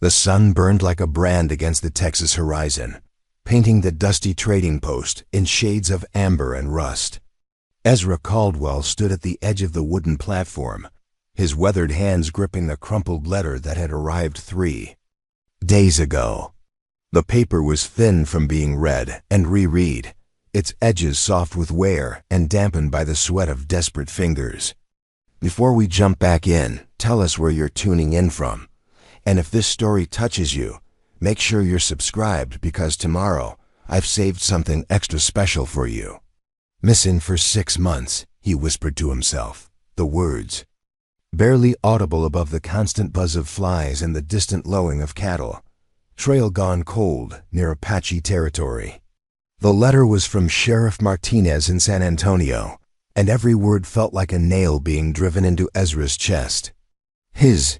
The sun burned like a brand against the Texas horizon, painting the dusty trading post in shades of amber and rust. Ezra Caldwell stood at the edge of the wooden platform, his weathered hands gripping the crumpled letter that had arrived 3 days ago. The paper was thin from being read and reread, its edges soft with wear and dampened by the sweat of desperate fingers. Before we jump back in, tell us where you're tuning in from. And if this story touches you, make sure you're subscribed because tomorrow I've saved something extra special for you. Missing for 6 months, he whispered to himself, the words barely audible above the constant buzz of flies and the distant lowing of cattle. Trail gone cold near Apache territory. The letter was from Sheriff Martinez in San Antonio, and every word felt like a nail being driven into Ezra's chest. His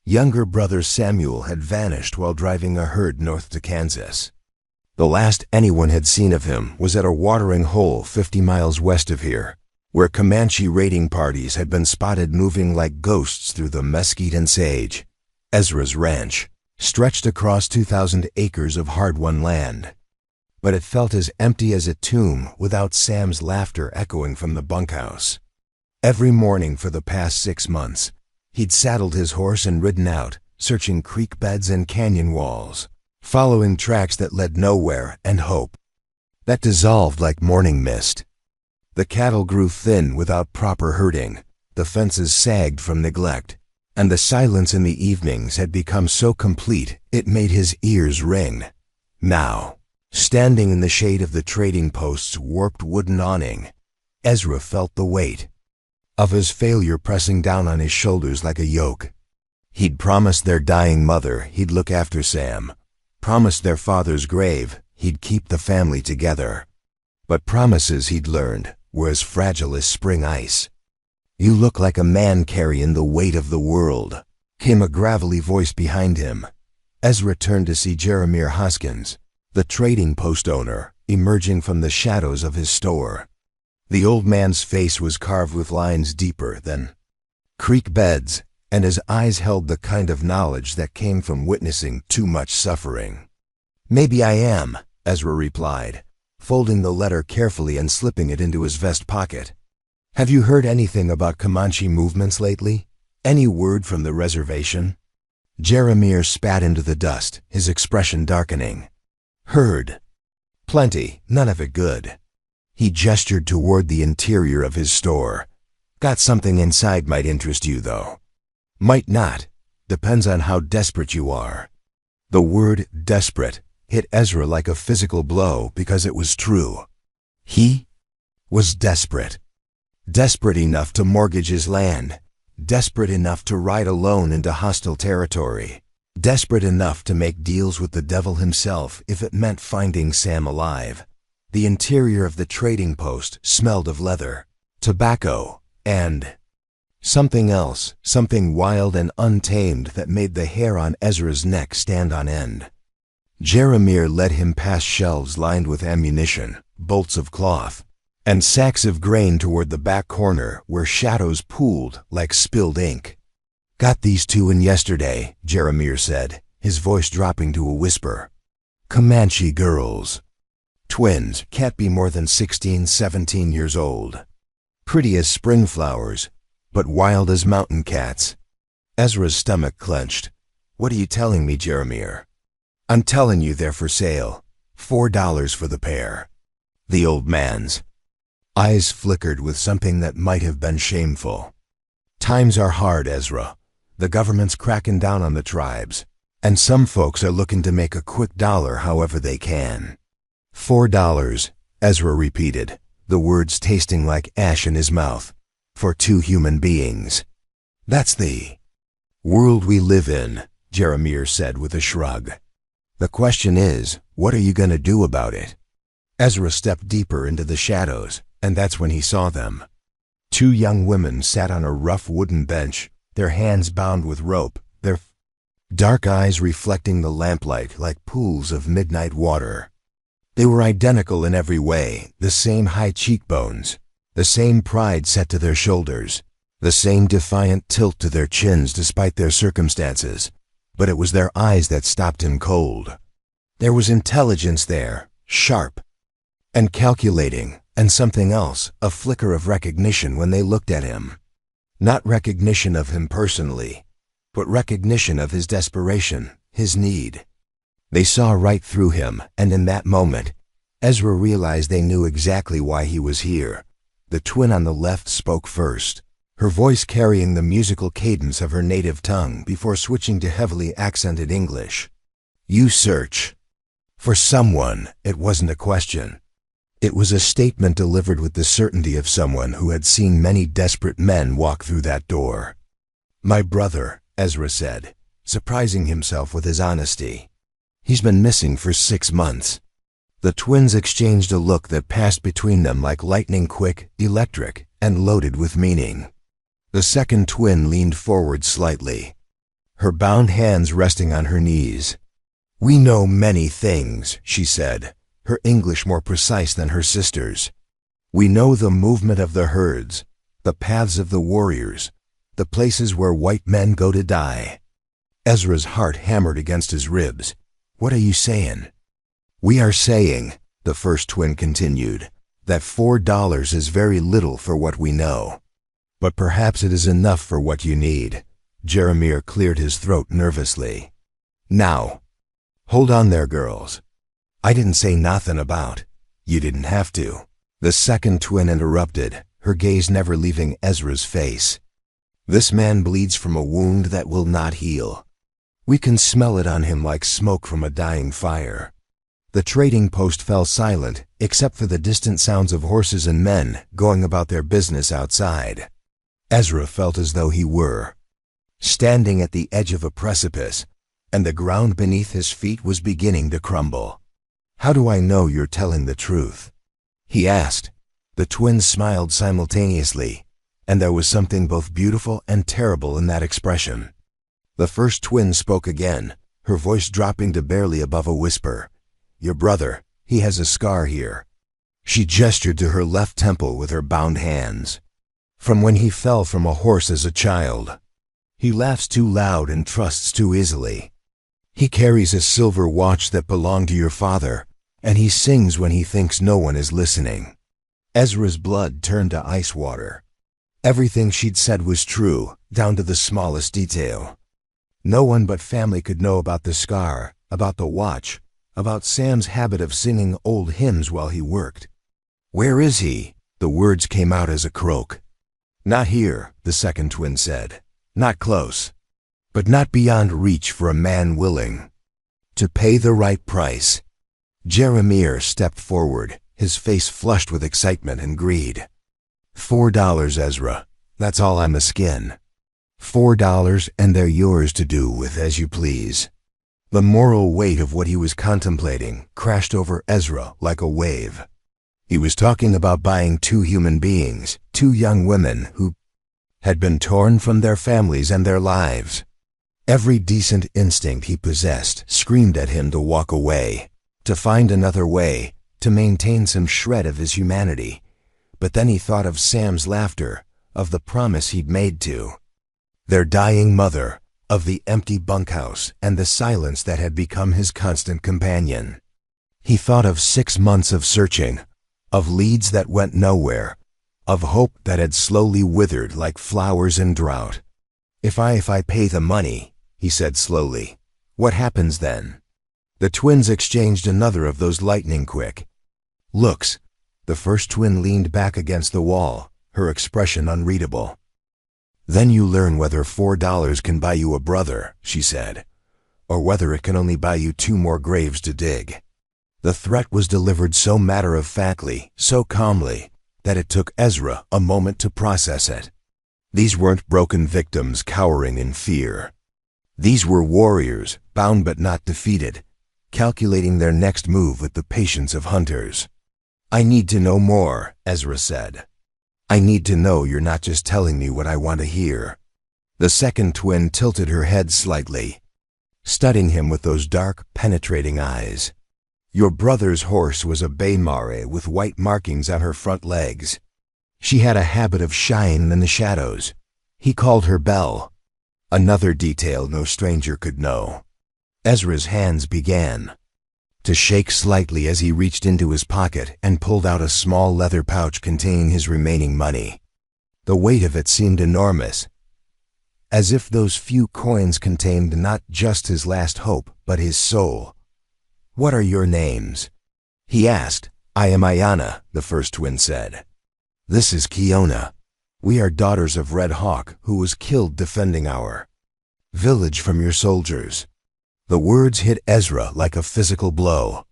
younger brother Samuel had vanished while driving a herd north to Kansas. The last anyone had seen of him was at a watering hole 50 miles west of here, where Comanche raiding parties had been spotted moving like ghosts through the mesquite and sage. Ezra's ranch stretched across 2,000 acres of hard-won land, but it felt as empty as a tomb without Sam's laughter echoing from the bunkhouse. Every morning for the past 6 months, he'd saddled his horse and ridden out, searching creek beds and canyon walls, following tracks that led nowhere and hope that dissolved like morning mist. The cattle grew thin without proper herding, the fences sagged from neglect, and the silence in the evenings had become so complete it made his ears ring. Now, standing in the shade of the trading post's warped wooden awning, Ezra felt the weight of his failure pressing down on his shoulders like a yoke. He'd promised their dying mother he'd look after Sam, promised their father's grave he'd keep the family together. But promises, he'd learned, were as fragile as spring ice. "You look like a man carrying the weight of the world," came a gravelly voice behind him. Ezra turned to see Jeremiah Hoskins, the trading post owner, emerging from the shadows of his store. The old man's face was carved with lines deeper than creek beds, and his eyes held the kind of knowledge that came from witnessing too much suffering. "Maybe I am," Ezra replied, folding the letter carefully and slipping it into his vest pocket. "Have you heard anything about Comanche movements lately? Any word from the reservation?" Jeremiah spat into the dust, his expression darkening. "Heard. Plenty, none of it good." He gestured toward the interior of his store. "Got something inside might interest you, though." "Might not. Depends on how desperate you are." The word desperate hit Ezra like a physical blow because it was true. He was desperate. Desperate enough to mortgage his land. Desperate enough to ride alone into hostile territory. Desperate enough to make deals with the devil himself if it meant finding Sam alive. The interior of the trading post smelled of leather, tobacco, and something else, something wild and untamed that made the hair on Ezra's neck stand on end. Jeremiah led him past shelves lined with ammunition, bolts of cloth, and sacks of grain toward the back corner where shadows pooled like spilled ink. "Got these 2 in yesterday," Jeremiah said, his voice dropping to a whisper. "Comanche girls. Twins, can't be more than 16, 17 years old. Pretty as spring flowers, but wild as mountain cats." Ezra's stomach clenched. "What are you telling me, Jeremiah?" "I'm telling you they're for sale. $4 for the pair." The old man's eyes flickered with something that might have been shameful. "Times are hard, Ezra. The government's cracking down on the tribes, and some folks are looking to make a quick dollar however they can." $4, Ezra repeated, the words tasting like ash in his mouth. "For 2 human beings. That's the world we live in," Jeremiah said with a shrug. "The question is, what are you going to do about it?" Ezra stepped deeper into the shadows, and that's when he saw them. 2 young women sat on a rough wooden bench, their hands bound with rope, their dark eyes reflecting the lamplight like pools of midnight water. They were identical in every way, the same high cheekbones, the same pride set to their shoulders, the same defiant tilt to their chins despite their circumstances. but it was their eyes that stopped him cold. There was intelligence there, sharp and calculating, and something else, a flicker of recognition when they looked at him. Not recognition of him personally, but recognition of his desperation, his need. They saw right through him, and in that moment, Ezra realized they knew exactly why he was here. The twin on the left spoke first, her voice carrying the musical cadence of her native tongue before switching to heavily accented English. "You search for someone." It wasn't a question. It was a statement delivered with the certainty of someone who had seen many desperate men walk through that door. "My brother," Ezra said, surprising himself with his honesty. "He's been missing for 6 months." The twins exchanged a look that passed between them like lightning quick, electric, and loaded with meaning. The second twin leaned forward slightly, her bound hands resting on her knees. "We know many things," she said, her English more precise than her sister's. "We know the movement of the herds, the paths of the warriors, the places where white men go to die." Ezra's heart hammered against his ribs. "What are you saying?" "We are saying," the first twin continued, "that $4 is very little for what we know. But perhaps it is enough for what you need." Jeremiah cleared his throat nervously. "Now, hold on there, girls. I didn't say nothing about. You didn't have to." The second twin interrupted, her gaze never leaving Ezra's face. "This man bleeds from a wound that will not heal. We can smell it on him like smoke from a dying fire." The trading post fell silent, except for the distant sounds of horses and men going about their business outside. Ezra felt as though he were standing at the edge of a precipice, and the ground beneath his feet was beginning to crumble. "How do I know you're telling the truth?" he asked. The twins smiled simultaneously, and there was something both beautiful and terrible in that expression. The first twin spoke again, her voice dropping to barely above a whisper. "Your brother, he has a scar here." She gestured to her left temple with her bound hands. "From when he fell from a horse as a child. He laughs too loud and trusts too easily. He carries a silver watch that belonged to your father, and he sings when he thinks no one is listening." Ezra's blood turned to ice water. Everything she'd said was true, down to the smallest detail. No one but family could know about the scar, about the watch, about Sam's habit of singing old hymns while he worked. "Where is he?" The words came out as a croak. "Not here," the second twin said. "Not close. But not beyond reach for a man willing to pay the right price." Jeremiah stepped forward, his face flushed with excitement and greed. $4, Ezra. That's all I'm a skin. $4, and they're yours to do with as you please. The moral weight of what he was contemplating crashed over Ezra like a wave. He was talking about buying 2 human beings, 2 young women who had been torn from their families and their lives. Every decent instinct he possessed screamed at him to walk away, to find another way, to maintain some shred of his humanity. But then he thought of Sam's laughter, of the promise he'd made to their dying mother, of the empty bunkhouse and the silence that had become his constant companion. He thought of 6 months of searching, of leads that went nowhere, of hope that had slowly withered like flowers in drought. If I pay the money," he said slowly, "what happens then?" The twins exchanged another of those lightning-quick looks. The first twin leaned back against the wall, her expression unreadable. "Then you learn whether $4 can buy you a brother," she said, "or whether it can only buy you 2 more graves to dig." The threat was delivered so matter-of-factly, so calmly, that it took Ezra a moment to process it. These weren't broken victims cowering in fear. These were warriors, bound but not defeated, calculating their next move with the patience of hunters. "I need to know more," Ezra said. "I need to know you're not just telling me what I want to hear." The second twin tilted her head slightly, studying him with those dark, penetrating eyes. "Your brother's horse was a bay mare with white markings on her front legs. She had a habit of shying in the shadows. He called her Belle. Another detail no stranger could know. Ezra's hands began to shake slightly as he reached into his pocket and pulled out a small leather pouch containing his remaining money. The weight of it seemed enormous, as if those few coins contained not just his last hope, but his soul. "What are your names?" he asked. "I am Ayanna," the first twin said. "This is Kiona. We are daughters of Red Hawk, who was killed defending our village from your soldiers." The words hit Ezra like a physical blow.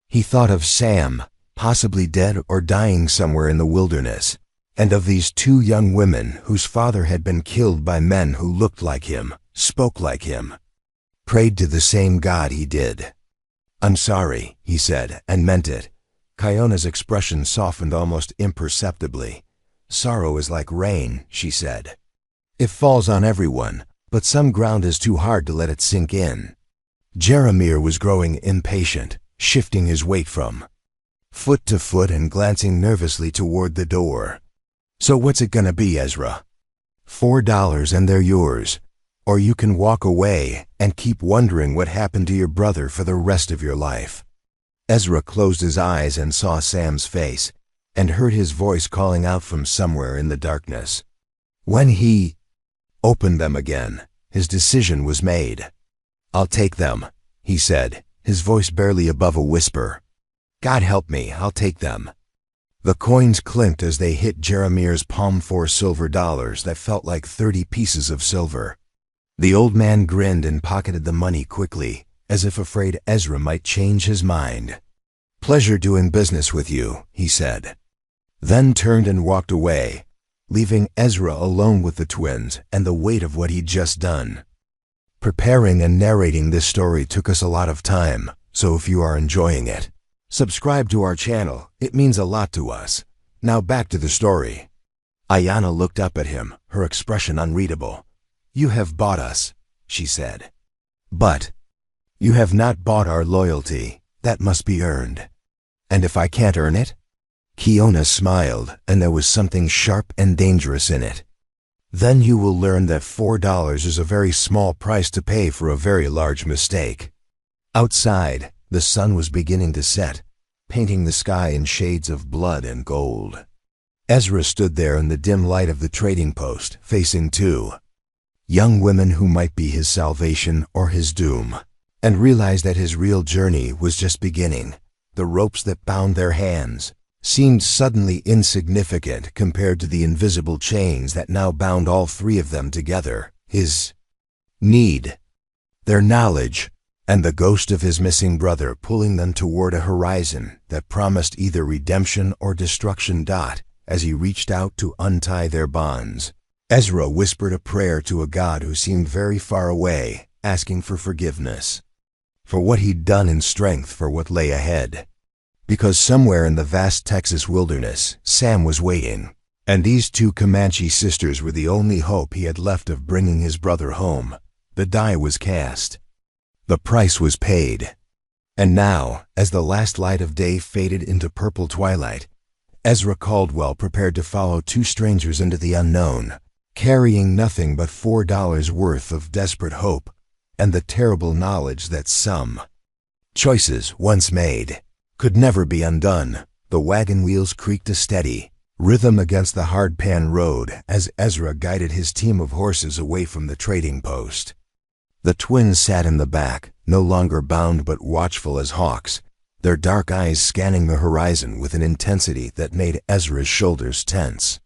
He thought of Sam, possibly dead or dying somewhere in the wilderness, and of these two young women whose father had been killed by men who looked like him, spoke like him, prayed to the same God he did. "I'm sorry," he said, and meant it. Kiona's expression softened almost imperceptibly. "Sorrow is like rain," she said. "It falls on everyone, but some ground is too hard to let it sink in." Jeremiah was growing impatient, shifting his weight from foot to foot and glancing nervously toward the door. "So what's it gonna be, Ezra?" $4 and they're yours. Or you can walk away and keep wondering what happened to your brother for the rest of your life." Ezra closed his eyes and saw Sam's face, and heard his voice calling out from somewhere in the darkness. When he opened them again, his decision was made. "I'll take them," he said, his voice barely above a whisper. "God help me, I'll take them." The coins clinked as they hit Jeremiah's palm, $4 silver that felt like 30 pieces of silver. The old man grinned and pocketed the money quickly, as if afraid Ezra might change his mind. "Pleasure doing business with you," he said. Then turned and walked away, leaving Ezra alone with the twins and the weight of what he'd just done. Preparing and narrating this story took us a lot of time, so if you are enjoying it, subscribe to our channel. It means a lot to us. Now back to the story. Ayanna looked up at him, her expression unreadable. "You have bought us," she said. "But you have not bought our loyalty. That must be earned." "And if I can't earn it?" Kiona smiled, and there was something sharp and dangerous in it. "Then you will learn that $4 is a very small price to pay for a very large mistake." Outside, the sun was beginning to set, painting the sky in shades of blood and gold. Ezra stood there in the dim light of the trading post, facing two young women who might be his salvation or his doom, and realized that his real journey was just beginning. The ropes that bound their hands seemed suddenly insignificant compared to the invisible chains that now bound all three of them together. His need, their knowledge, and the ghost of his missing brother pulling them toward a horizon that promised either redemption or destruction. As he reached out to untie their bonds, Ezra whispered a prayer to a God who seemed very far away, asking for forgiveness for what he'd done and strength for what lay ahead. Because somewhere in the vast Texas wilderness, Sam was waiting, and these two Comanche sisters were the only hope he had left of bringing his brother home. The die was cast. The price was paid. And now, as the last light of day faded into purple twilight, Ezra Caldwell prepared to follow two strangers into the unknown, carrying nothing but $4 worth of desperate hope and the terrible knowledge that some choices once made could never be undone. The wagon wheels creaked a steady rhythm against the hard-pan road as Ezra guided his team of horses away from the trading post. The twins sat in the back, no longer bound but watchful as hawks, their dark eyes scanning the horizon with an intensity that made Ezra's shoulders tense.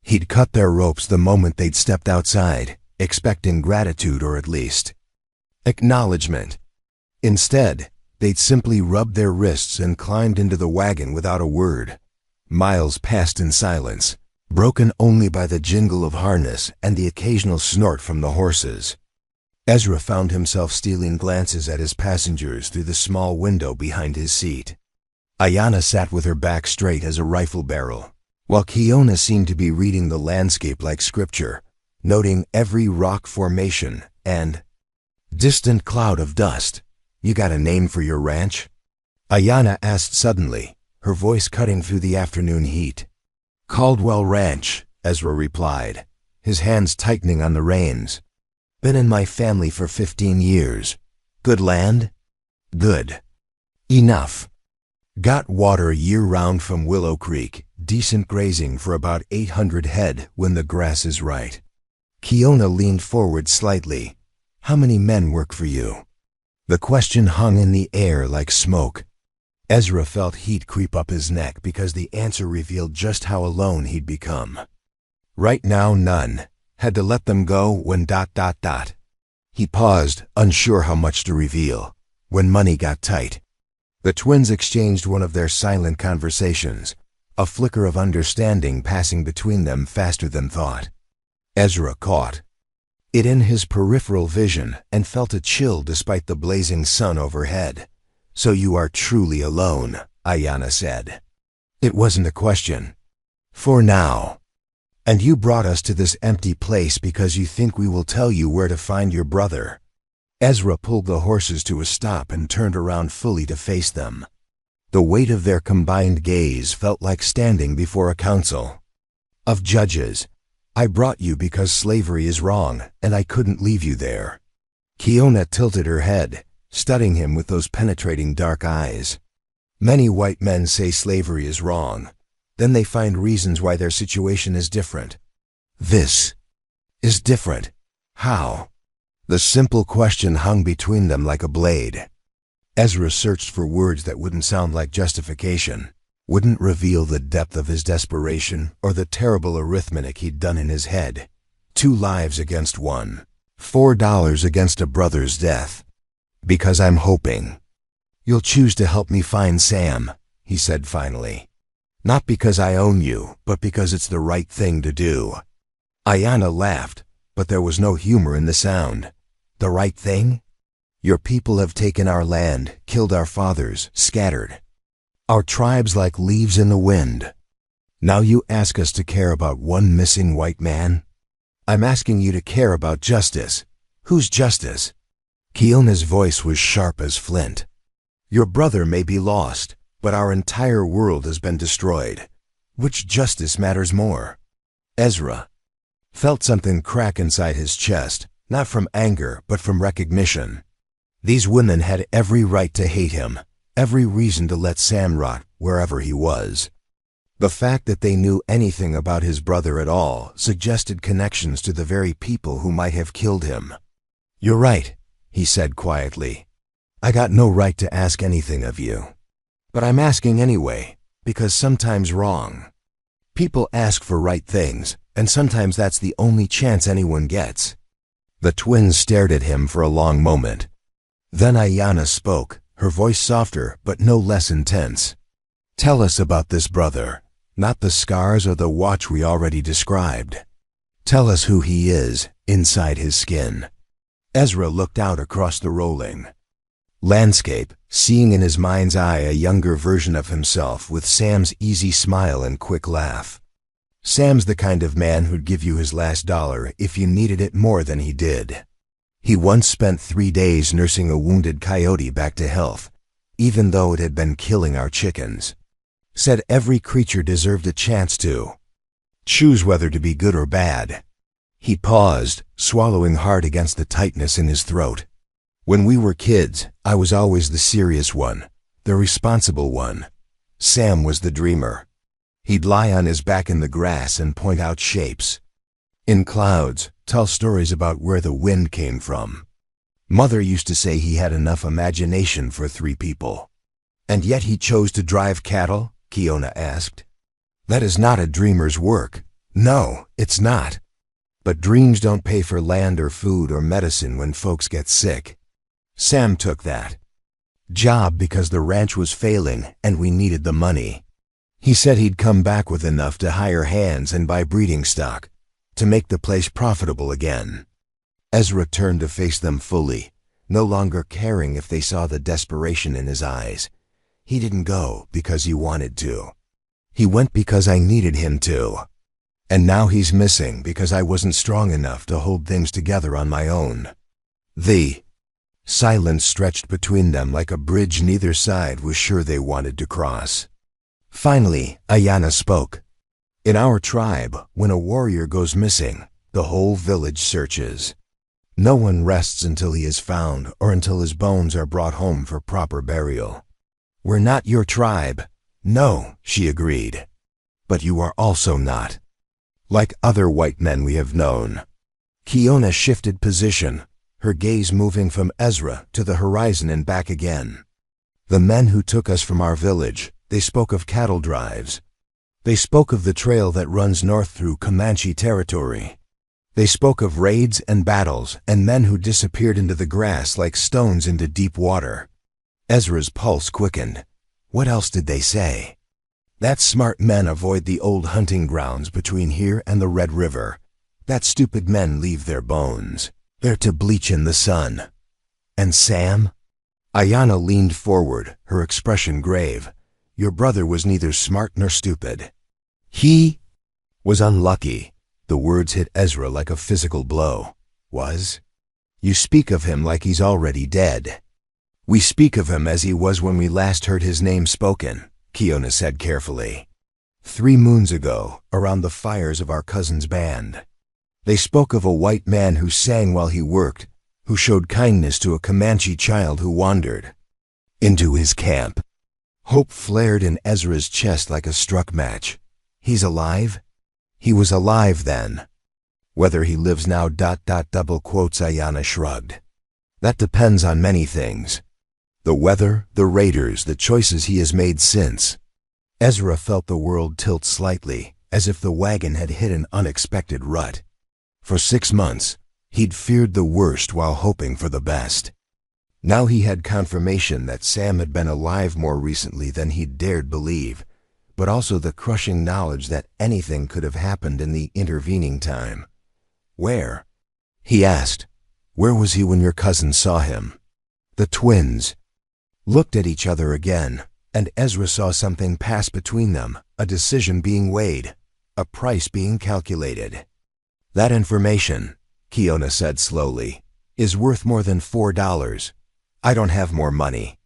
He'd cut their ropes the moment they'd stepped outside, expecting gratitude or at least acknowledgement. Instead, they'd simply rubbed their wrists and climbed into the wagon without a word. Miles passed in silence, broken only by the jingle of harness and the occasional snort from the horses. Ezra found himself stealing glances at his passengers through the small window behind his seat. Ayanna sat with her back straight as a rifle barrel, while Kiona seemed to be reading the landscape like scripture, noting every rock formation and distant cloud of dust. "You got a name for your ranch?" Ayanna asked suddenly, her voice cutting through the afternoon heat. "Caldwell Ranch," Ezra replied, his hands tightening on the reins. Been in my family for 15 years. Good land? Good. Enough. Got water year-round from Willow Creek, decent grazing for about 800 head when the grass is right. Kiona leaned forward slightly. How many men work for you? The question hung in the air like smoke. Ezra felt heat creep up his neck because the answer revealed just how alone he'd become. Right now, none. Had to let them go when ... He paused, unsure how much to reveal. When money got tight. The twins exchanged one of their silent conversations, a flicker of understanding passing between them faster than thought. Ezra caught it in his peripheral vision and felt a chill despite the blazing sun overhead. So you are truly alone, Ayanna said. It wasn't a question. For now. And you brought us to this empty place because you think we will tell you where to find your brother. Ezra pulled the horses to a stop and turned around fully to face them. The weight of their combined gaze felt like standing before a council of judges. I brought you because slavery is wrong, and I couldn't leave you there. Kiona tilted her head, studying him with those penetrating dark eyes. Many white men say slavery is wrong. Then they find reasons why their situation is different. This is different. How? The simple question hung between them like a blade. Ezra searched for words that wouldn't sound like justification, wouldn't reveal the depth of his desperation or the terrible arithmetic he'd done in his head. 2 lives against 1. $4 against a brother's death. Because I'm hoping you'll choose to help me find Sam, he said finally. Not because I own you, but because it's the right thing to do. Ayanna laughed, but there was no humor in the sound. The right thing? Your people have taken our land, killed our fathers, scattered our tribes like leaves in the wind. Now you ask us to care about one missing white man? I'm asking you to care about justice. Whose justice? Kiona's voice was sharp as flint. Your brother may be lost, but our entire world has been destroyed. Which justice matters more? Ezra felt something crack inside his chest, not from anger, but from recognition. These women had every right to hate him, every reason to let Sam rot wherever he was. The fact that they knew anything about his brother at all suggested connections to the very people who might have killed him. You're right, he said quietly. I got no right to ask anything of you. But I'm asking anyway, because sometimes wrong. People ask for right things, and sometimes that's the only chance anyone gets. The twins stared at him for a long moment. Then Ayanna spoke, her voice softer but no less intense. Tell us about this brother, not the scars or the watch we already described. Tell us who he is, inside his skin. Ezra looked out across the rolling landscape, seeing in his mind's eye a younger version of himself with Sam's easy smile and quick laugh. Sam's the kind of man who'd give you his last dollar if you needed it more than he did. He once spent 3 days nursing a wounded coyote back to health, even though it had been killing our chickens. Said every creature deserved a chance to choose whether to be good or bad. He paused, swallowing hard against the tightness in his throat. When we were kids, I was always the serious one, the responsible one. Sam was the dreamer. He'd lie on his back in the grass and point out shapes in clouds, tell stories about where the wind came from. Mother used to say he had enough imagination for 3 people. And yet he chose to drive cattle? Kiona asked. That is not a dreamer's work. No, it's not. But dreams don't pay for land or food or medicine when folks get sick. Sam took that job because the ranch was failing and we needed the money. He said he'd come back with enough to hire hands and buy breeding stock, to make the place profitable again. Ezra turned to face them fully, no longer caring if they saw the desperation in his eyes. He didn't go because he wanted to. He went because I needed him to. And now he's missing because I wasn't strong enough to hold things together on my own. The silence stretched between them like a bridge neither side was sure they wanted to cross. Finally, Ayanna spoke. In our tribe, when a warrior goes missing, the whole village searches. No one rests until he is found or until his bones are brought home for proper burial. We're not your tribe. No, she agreed. But you are also not. Like other white men we have known. Kiona shifted position, her gaze moving from Ezra to the horizon and back again. The men who took us from our village, they spoke of cattle drives. They spoke of the trail that runs north through Comanche territory. They spoke of raids and battles and men who disappeared into the grass like stones into deep water. Ezra's pulse quickened. What else did they say? That smart men avoid the old hunting grounds between here and the Red River. That stupid men leave their bones. They're to bleach in the sun. And Sam? Ayanna leaned forward, her expression grave. Your brother was neither smart nor stupid. He was unlucky. The words hit Ezra like a physical blow. Was? You speak of him like he's already dead. We speak of him as he was when we last heard his name spoken, Kiona said carefully. 3 moons ago, around the fires of our cousin's band. They spoke of a white man who sang while he worked, who showed kindness to a Comanche child who wandered into his camp. Hope flared in Ezra's chest like a struck match. He's alive? He was alive then. Whether he lives now... double quotes Ayanna shrugged. That depends on many things. The weather, the raiders, the choices he has made since. Ezra felt the world tilt slightly, as if the wagon had hit an unexpected rut. For 6 months, he'd feared the worst while hoping for the best. Now he had confirmation that Sam had been alive more recently than he'd dared believe, but also the crushing knowledge that anything could have happened in the intervening time. Where? He asked. Where was he when your cousin saw him? The twins looked at each other again, and Ezra saw something pass between them, a decision being weighed, a price being calculated. That information, Kiona said slowly, is worth more than $4. I don't have more money.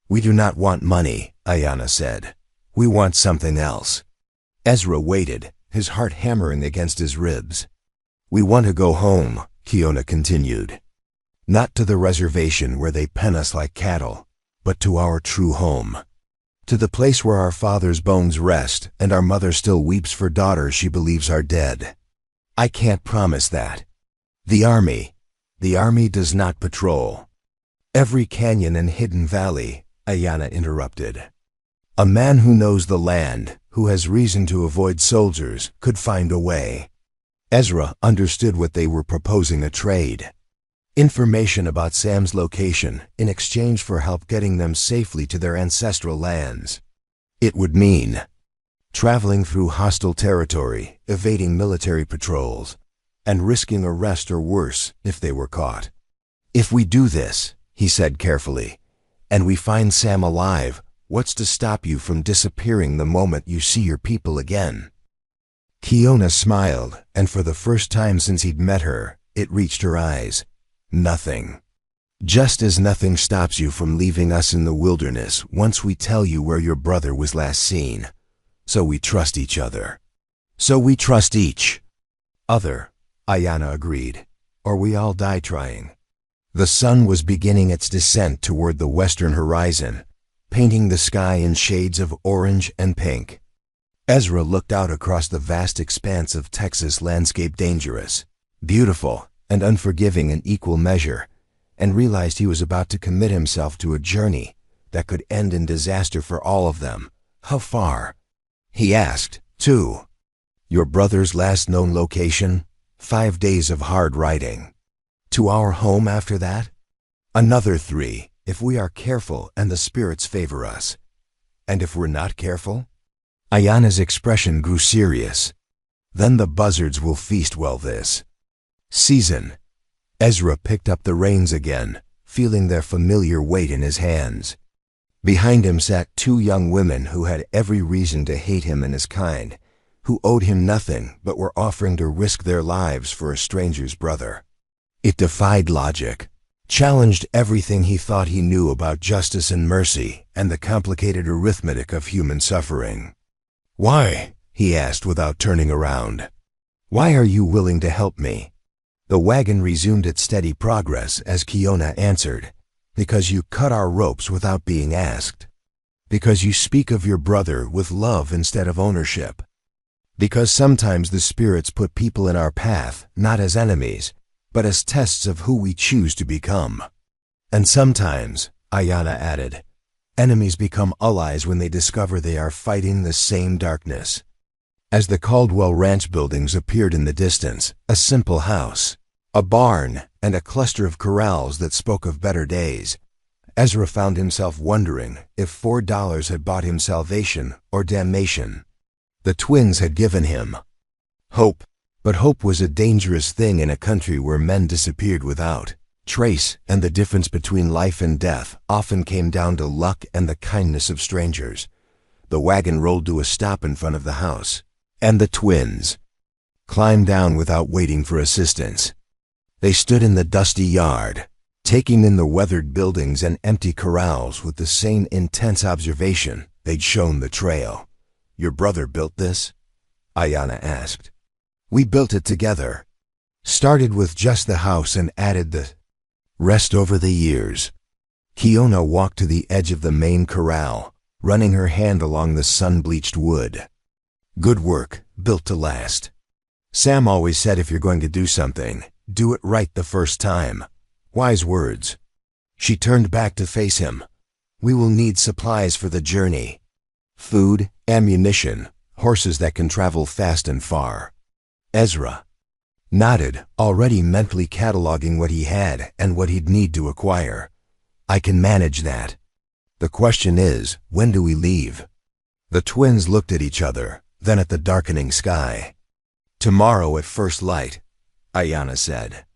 We do not want money, Ayanna said. We want something else. Ezra waited, his heart hammering against his ribs. We want to go home, Kiona continued. Not to the reservation where they pen us like cattle, but to our true home. To the place where our father's bones rest and our mother still weeps for daughters she believes are dead. I can't promise that. The army does not patrol every canyon and hidden valley, Ayanna interrupted. A man who knows the land, who has reason to avoid soldiers, could find a way. Ezra understood what they were proposing, a trade. Information about Sam's location in exchange for help getting them safely to their ancestral lands. It would mean traveling through hostile territory, evading military patrols, and risking arrest or worse if they were caught. If we do this, he said carefully, and we find Sam alive, what's to stop you from disappearing the moment you see your people again? Kiona smiled, and for the first time since he'd met her, it reached her eyes. Nothing. Just as nothing stops you from leaving us in the wilderness once we tell you where your brother was last seen. So we trust each other. So we trust each other, Ayanna agreed, or we all die trying. The sun was beginning its descent toward the western horizon, painting the sky in shades of orange and pink. Ezra looked out across the vast expanse of Texas landscape, dangerous, beautiful, and unforgiving in equal measure, and realized he was about to commit himself to a journey that could end in disaster for all of them. How far? He asked, too. Your brother's last known location? 5 days of hard riding. To our home after that? Another 3, if we are careful and the spirits favor us. And if we're not careful? Ayanna's expression grew serious. Then the buzzards will feast well this season. Ezra picked up the reins again, feeling their familiar weight in his hands. Behind him sat 2 young women who had every reason to hate him and his kind, who owed him nothing but were offering to risk their lives for a stranger's brother. It defied logic, challenged everything he thought he knew about justice and mercy and the complicated arithmetic of human suffering. Why? He asked without turning around. Why are you willing to help me? The wagon resumed its steady progress as Kiona answered, "Because you cut our ropes without being asked. Because you speak of your brother with love instead of ownership. Because sometimes the spirits put people in our path, not as enemies, but as tests of who we choose to become. And sometimes," Ayana added, "enemies become allies when they discover they are fighting the same darkness." As the Caldwell Ranch buildings appeared in the distance, a simple house, a barn, and a cluster of corrals that spoke of better days, Ezra found himself wondering if $4 had bought him salvation or damnation. The twins had given him hope, but hope was a dangerous thing in a country where men disappeared without trace, and the difference between life and death often came down to luck and the kindness of strangers. The wagon rolled to a stop in front of the house, and the twins climbed down without waiting for assistance. They stood in the dusty yard, taking in the weathered buildings and empty corrals with the same intense observation they'd shown the trail. "Your brother built this?" Ayana asked. "We built it together. Started with just the house and added the rest over the years." Kiona walked to the edge of the main corral, running her hand along the sun-bleached wood. "Good work, built to last. Sam always said if you're going to do something, do it right the first time." Wise words. She turned back to face him. "We will need supplies for the journey. Food, ammunition, horses that can travel fast and far." Ezra nodded, already mentally cataloging what he had and what he'd need to acquire. "I can manage that. The question is, when do we leave?" The twins looked at each other, then at the darkening sky. "Tomorrow at first light," Ayana said.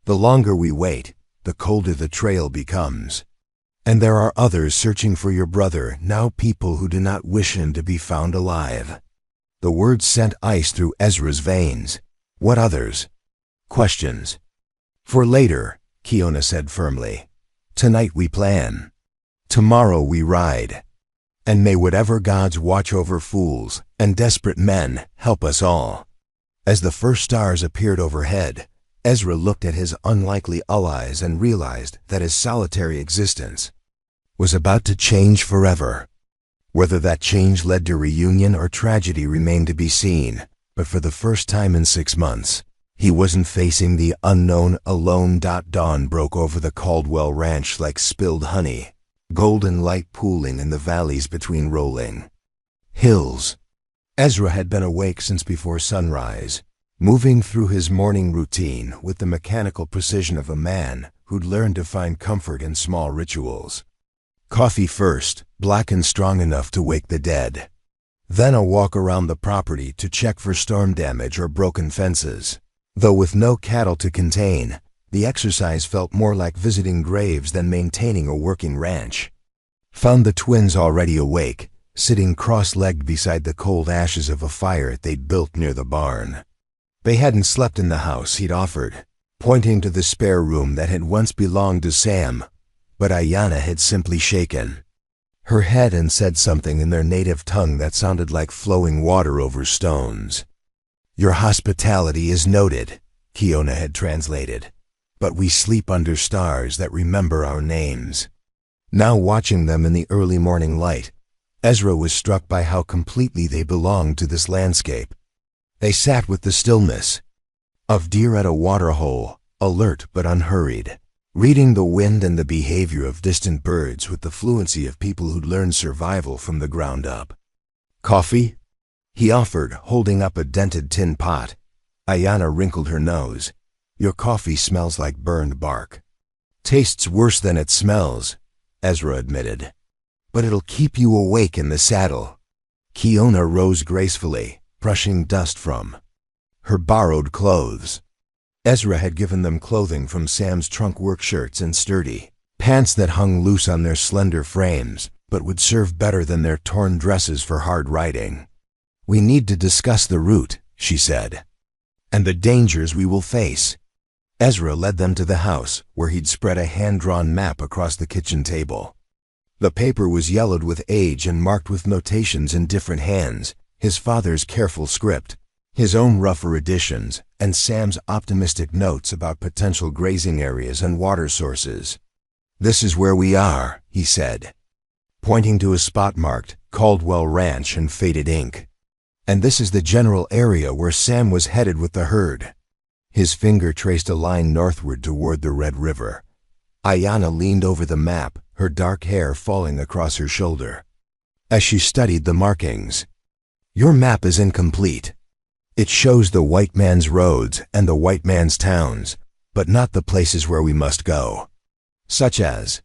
"The longer we wait, the colder the trail becomes. And there are others searching for your brother, now people who do not wish him to be found alive." The words sent ice through Ezra's veins. "What others?" "Questions." "For later," Kiona said firmly. "Tonight we plan. Tomorrow we ride. And may whatever gods watch over fools and desperate men help us all." As the first stars appeared overhead, Ezra looked at his unlikely allies and realized that his solitary existence was about to change forever. Whether that change led to reunion or tragedy remained to be seen, but for the first time in 6 months, he wasn't facing the unknown alone. Dawn broke over the Caldwell Ranch like spilled honey, golden light pooling in the valleys between rolling hills. Ezra had been awake since before sunrise, moving through his morning routine with the mechanical precision of a man who'd learned to find comfort in small rituals. Coffee first, black and strong enough to wake the dead. Then a walk around the property to check for storm damage or broken fences. Though with no cattle to contain, the exercise felt more like visiting graves than maintaining a working ranch. Found the twins already awake, sitting cross-legged beside the cold ashes of a fire they'd built near the barn. They hadn't slept in the house he'd offered, pointing to the spare room that had once belonged to Sam, but Ayana had simply shaken her head and said something in their native tongue that sounded like flowing water over stones. "Your hospitality is noted," Kiona had translated, "but we sleep under stars that remember our names." Now watching them in the early morning light, Ezra was struck by how completely they belonged to this landscape. They sat with the stillness of deer at a waterhole, alert but unhurried, reading the wind and the behavior of distant birds with the fluency of people who'd learned survival from the ground up. "Coffee?" he offered, holding up a dented tin pot. Ayana wrinkled her nose. "Your coffee smells like burned bark." "Tastes worse than it smells," Ezra admitted. "But it'll keep you awake in the saddle." Kiona rose gracefully, brushing dust from her borrowed clothes. Ezra had given them clothing from Sam's trunk work shirts and sturdy pants that hung loose on their slender frames, but would serve better than their torn dresses for hard riding. "We need to discuss the route," she said, "and the dangers we will face." Ezra led them to the house, where he'd spread a hand-drawn map across the kitchen table. The paper was yellowed with age and marked with notations in different hands, his father's careful script. His own rougher additions and Sam's optimistic notes about potential grazing areas and water sources. "This is where we are," he said, pointing to a spot marked Caldwell Ranch in faded ink. "And this is the general area where Sam was headed with the herd." His finger traced a line northward toward the Red River. Ayanna leaned over the map, her dark hair falling across her shoulder. As she studied the markings, "Your map is incomplete. It shows the white man's roads and the white man's towns, but not the places where we must go." "Such as?"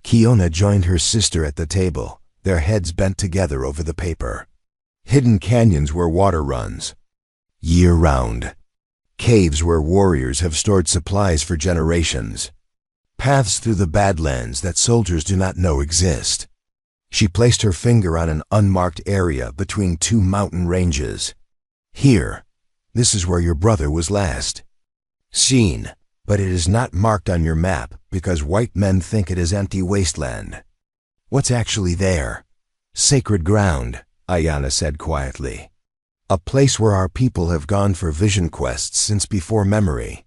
Kiona joined her sister at the table, their heads bent together over the paper. "Hidden canyons where water runs year-round. Caves where warriors have stored supplies for generations. Paths through the Badlands that soldiers do not know exist." She placed her finger on an unmarked area between two mountain ranges. "Here, this is where your brother was last seen, but it is not marked on your map because white men think it is empty wasteland." "What's actually there?" "Sacred ground," Ayanna said quietly. "A place where our people have gone for vision quests since before memory.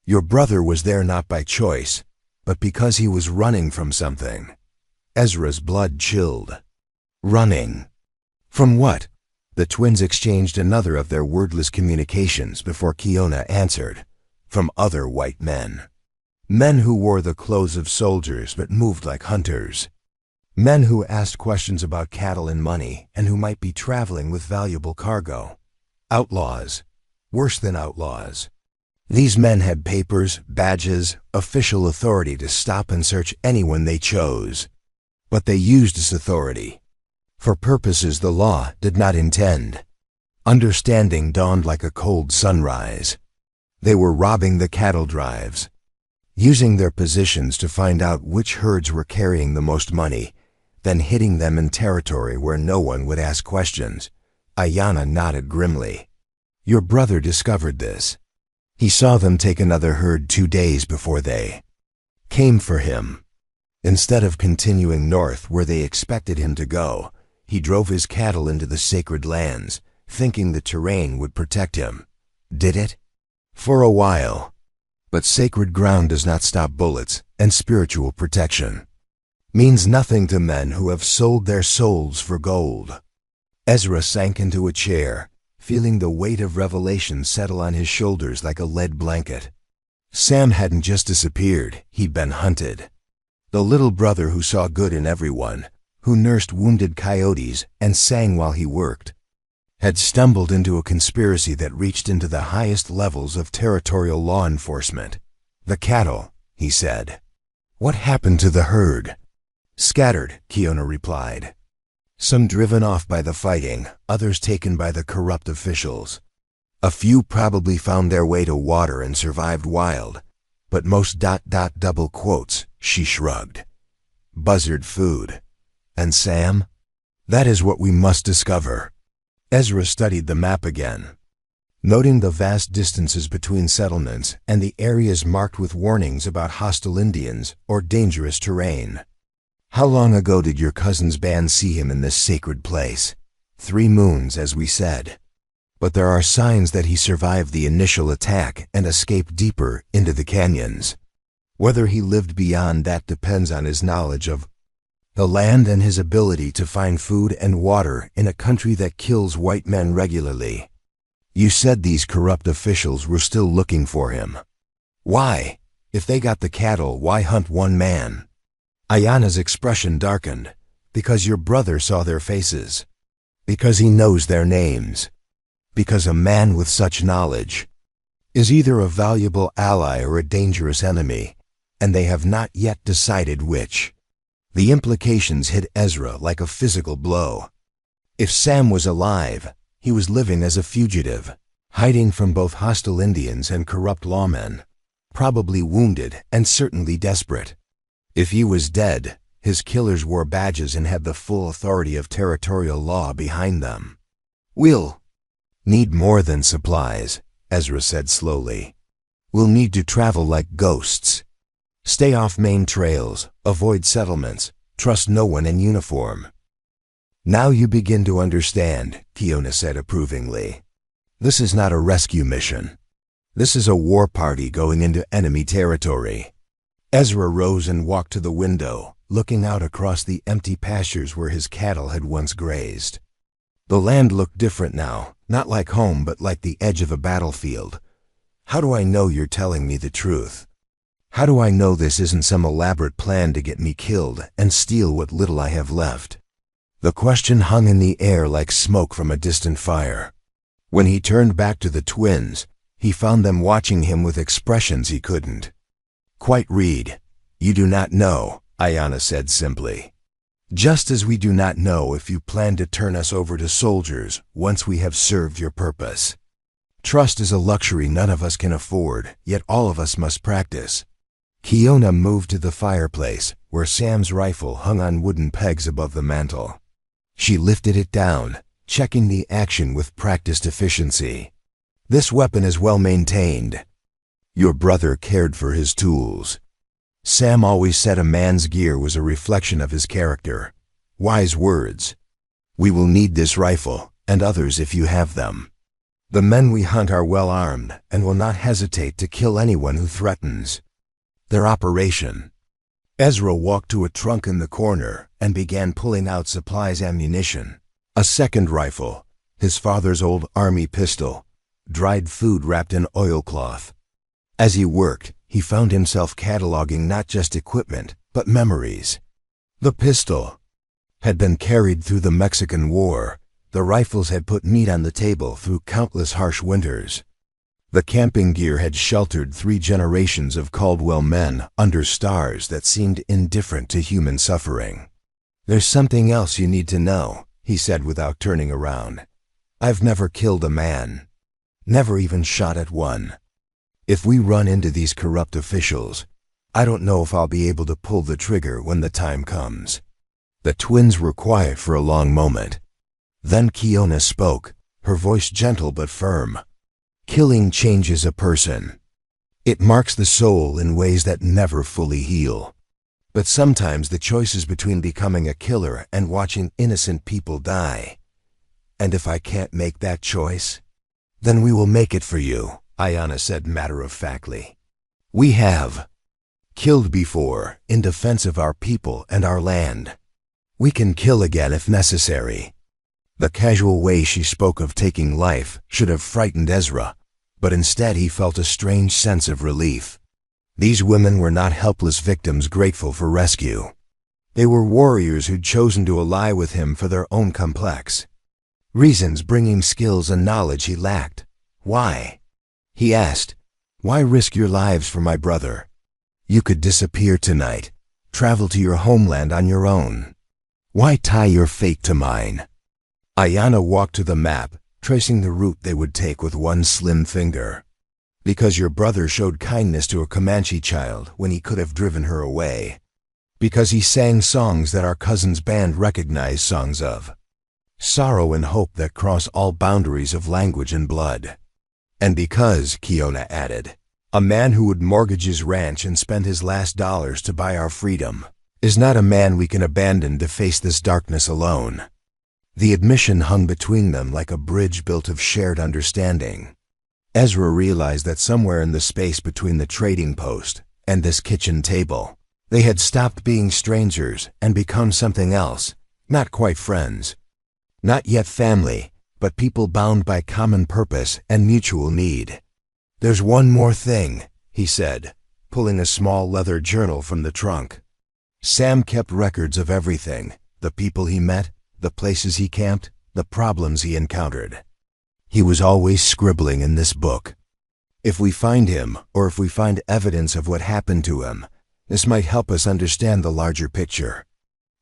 Your brother was there not by choice, but because he was running from something." Ezra's blood chilled. "Running? From what?" The twins exchanged another of their wordless communications before Kiona answered. "From other white men. Men who wore the clothes of soldiers but moved like hunters. Men who asked questions about cattle and money and who might be traveling with valuable cargo. Outlaws. Worse than outlaws. These men had papers, badges, official authority to stop and search anyone they chose. But they used this authority for purposes the law did not intend." Understanding dawned like a cold sunrise. They were robbing the cattle drives, using their positions to find out which herds were carrying the most money, then hitting them in territory where no one would ask questions. Ayanna nodded grimly. "Your brother discovered this. He saw them take another herd 2 days before they came for him. Instead of continuing north where they expected him to go, he drove his cattle into the sacred lands, thinking the terrain would protect him. Did it? For a while. But sacred ground does not stop bullets, and spiritual protection means nothing to men who have sold their souls for gold." Ezra sank into a chair, feeling the weight of revelation settle on his shoulders like a lead blanket. Sam hadn't just disappeared, he'd been hunted. The little brother who saw good in everyone, who nursed wounded coyotes and sang while he worked, had stumbled into a conspiracy that reached into the highest levels of territorial law enforcement. "The cattle," he said. "What happened to the herd?" "Scattered," Kiona replied. "Some driven off by the fighting, others taken by the corrupt officials. A few probably found their way to water and survived wild, but most double quotes, she shrugged. Buzzard food. And Sam? That is what we must discover." Ezra studied the map again, noting the vast distances between settlements and the areas marked with warnings about hostile Indians or dangerous terrain. "How long ago did your cousin's band see him in this sacred place?" 3 moons, as we said. But there are signs that he survived the initial attack and escaped deeper into the canyons. Whether he lived beyond that depends on his knowledge of the land and his ability to find food and water in a country that kills white men regularly. "You said these corrupt officials were still looking for him. Why? If they got the cattle, why hunt one man?" Ayanna's expression darkened. "Because your brother saw their faces. Because he knows their names. Because a man with such knowledge is either a valuable ally or a dangerous enemy, and they have not yet decided which." The implications hit Ezra like a physical blow. If Sam was alive, he was living as a fugitive, hiding from both hostile Indians and corrupt lawmen, probably wounded and certainly desperate. If he was dead, his killers wore badges and had the full authority of territorial law behind them. "We'll need more than supplies," Ezra said slowly. "We'll need to travel like ghosts. Stay off main trails, avoid settlements, trust no one in uniform." "Now you begin to understand," Kiona said approvingly. This is not a rescue mission. This is a war party going into enemy territory. Ezra rose and walked to the window, looking out across the empty pastures where his cattle had once grazed. The land looked different now, not like home but like the edge of a battlefield. How do I know you're telling me the truth? How do I know this isn't some elaborate plan to get me killed and steal what little I have left? The question hung in the air like smoke from a distant fire. When he turned back to the twins, he found them watching him with expressions he couldn't quite read. You do not know, Ayanna said simply. Just as we do not know if you plan to turn us over to soldiers once we have served your purpose. Trust is a luxury none of us can afford, yet all of us must practice. Kiona moved to the fireplace, where Sam's rifle hung on wooden pegs above the mantel. She lifted it down, checking the action with practiced efficiency. This weapon is well maintained. Your brother cared for his tools. Sam always said a man's gear was a reflection of his character. Wise words. We will need this rifle, and others if you have them. The men we hunt are well armed, and will not hesitate to kill anyone who threatens. Their operation. Ezra walked to a trunk in the corner and began pulling out supplies ammunition. A second rifle, his father's old army pistol, dried food wrapped in oilcloth. As he worked, he found himself cataloging not just equipment, but memories. The pistol had been carried through the Mexican War. The rifles had put meat on the table through countless harsh winters. The camping gear had sheltered 3 generations of Caldwell men under stars that seemed indifferent to human suffering. There's something else you need to know, he said without turning around. I've never killed a man. Never even shot at one. If we run into these corrupt officials, I don't know if I'll be able to pull the trigger when the time comes. The twins were quiet for a long moment. Then Kiona spoke, her voice gentle but firm. Killing changes a person. It marks the soul in ways that never fully heal. But sometimes the choice is between becoming a killer and watching innocent people die. And if I can't make that choice, then we will make it for you, Ayanna said matter-of-factly. We have killed before in defense of our people and our land. We can kill again if necessary. The casual way she spoke of taking life should have frightened Ezra, but instead he felt a strange sense of relief. These women were not helpless victims grateful for rescue. They were warriors who'd chosen to ally with him for their own complex reasons, bringing skills and knowledge he lacked. Why? He asked. Why risk your lives for my brother? You could disappear tonight, travel to your homeland on your own. Why tie your fate to mine? Ayanna walked to the map, tracing the route they would take with one slim finger. Because your brother showed kindness to a Comanche child when he could have driven her away. Because he sang songs that our cousin's band recognized songs of. Sorrow and hope that cross all boundaries of language and blood. And because, Kiona added, a man who would mortgage his ranch and spend his last dollars to buy our freedom is not a man we can abandon to face this darkness alone. The admission hung between them like a bridge built of shared understanding. Ezra realized that somewhere in the space between the trading post and this kitchen table, they had stopped being strangers and become something else, not quite friends. Not yet family, but people bound by common purpose and mutual need. There's one more thing, he said, pulling a small leather journal from the trunk. Sam kept records of everything, the people he met, the places he camped, the problems he encountered. He was always scribbling in this book. If we find him, or if we find evidence of what happened to him, this might help us understand the larger picture.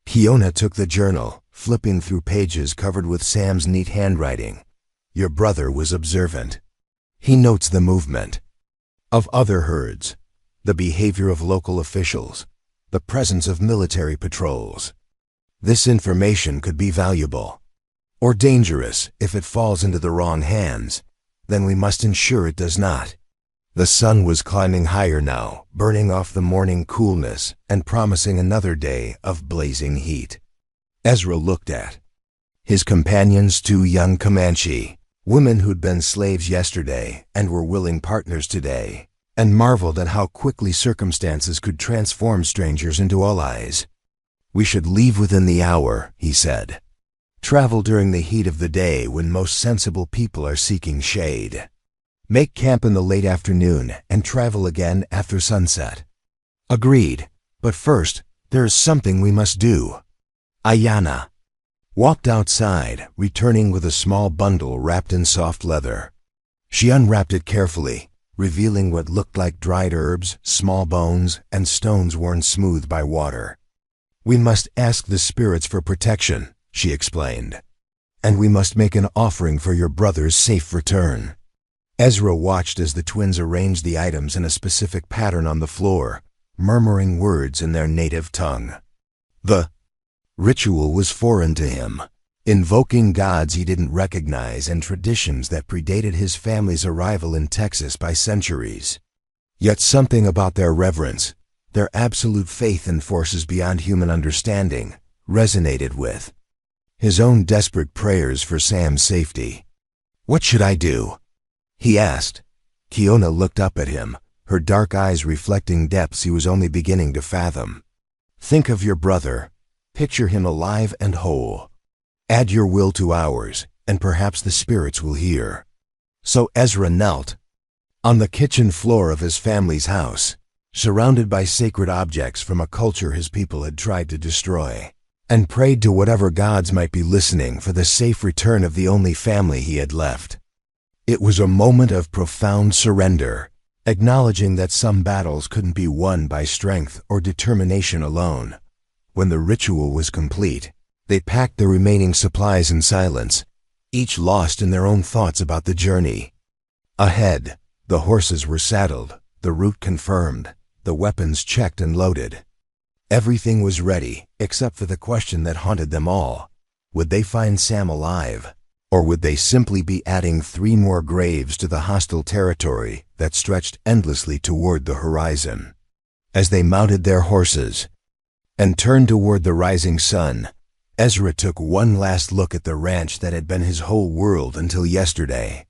Kiona took the journal, flipping through pages covered with Sam's neat handwriting. Your brother was observant. He notes the movement of other herds, the behavior of local officials, the presence of military patrols. This information could be valuable, or dangerous if it falls into the wrong hands. Then we must ensure it does not. The sun was climbing higher now, burning off the morning coolness and promising another day of blazing heat. Ezra looked at his companions, 2 young Comanche, Women who'd been slaves yesterday and were willing partners today, and marveled at how quickly circumstances could transform strangers into allies. "We should leave within the hour," he said. "Travel during the heat of the day when most sensible people are seeking shade. Make camp in the late afternoon and travel again after sunset." "Agreed, but first, there is something we must do." Ayanna walked outside, returning with a small bundle wrapped in soft leather. She unwrapped it carefully, revealing what looked like dried herbs, small bones, and stones worn smooth by water. "We must ask the spirits for protection," she explained, "and we must make an offering for your brother's safe return." Ezra watched as the twins arranged the items in a specific pattern on the floor, murmuring words in their native tongue. The ritual was foreign to him, invoking gods he didn't recognize and traditions that predated his family's arrival in Texas by centuries. Yet something about their reverence, their absolute faith in forces beyond human understanding, resonated with his own desperate prayers for Sam's safety. "What should I do?" he asked. Kiona looked up at him, her dark eyes reflecting depths he was only beginning to fathom. "Think of your brother. Picture him alive and whole. Add your will to ours, and perhaps the spirits will hear." So Ezra knelt on the kitchen floor of his family's house, surrounded by sacred objects from a culture his people had tried to destroy, and prayed to whatever gods might be listening for the safe return of the only family he had left. It was a moment of profound surrender, acknowledging that some battles couldn't be won by strength or determination alone. When the ritual was complete, they packed the remaining supplies in silence, each lost in their own thoughts about the journey. Ahead, the horses were saddled, the route confirmed, the weapons checked and loaded. Everything was ready, except for the question that haunted them all. Would they find Sam alive? Or would they simply be adding 3 more graves to the hostile territory that stretched endlessly toward the horizon? As they mounted their horses and turned toward the rising sun, Ezra took one last look at the ranch that had been his whole world until yesterday.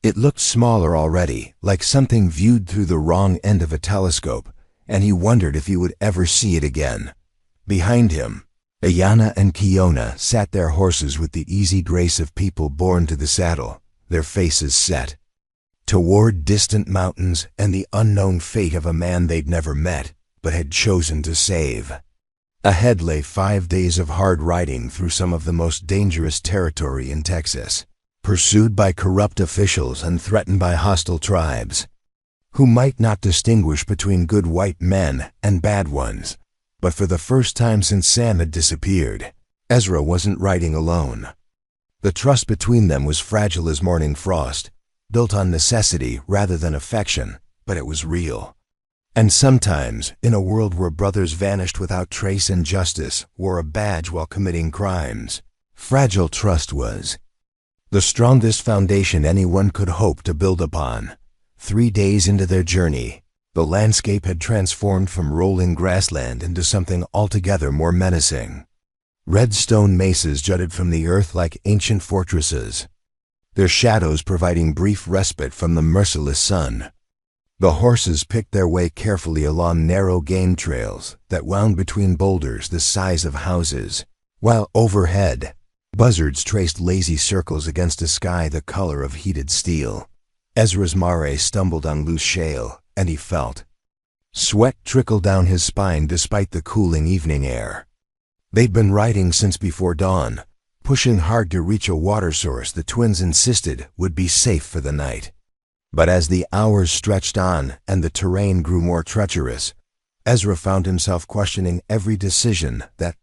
It looked smaller already, like something viewed through the wrong end of a telescope, and he wondered if he would ever see it again. Behind him, Ayanna and Kiona sat their horses with the easy grace of people born to the saddle, their faces set toward distant mountains and the unknown fate of a man they'd never met, but had chosen to save. Ahead lay 5 days of hard riding through some of the most dangerous territory in Texas, pursued by corrupt officials and threatened by hostile tribes, who might not distinguish between good white men and bad ones. But for the first time since Sam had disappeared, Ezra wasn't riding alone. The trust between them was fragile as morning frost, built on necessity rather than affection, but it was real. And sometimes, in a world where brothers vanished without trace and justice wore a badge while committing crimes, fragile trust was the strongest foundation anyone could hope to build upon. 3 days into their journey, the landscape had transformed from rolling grassland into something altogether more menacing. Red stone mesas jutted from the earth like ancient fortresses, their shadows providing brief respite from the merciless sun. The horses picked their way carefully along narrow game trails that wound between boulders the size of houses, while overhead, buzzards traced lazy circles against a sky the color of heated steel. Ezra's mare stumbled on loose shale, and he felt sweat trickle down his spine despite the cooling evening air. They'd been riding since before dawn, pushing hard to reach a water source the twins insisted would be safe for the night. But as the hours stretched on and the terrain grew more treacherous, Ezra found himself questioning every decision that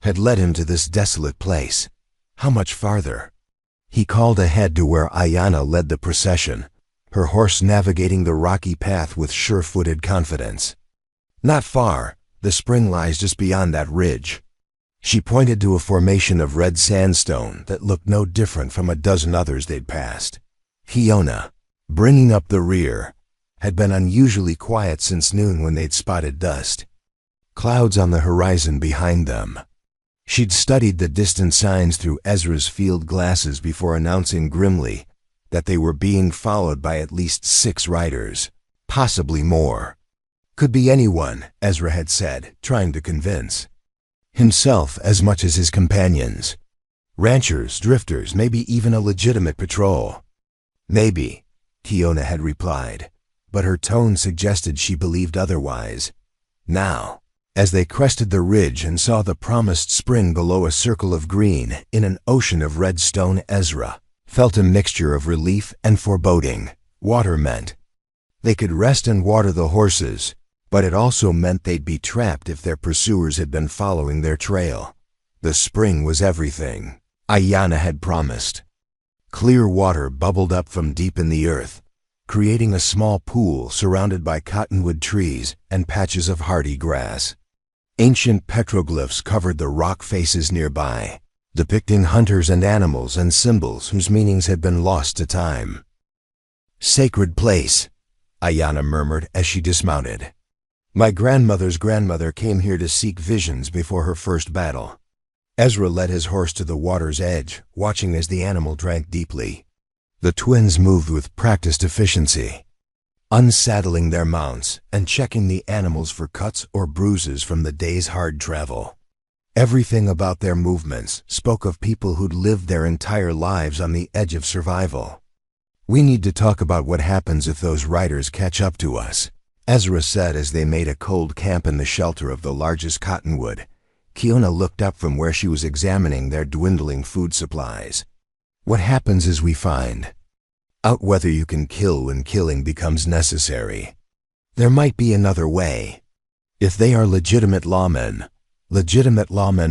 had led him to this desolate place. How much farther? He called ahead to where Ayanna led the procession, her horse navigating the rocky path with sure-footed confidence. "Not far. The spring lies just beyond that ridge." She pointed to a formation of red sandstone that looked no different from a dozen others they'd passed. Kiona, bringing up the rear, had been unusually quiet since noon when they'd spotted dust. Clouds on the horizon behind them. She'd studied the distant signs through Ezra's field glasses before announcing grimly that they were being followed by at least 6 riders, possibly more. Could be anyone, Ezra had said, trying to convince himself as much as his companions. Ranchers, drifters, maybe even a legitimate patrol. Maybe, Kiona had replied, but her tone suggested she believed otherwise. Now, as they crested the ridge and saw the promised spring below a circle of green in an ocean of red stone, Ezra felt a mixture of relief and foreboding. Water meant they could rest and water the horses, but it also meant they'd be trapped if their pursuers had been following their trail. The spring was everything Ayanna had promised. Clear water bubbled up from deep in the earth, creating a small pool surrounded by cottonwood trees and patches of hardy grass. Ancient petroglyphs covered the rock faces nearby, depicting hunters and animals and symbols whose meanings had been lost to time. "Sacred place," Ayanna murmured as she dismounted. "My grandmother's grandmother came here to seek visions before her first battle." Ezra led his horse to the water's edge, watching as the animal drank deeply. The twins moved with practiced efficiency, unsaddling their mounts and checking the animals for cuts or bruises from the day's hard travel. Everything about their movements spoke of people who'd lived their entire lives on the edge of survival. "We need to talk about what happens if those riders catch up to us," Ezra said as they made a cold camp in the shelter of the largest cottonwood. Kiona looked up from where she was examining their dwindling food supplies. "What happens is we find out whether you can kill when killing becomes necessary. There might be another way. If they are legitimate lawmen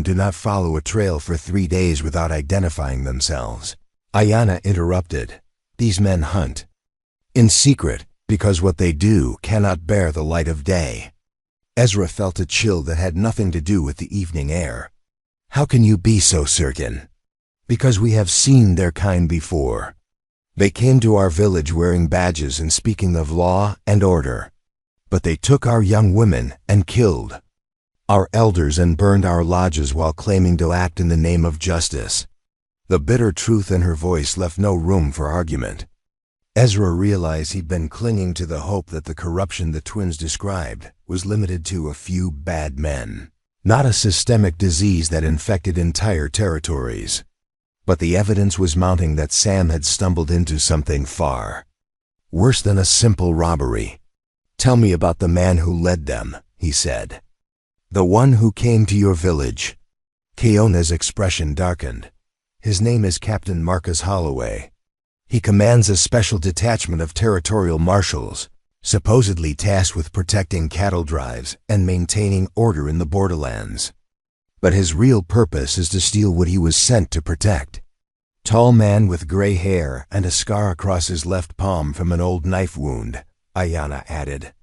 do not follow a trail for 3 days without identifying themselves." Ayanna interrupted. "These men hunt in secret because what they do cannot bear the light of day." Ezra felt a chill that had nothing to do with the evening air. "How can you be so certain?" "Because we have seen their kind before. They came to our village wearing badges and speaking of law and order. But they took our young women and killed our elders and burned our lodges while claiming to act in the name of justice." The bitter truth in her voice left no room for argument. Ezra realized he'd been clinging to the hope that the corruption the twins described was limited to a few bad men, not a systemic disease that infected entire territories. But the evidence was mounting that Sam had stumbled into something far worse than a simple robbery. "Tell me about the man who led them," he said. "The one who came to your village." Keona's expression darkened. "His name is Captain Marcus Holloway. He commands a special detachment of territorial marshals, supposedly tasked with protecting cattle drives and maintaining order in the borderlands. But his real purpose is to steal what he was sent to protect." "Tall man with gray hair and a scar across his left palm from an old knife wound," Ayanna added.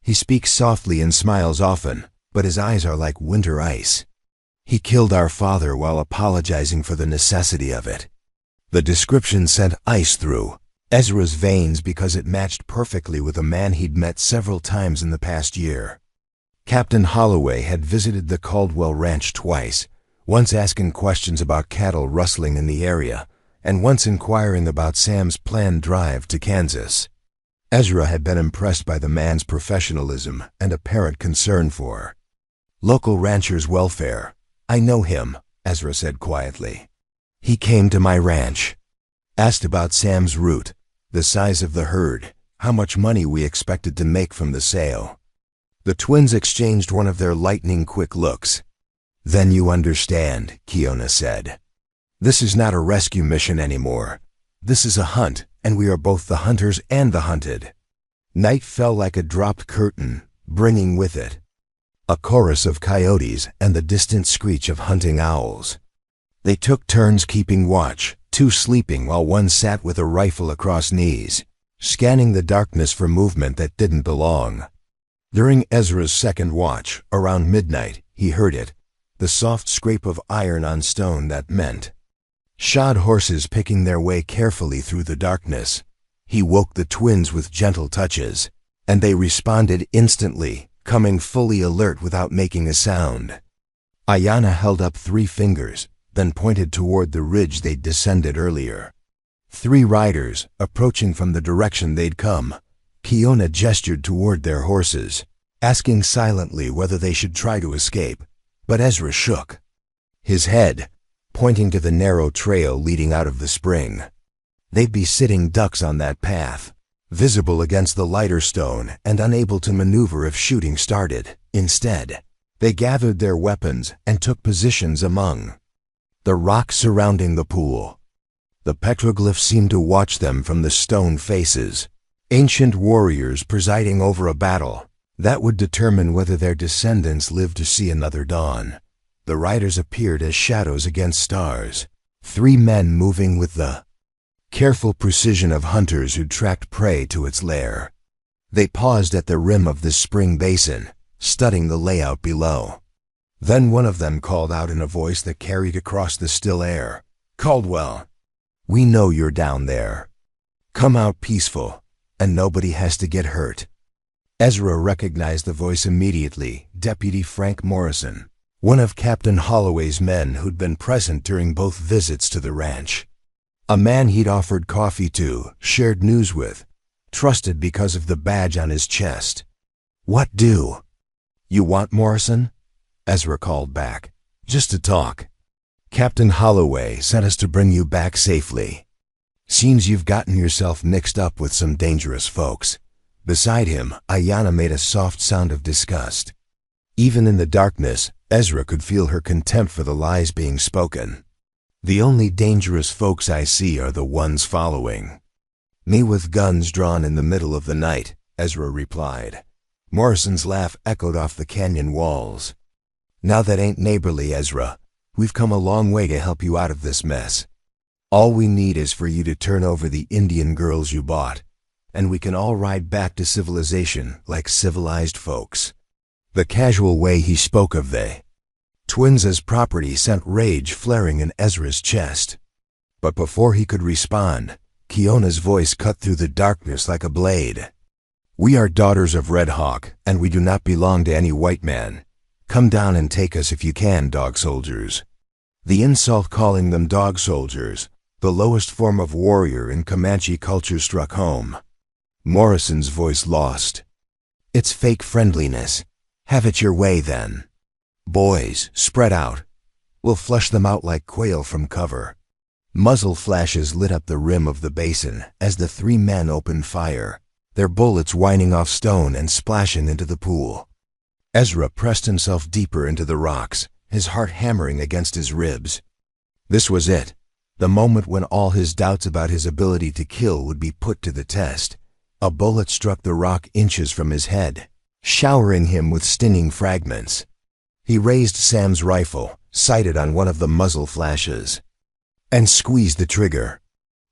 "He speaks softly and smiles often, but his eyes are like winter ice. He killed our father while apologizing for the necessity of it." The description sent ice through Ezra's veins because it matched perfectly with a man he'd met several times in the past year. Captain Holloway had visited the Caldwell Ranch twice, once asking questions about cattle rustling in the area, and once inquiring about Sam's planned drive to Kansas. Ezra had been impressed by the man's professionalism and apparent concern for local ranchers' welfare. "I know him," Ezra said quietly. "He came to my ranch, asked about Sam's route, the size of the herd, how much money we expected to make from the sale." The twins exchanged one of their lightning-quick looks. "Then you understand," Kiona said. "This is not a rescue mission anymore. This is a hunt, and we are both the hunters and the hunted." Night fell like a dropped curtain, bringing with it a chorus of coyotes and the distant screech of hunting owls. They took turns keeping watch, 2 sleeping while one sat with a rifle across knees, scanning the darkness for movement that didn't belong. During Ezra's second watch, around midnight, he heard it, the soft scrape of iron on stone that meant shod horses picking their way carefully through the darkness. He woke the twins with gentle touches, and they responded instantly, coming fully alert without making a sound. Ayanna held up 3 fingers, then pointed toward the ridge they'd descended earlier. 3 riders, approaching from the direction they'd come. Kiona gestured toward their horses, asking silently whether they should try to escape, but Ezra shook his head, pointing to the narrow trail leading out of the spring. They'd be sitting ducks on that path, visible against the lighter stone and unable to maneuver if shooting started. Instead, they gathered their weapons and took positions among the rocks surrounding the pool. The petroglyphs seemed to watch them from the stone faces, ancient warriors presiding over a battle that would determine whether their descendants lived to see another dawn. The riders appeared as shadows against stars, 3 men moving with the careful precision of hunters who tracked prey to its lair. They paused at the rim of the spring basin, studying the layout below. Then one of them called out in a voice that carried across the still air, "Caldwell, we know you're down there. Come out peaceful, and nobody has to get hurt." Ezra recognized the voice immediately. Deputy Frank Morrison, one of Captain Holloway's men who'd been present during both visits to the ranch. A man he'd offered coffee to, shared news with, trusted because of the badge on his chest. "What do you want, Morrison?" Ezra called back. "Just to talk. Captain Holloway sent us to bring you back safely. Seems you've gotten yourself mixed up with some dangerous folks." Beside him, Ayanna made a soft sound of disgust. Even in the darkness, Ezra could feel her contempt for the lies being spoken. "The only dangerous folks I see are the ones following me with guns drawn in the middle of the night," Ezra replied. Morrison's laugh echoed off the canyon walls. "Now that ain't neighborly, Ezra. We've come a long way to help you out of this mess. All we need is for you to turn over the Indian girls you bought, and we can all ride back to civilization like civilized folks." The casual way he spoke of the twins as property sent rage flaring in Ezra's chest. But before he could respond, Kiona's voice cut through the darkness like a blade. "We are daughters of Red Hawk, and we do not belong to any white man. Come down and take us if you can, dog soldiers." The insult calling them dog soldiers, the lowest form of warrior in Comanche culture, struck home. Morrison's voice lost its fake friendliness. "Have it your way, then. Boys, spread out. We'll flush them out like quail from cover." Muzzle flashes lit up the rim of the basin as the 3 men opened fire, their bullets whining off stone and splashing into the pool. Ezra pressed himself deeper into the rocks, his heart hammering against his ribs. This was it, the moment when all his doubts about his ability to kill would be put to the test. A bullet struck the rock inches from his head, showering him with stinging fragments. He raised Sam's rifle, sighted on one of the muzzle flashes, and squeezed the trigger.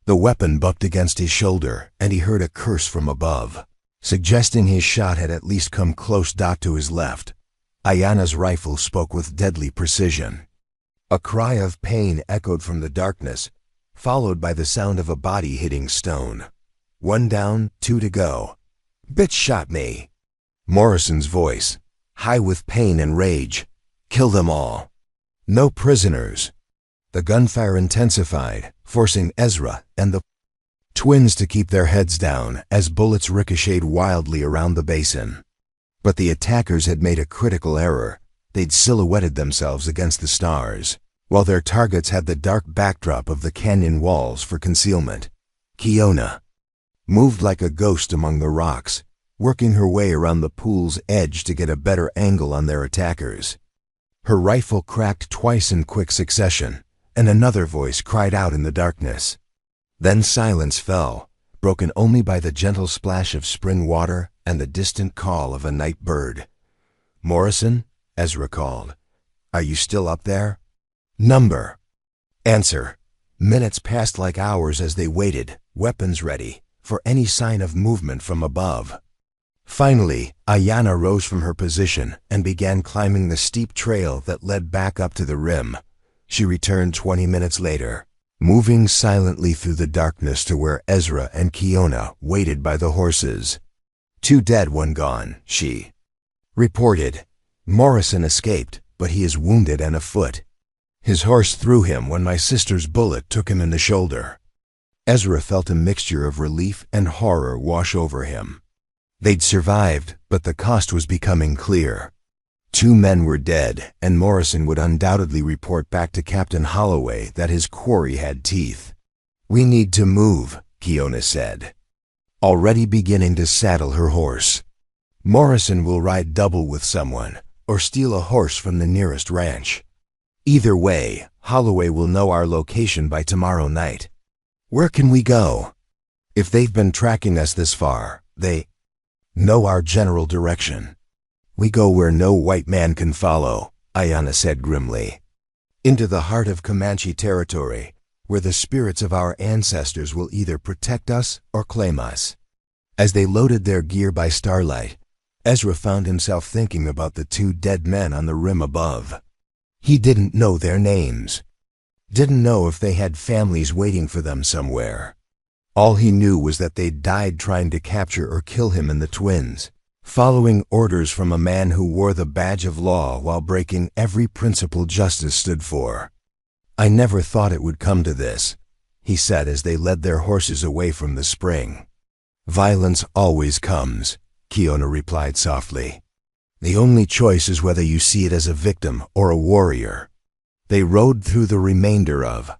The weapon bucked against his shoulder, and he heard a curse from above, suggesting his shot had at least come close to his left. Ayanna's rifle spoke with deadly precision. A cry of pain echoed from the darkness, followed by the sound of a body hitting stone. "1 down, 2 to go." "Bitch shot me." Morrison's voice, high with pain and rage. "Kill them all. No prisoners." The gunfire intensified, forcing Ezra and the twins to keep their heads down as bullets ricocheted wildly around the basin. But the attackers had made a critical error. They'd silhouetted themselves against the stars, while their targets had the dark backdrop of the canyon walls for concealment. Kiona moved like a ghost among the rocks, working her way around the pool's edge to get a better angle on their attackers. Her rifle cracked twice in quick succession, and another voice cried out in the darkness. Then silence fell, broken only by the gentle splash of spring water and the distant call of a night bird. "Morrison?" Ezra called. "Are you still up there?" "Number." Answer. Minutes passed like hours as they waited, weapons ready, for any sign of movement from above. Finally, Ayanna rose from her position and began climbing the steep trail that led back up to the rim. She returned 20 minutes later, moving silently through the darkness to where Ezra and Kiona waited by the horses. "2 dead, 1 gone," she reported. "Morrison escaped, but he is wounded and afoot. His horse threw him when my sister's bullet took him in the shoulder." Ezra felt a mixture of relief and horror wash over him. They'd survived, but the cost was becoming clear. 2 men were dead, and Morrison would undoubtedly report back to Captain Holloway that his quarry had teeth. "We need to move," Kiona said, already beginning to saddle her horse. "Morrison will ride double with someone, or steal a horse from the nearest ranch. Either way, Holloway will know our location by tomorrow night. Where can we go? If they've been tracking us this far, they know our general direction." "We go where no white man can follow," Ayanna said grimly. "Into the heart of Comanche territory, where the spirits of our ancestors will either protect us or claim us." As they loaded their gear by starlight, Ezra found himself thinking about the 2 dead men on the rim above. He didn't know their names. Didn't know if they had families waiting for them somewhere. All he knew was that they'd died trying to capture or kill him and the twins, following orders from a man who wore the badge of law while breaking every principle justice stood for. "I never thought it would come to this," he said as they led their horses away from the spring. "Violence always comes," Kiona replied softly. "The only choice is whether you see it as a victim or a warrior." They rode through the remainder of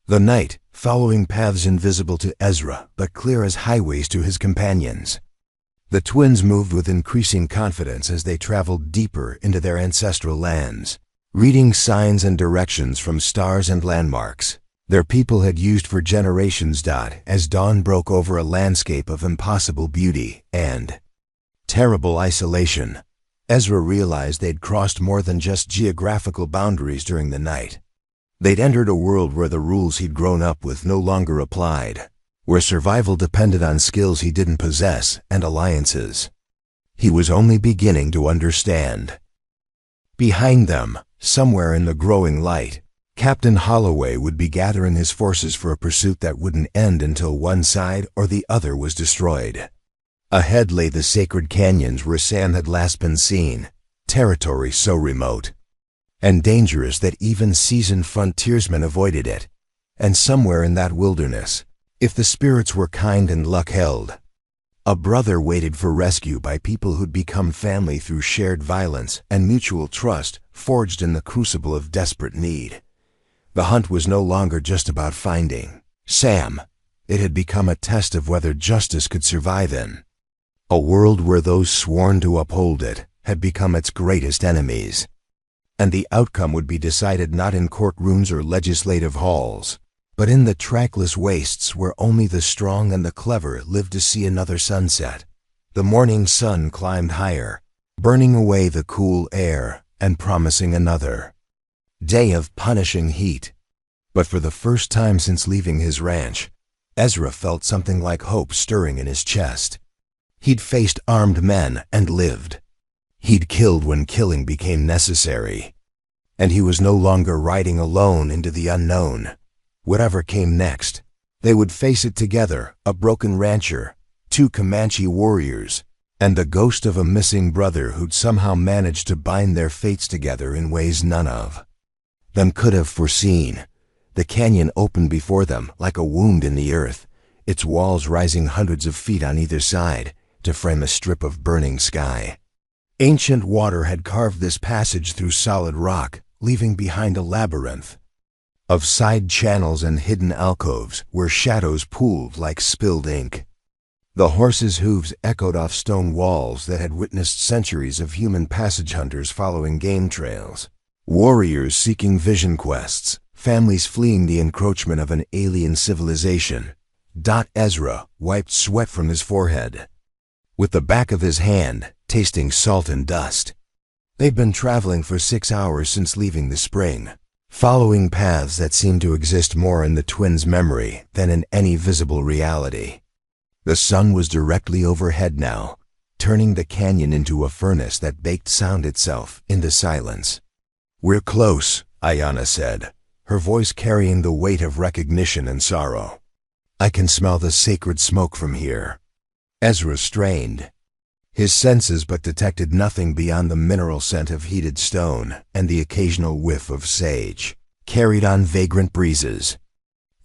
the night, following paths invisible to Ezra but clear as highways to his companions. The twins moved with increasing confidence as they traveled deeper into their ancestral lands, reading signs and directions from stars and landmarks their people had used for generations. As dawn broke over a landscape of impossible beauty and terrible isolation, Ezra realized they'd crossed more than just geographical boundaries during the night. They'd entered a world where the rules he'd grown up with no longer applied, where survival depended on skills he didn't possess and alliances he was only beginning to understand. Behind them, somewhere in the growing light, Captain Holloway would be gathering his forces for a pursuit that wouldn't end until one side or the other was destroyed. Ahead lay the sacred canyons where Sam had last been seen, territory so remote and dangerous that even seasoned frontiersmen avoided it. And somewhere in that wilderness, if the spirits were kind and luck held, a brother waited for rescue by people who'd become family through shared violence and mutual trust forged in the crucible of desperate need. The hunt was no longer just about finding Sam. It had become a test of whether justice could survive in a world where those sworn to uphold it had become its greatest enemies. And the outcome would be decided not in courtrooms or legislative halls, but in the trackless wastes where only the strong and the clever lived to see another sunset. The morning sun climbed higher, burning away the cool air and promising another day of punishing heat. But for the first time since leaving his ranch, Ezra felt something like hope stirring in his chest. He'd faced armed men and lived. He'd killed when killing became necessary. And he was no longer riding alone into the unknown. Whatever came next, they would face it together, a broken rancher, 2 Comanche warriors, and the ghost of a missing brother who'd somehow managed to bind their fates together in ways none of them could have foreseen. The canyon opened before them like a wound in the earth, its walls rising hundreds of feet on either side to frame a strip of burning sky. Ancient water had carved this passage through solid rock, leaving behind a labyrinth of side channels and hidden alcoves where shadows pooled like spilled ink. The horses' hooves echoed off stone walls that had witnessed centuries of human passage hunters following game trails, warriors seeking vision quests, families fleeing the encroachment of an alien civilization. Ezra wiped sweat from his forehead with the back of his hand, tasting salt and dust. They'd been traveling for 6 hours since leaving the spring, following paths that seemed to exist more in the twins' memory than in any visible reality. The sun was directly overhead now, turning the canyon into a furnace that baked sound itself into silence. "We're close," Ayanna said, her voice carrying the weight of recognition and sorrow. "I can smell the sacred smoke from here." Ezra strained his senses but detected nothing beyond the mineral scent of heated stone and the occasional whiff of sage, carried on vagrant breezes.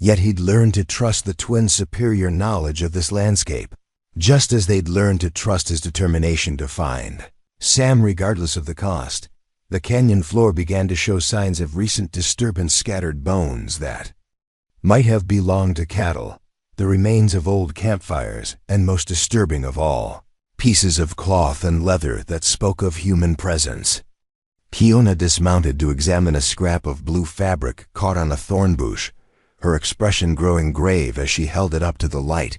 Yet he'd learned to trust the twins' superior knowledge of this landscape, just as they'd learned to trust his determination to find Sam regardless of the cost. The canyon floor began to show signs of recent disturbance, scattered bones that might have belonged to cattle, the remains of old campfires, and most disturbing of all, pieces of cloth and leather that spoke of human presence. Kiona dismounted to examine a scrap of blue fabric caught on a thorn bush, her expression growing grave as she held it up to the light.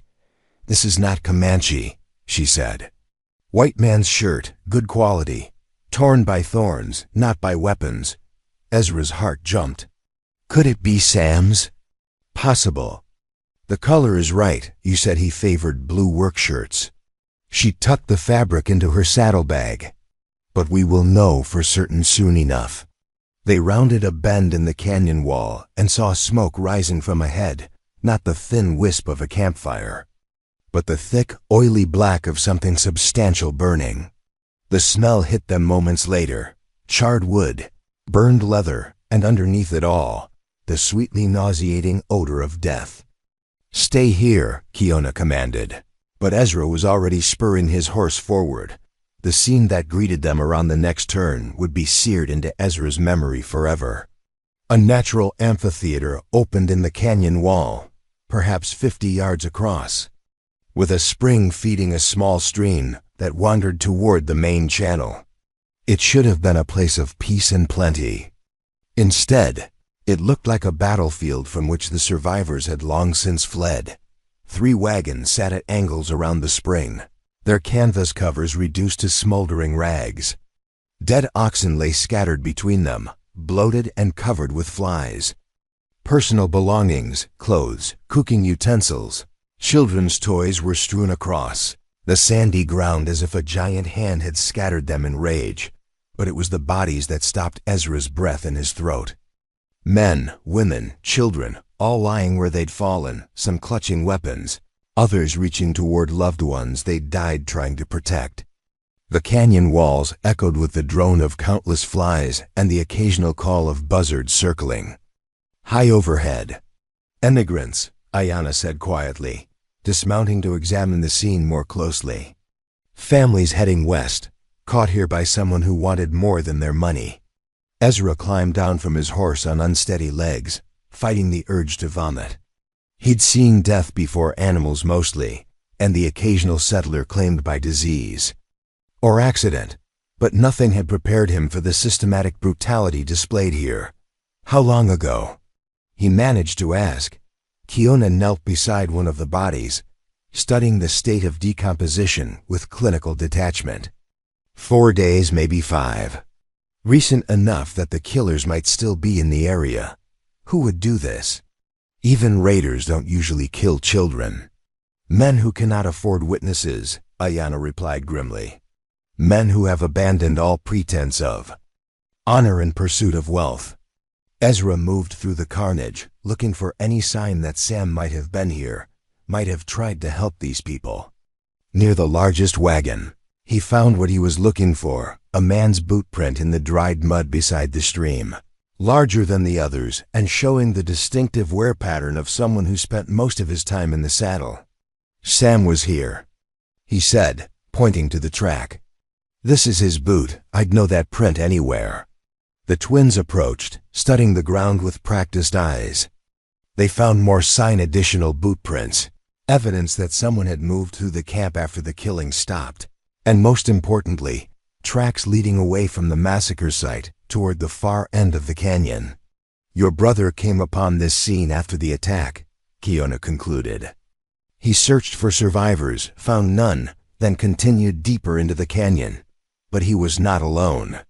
"This is not Comanche," she said. "White man's shirt, good quality, torn by thorns, not by weapons." Ezra's heart jumped. Could it be Sam's? Possible. "The color is right. You said he favored blue work shirts." She tucked the fabric into her saddlebag. "But we will know for certain soon enough." They rounded a bend in the canyon wall and saw smoke rising from ahead, not the thin wisp of a campfire, but the thick, oily black of something substantial burning. The smell hit them moments later: charred wood, burned leather, and underneath it all, the sweetly nauseating odor of death. "Stay here," Kiona commanded, but Ezra was already spurring his horse forward. The scene that greeted them around the next turn would be seared into Ezra's memory forever. A natural amphitheater opened in the canyon wall, perhaps 50 yards across, with a spring feeding a small stream that wandered toward the main channel. It should have been a place of peace and plenty. Instead, it looked like a battlefield from which the survivors had long since fled. 3 wagons sat at angles around the spring, their canvas covers reduced to smoldering rags. Dead oxen lay scattered between them, bloated and covered with flies. Personal belongings, clothes, cooking utensils, children's toys were strewn across the sandy ground as if a giant hand had scattered them in rage, but it was the bodies that stopped Ezra's breath in his throat. Men, women, children, all lying where they'd fallen, some clutching weapons, others reaching toward loved ones they'd died trying to protect. The canyon walls echoed with the drone of countless flies and the occasional call of buzzards circling. High overhead, "Emigrants," Ayana said quietly, dismounting to examine the scene more closely. "Families heading west, caught here by someone who wanted more than their money." Ezra climbed down from his horse on unsteady legs, fighting the urge to vomit. He'd seen death before animals mostly, and the occasional settler claimed by disease or accident, but nothing had prepared him for the systematic brutality displayed here. "How long ago?" he managed to ask. Kiona knelt beside one of the bodies, studying the state of decomposition with clinical detachment. 4 days, maybe 5. Recent enough that the killers might still be in the area. Who would do this? Even raiders don't usually kill children. "Men who cannot afford witnesses," Ayana replied grimly. "Men who have abandoned all pretense of honor in pursuit of wealth." Ezra moved through the carnage, looking for any sign that Sam might have been here, might have tried to help these people. Near the largest wagon, he found what he was looking for: a man's boot print in the dried mud beside the stream, larger than the others and showing the distinctive wear pattern of someone who spent most of his time in the saddle. "Sam was here," he said, pointing to the track. "This is his boot. I'd know that print anywhere." The twins approached, studying the ground with practiced eyes. They found more additional boot prints, evidence that someone had moved through the camp after the killing stopped, and most importantly, tracks leading away from the massacre site toward the far end of the canyon. "Your brother came upon this scene after the attack," Kiona concluded. "He searched for survivors, found none, then continued deeper into the canyon. But he was not alone."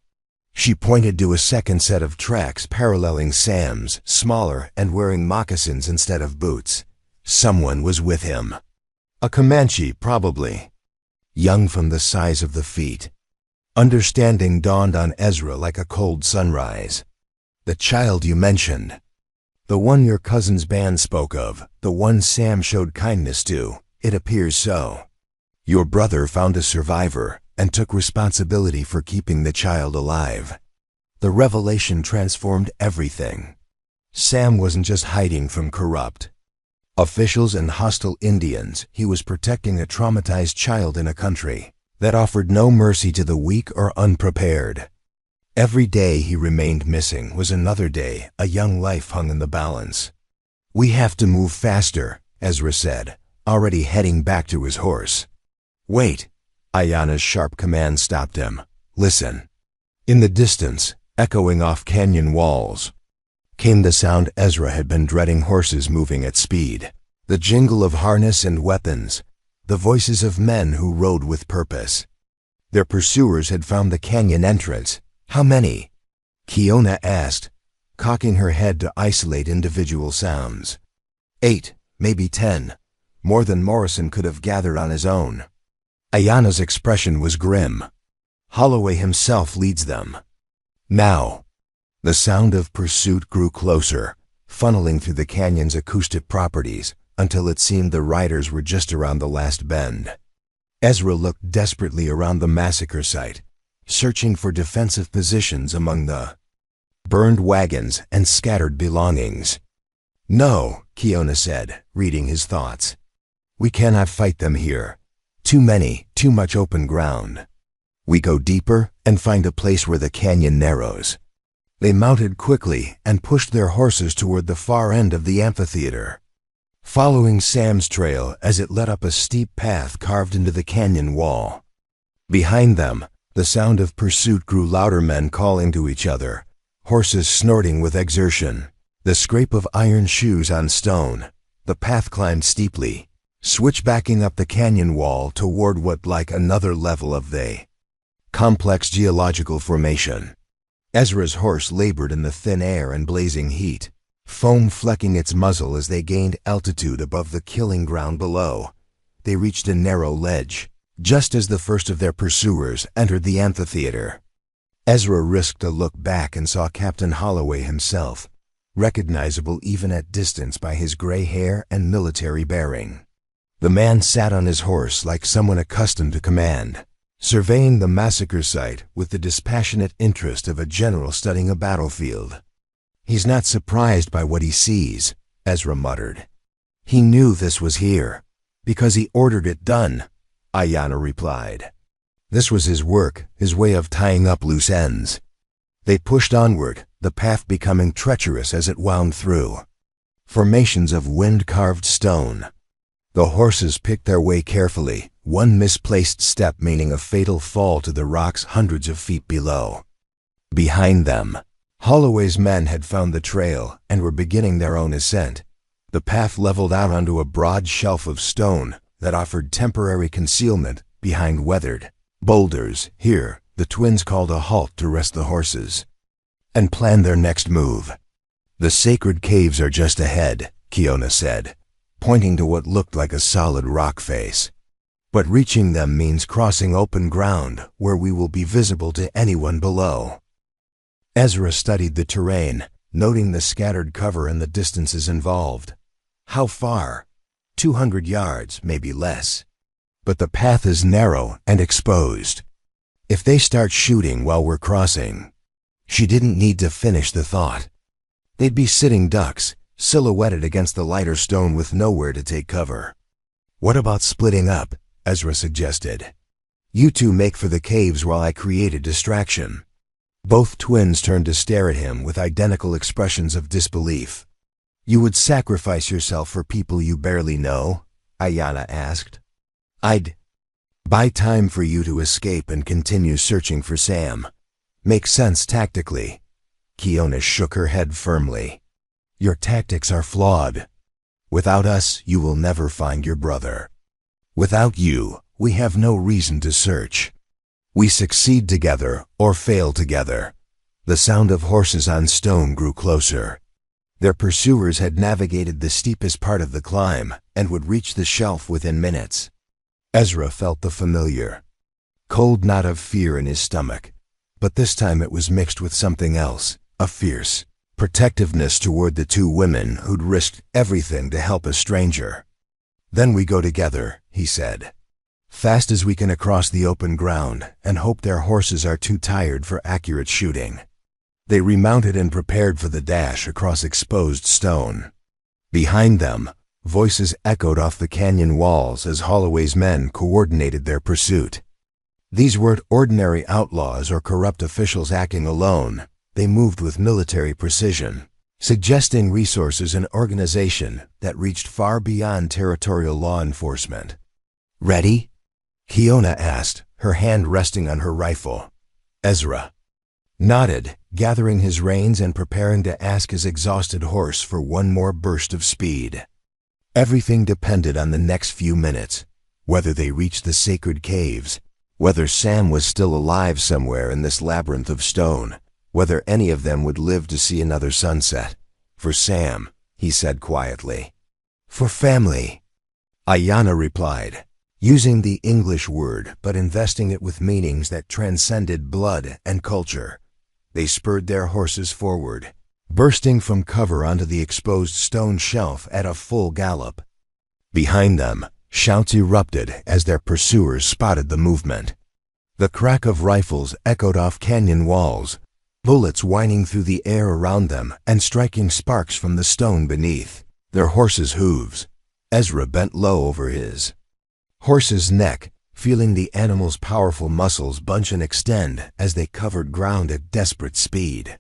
She pointed to a second set of tracks paralleling Sam's, smaller and wearing moccasins instead of boots. Someone was with him. A Comanche, probably. Young from the size of the feet. Understanding dawned on Ezra like a cold sunrise. "The child you mentioned. The one your cousin's band spoke of, the one Sam showed kindness to, it appears so. Your brother found a survivor and took responsibility for keeping the child alive." The revelation transformed everything. Sam wasn't just hiding from corrupt officials and hostile Indians. He was protecting a traumatized child in a country that offered no mercy to the weak or unprepared. Every day he remained missing was another day a young life hung in the balance. "We have to move faster," Ezra said, already heading back to his horse. "Wait!" Ayanna's sharp command stopped him. "Listen." In the distance, echoing off canyon walls, came the sound Ezra had been dreading: horses moving at speed, the jingle of harness and weapons, the voices of men who rode with purpose. Their pursuers had found the canyon entrance. "How many?" Kiona asked, cocking her head to isolate individual sounds. 8, maybe 10, more than Morrison could have gathered on his own. Ayanna's expression was grim. "Holloway himself leads them." Now, the sound of pursuit grew closer, funneling through the canyon's acoustic properties until it seemed the riders were just around the last bend. Ezra looked desperately around the massacre site, searching for defensive positions among the burned wagons and scattered belongings. "No," Kiona said, reading his thoughts. "We cannot fight them here. Too many, too much open ground. We go deeper and find a place where the canyon narrows." They mounted quickly and pushed their horses toward the far end of the amphitheater, following Sam's trail as it led up a steep path carved into the canyon wall. Behind them, the sound of pursuit grew louder, men calling to each other, horses snorting with exertion, the scrape of iron shoes on stone. The path climbed steeply, switchbacking up the canyon wall toward what like another level of the complex geological formation. Ezra's horse labored in the thin air and blazing heat, foam flecking its muzzle as they gained altitude above the killing ground below. They reached a narrow ledge, just as the first of their pursuers entered the amphitheater. Ezra risked a look back and saw Captain Holloway himself, recognizable even at distance by his gray hair and military bearing. The man sat on his horse like someone accustomed to command, surveying the massacre site with the dispassionate interest of a general studying a battlefield. "He's not surprised by what he sees," Ezra muttered. "He knew this was here, because he ordered it done," Ayanna replied. This was his work, his way of tying up loose ends. They pushed onward, the path becoming treacherous as it wound through formations of wind-carved stone. The horses picked their way carefully, one misplaced step meaning a fatal fall to the rocks hundreds of feet below. Behind them, Holloway's men had found the trail and were beginning their own ascent. The path leveled out onto a broad shelf of stone that offered temporary concealment behind weathered boulders. Here, the twins called a halt to rest the horses and plan their next move. "The sacred caves are just ahead," Kiona said, pointing to what looked like a solid rock face. "But reaching them means crossing open ground where we will be visible to anyone below." Ezra studied the terrain, noting the scattered cover and the distances involved. "How far?" 200 yards, maybe less. "But the path is narrow and exposed. If they start shooting while we're crossing..." She didn't need to finish the thought. They'd be sitting ducks, silhouetted against the lighter stone with nowhere to take cover. "What about splitting up?" Ezra suggested. "You two make for the caves while I create a distraction." Both twins turned to stare at him with identical expressions of disbelief. "You would sacrifice yourself for people you barely know?" Ayanna asked. "I'd buy time for you to escape and continue searching for Sam. Makes sense tactically." Kiona shook her head firmly. "Your tactics are flawed. Without us, you will never find your brother. Without you, we have no reason to search. We succeed together or fail together." The sound of horses on stone grew closer. Their pursuers had navigated the steepest part of the climb and would reach the shelf within minutes. Ezra felt the familiar cold knot of fear in his stomach, but this time it was mixed with something else, a fierce protectiveness toward the two women who'd risked everything to help a stranger. "Then we go together," he said, "fast as we can across the open ground and hope their horses are too tired for accurate shooting." They remounted and prepared for the dash across exposed stone. Behind them, voices echoed off the canyon walls as Holloway's men coordinated their pursuit. These weren't ordinary outlaws or corrupt officials acting alone. They moved with military precision, suggesting resources and organization that reached far beyond territorial law enforcement. "Ready?" Kiona asked, her hand resting on her rifle. Ezra nodded, gathering his reins and preparing to ask his exhausted horse for one more burst of speed. Everything depended on the next few minutes, whether they reached the sacred caves, whether Sam was still alive somewhere in this labyrinth of stone, whether any of them would live to see another sunset. "For Sam," he said quietly. "For family," Ayanna replied, using the English word but investing it with meanings that transcended blood and culture. They spurred their horses forward, bursting from cover onto the exposed stone shelf at a full gallop. Behind them, shouts erupted as their pursuers spotted the movement. The crack of rifles echoed off canyon walls, bullets whining through the air around them and striking sparks from the stone beneath. Their horses' hooves. Ezra bent low over his horse's neck, feeling the animal's powerful muscles bunch and extend as they covered ground at desperate speed.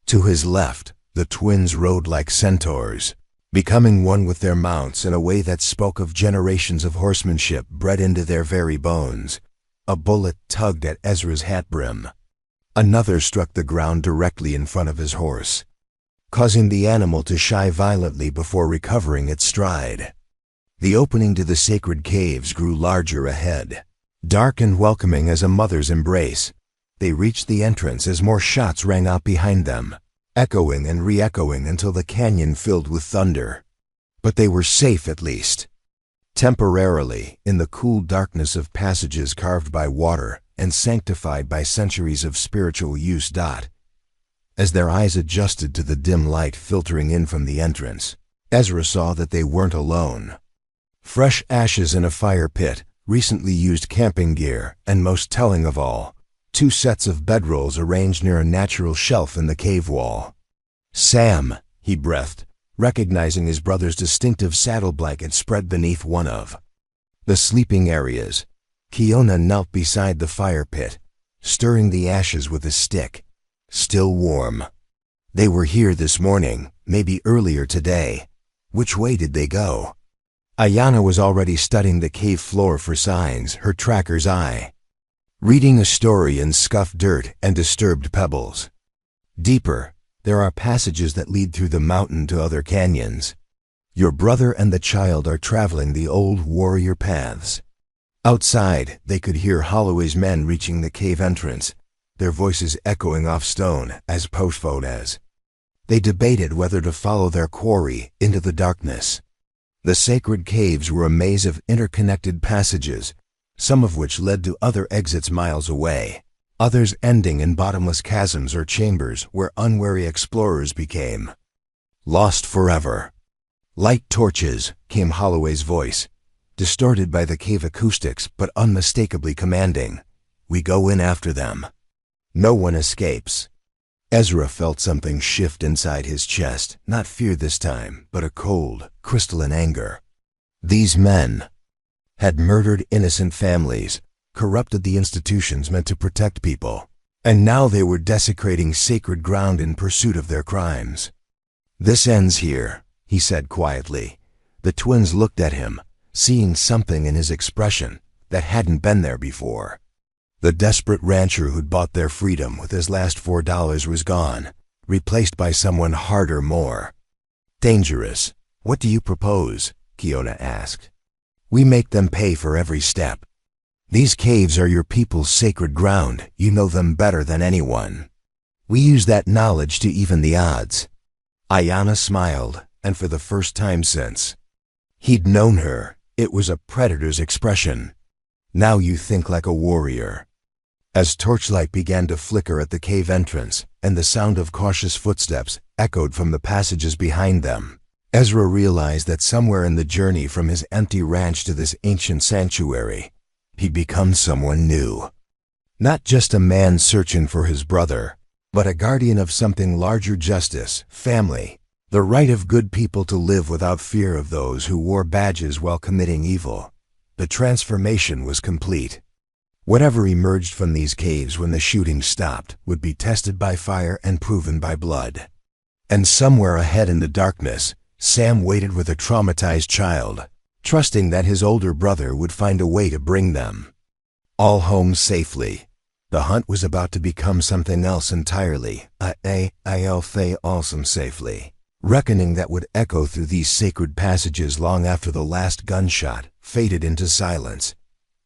To his left, the twins rode like centaurs, becoming one with their mounts in a way that spoke of generations of horsemanship bred into their very bones. A bullet tugged at Ezra's hat brim. Another struck the ground directly in front of his horse, causing the animal to shy violently before recovering its stride. The opening to the sacred caves grew larger ahead, dark and welcoming as a mother's embrace. They reached the entrance as more shots rang out behind them, echoing and re-echoing until the canyon filled with thunder. But they were safe at least. Temporarily, in the cool darkness of passages carved by water and sanctified by centuries of spiritual use. As their eyes adjusted to the dim light filtering in from the entrance, Ezra saw that they weren't alone. Fresh ashes in a fire pit, recently used camping gear, and most telling of all, 2 sets of bedrolls arranged near a natural shelf in the cave wall. "Sam," he breathed, recognizing his brother's distinctive saddle blanket spread beneath one of the sleeping areas. Kiona knelt beside the fire pit, stirring the ashes with a stick. Still warm. They were here this morning, maybe earlier today. Which way did they go? Ayanna was already studying the cave floor for signs, her tracker's eye, reading a story in scuffed dirt and disturbed pebbles. Deeper, there are passages that lead through the mountain to other canyons. Your brother and the child are traveling the old warrior paths. Outside, they could hear Holloway's men reaching the cave entrance, their voices echoing off stone as postphone as they debated whether to follow their quarry into the darkness. The sacred caves were a maze of interconnected passages, some of which led to other exits miles away, others ending in bottomless chasms or chambers where unwary explorers became lost forever. "Light torches," came Holloway's voice, distorted by the cave acoustics but unmistakably commanding. "We go in after them. No one escapes." Ezra felt something shift inside his chest, not fear this time, but a cold, crystalline anger. These men had murdered innocent families, corrupted the institutions meant to protect people, and now they were desecrating sacred ground in pursuit of their crimes. "This ends here," he said quietly. The twins looked at him, seeing something in his expression that hadn't been there before. The desperate rancher who'd bought their freedom with his last $4 was gone, replaced by someone harder, more dangerous. "What do you propose?" Kiona asked. "We make them pay for every step. These caves are your people's sacred ground. You know them better than anyone. We use that knowledge to even the odds." Ayanna smiled, and for the first time since he'd known her, it was a predator's expression. "Now you think like a warrior." As torchlight began to flicker at the cave entrance, and the sound of cautious footsteps echoed from the passages behind them, Ezra realized that somewhere in the journey from his empty ranch to this ancient sanctuary, he'd become someone new. Not just a man searching for his brother, but a guardian of something larger: justice, family, the right of good people to live without fear of those who wore badges while committing evil. The transformation was complete. Whatever emerged from these caves when the shooting stopped would be tested by fire and proven by blood. And somewhere ahead in the darkness, Sam waited with a traumatized child, trusting that his older brother would find a way to bring them all home safely. The hunt was about to become something else entirely, awesome safely. Reckoning that would echo through these sacred passages long after the last gunshot faded into silence.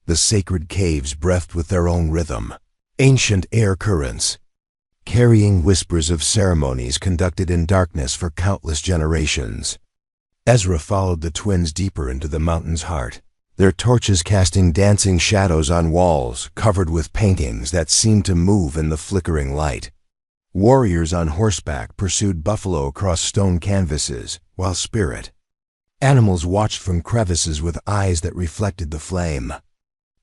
The sacred caves breathed with their own rhythm, ancient air currents, carrying whispers of ceremonies conducted in darkness for countless generations. Ezra followed the twins deeper into the mountain's heart, their torches casting dancing shadows on walls covered with paintings that seemed to move in the flickering light. Warriors on horseback pursued buffalo across stone canvases, while spirit animals watched from crevices with eyes that reflected the flame.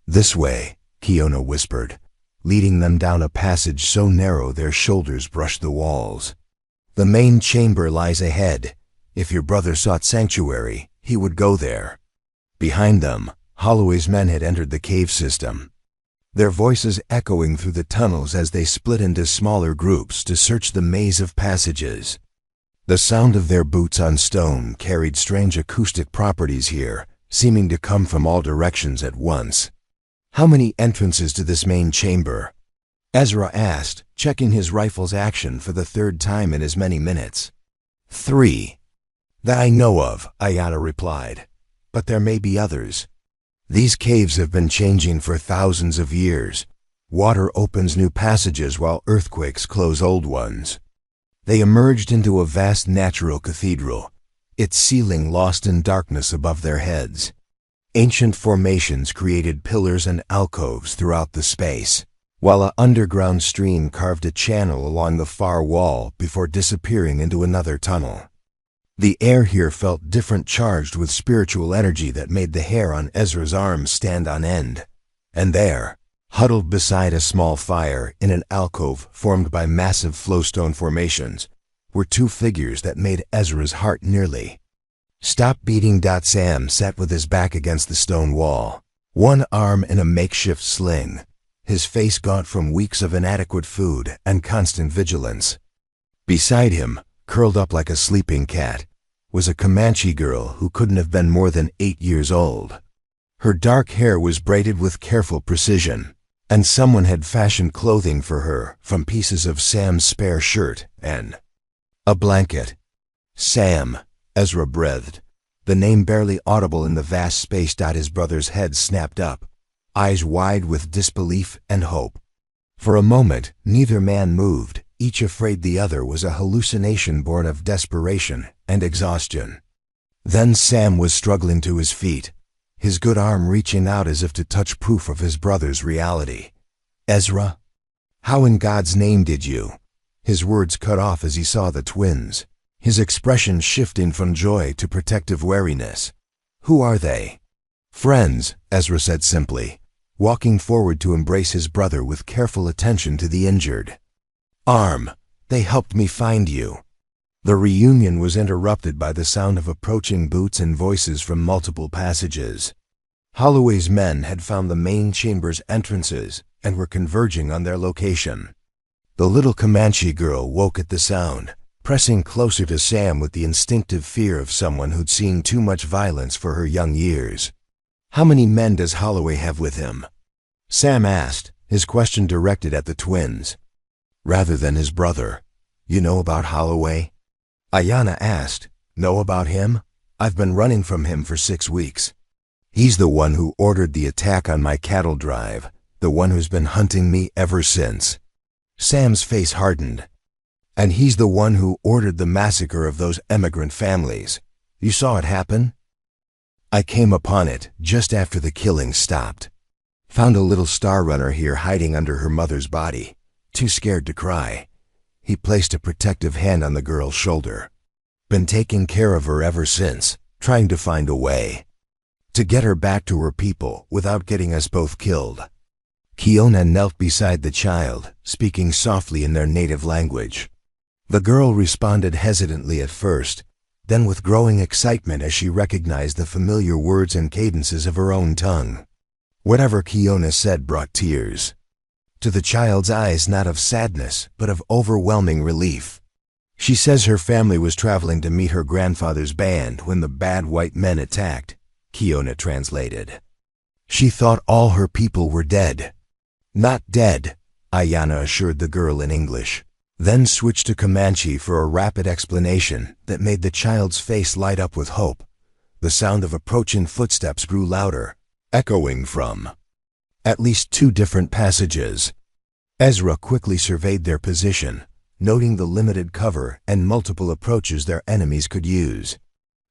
"This way," Kiona whispered, leading them down a passage so narrow their shoulders brushed the walls. "The main chamber lies ahead. If your brother sought sanctuary, he would go there." Behind them, Holloway's men had entered the cave system, their voices echoing through the tunnels as they split into smaller groups to search the maze of passages. The sound of their boots on stone carried strange acoustic properties here, seeming to come from all directions at once. "How many entrances to this main chamber?" Ezra asked, checking his rifle's action for the third time in as many minutes. "3. That I know of," Ayana replied. "But there may be others. These caves have been changing for thousands of years. Water opens new passages while earthquakes close old ones." They emerged into a vast natural cathedral, its ceiling lost in darkness above their heads. Ancient formations created pillars and alcoves throughout the space, while an underground stream carved a channel along the far wall before disappearing into another tunnel. The air here felt different, charged with spiritual energy that made the hair on Ezra's arms stand on end. And there, huddled beside a small fire in an alcove formed by massive flowstone formations, were two figures that made Ezra's heart nearly stop beating. Sam sat with his back against the stone wall, one arm in a makeshift sling, his face gaunt from weeks of inadequate food and constant vigilance. Beside him, curled up like a sleeping cat, was a Comanche girl who couldn't have been more than 8 years old. Her dark hair was braided with careful precision, and someone had fashioned clothing for her from pieces of Sam's spare shirt and a blanket. "Sam," Ezra breathed, the name barely audible in the vast space. His brother's head snapped up, eyes wide with disbelief and hope. For a moment, neither man moved, each afraid the other was a hallucination born of desperation and exhaustion. Then Sam was struggling to his feet, his good arm reaching out as if to touch proof of his brother's reality. "Ezra? How in God's name did you?" His words cut off as he saw the twins, his expression shifting from joy to protective wariness. "Who are they?" "Friends," Ezra said simply, walking forward to embrace his brother with careful attention to the injured arm. "They helped me find you." The reunion was interrupted by the sound of approaching boots and voices from multiple passages. Holloway's men had found the main chamber's entrances and were converging on their location. The little Comanche girl woke at the sound, pressing closer to Sam with the instinctive fear of someone who'd seen too much violence for her young years. "How many men does Holloway have with him?" Sam asked, his question directed at the twins, rather than his brother. "You know about Holloway?" Ayana asked. "Know about him? I've been running from him for 6 weeks. He's the one who ordered the attack on my cattle drive, the one who's been hunting me ever since." Sam's face hardened. "And he's the one who ordered the massacre of those emigrant families. You saw it happen?" "I came upon it just after the killing stopped. Found a little star runner here hiding under her mother's body, too scared to cry." He placed a protective hand on the girl's shoulder. "Been taking care of her ever since, trying to find a way to get her back to her people without getting us both killed." Kiona knelt beside the child, speaking softly in their native language. The girl responded hesitantly at first, then with growing excitement as she recognized the familiar words and cadences of her own tongue. Whatever Kiona said brought tears. To the child's eyes, not of sadness, but of overwhelming relief. She says her family was traveling to meet her grandfather's band when the bad white men attacked, Kiona translated. She thought all her people were dead. Not dead, Ayana assured the girl in English, then switched to Comanche for a rapid explanation that made the child's face light up with hope. The sound of approaching footsteps grew louder, echoing from at least 2 different passages. Ezra quickly surveyed their position, noting the limited cover and multiple approaches their enemies could use.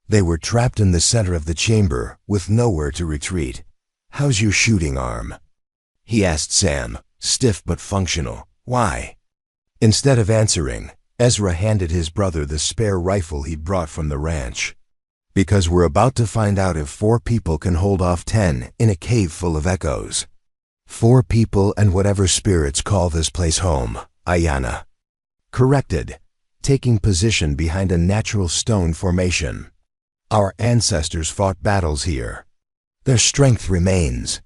They were trapped in the center of the chamber, with nowhere to retreat. "How's your shooting arm?" he asked Sam, stiff but functional. "Why?" Instead of answering, Ezra handed his brother the spare rifle he'd brought from the ranch. "Because we're about to find out if 4 people can hold off 10 in a cave full of echoes. 4 people and whatever spirits call this place home," Ayana corrected, taking position behind a natural stone formation. "Our ancestors fought battles here. Their strength remains."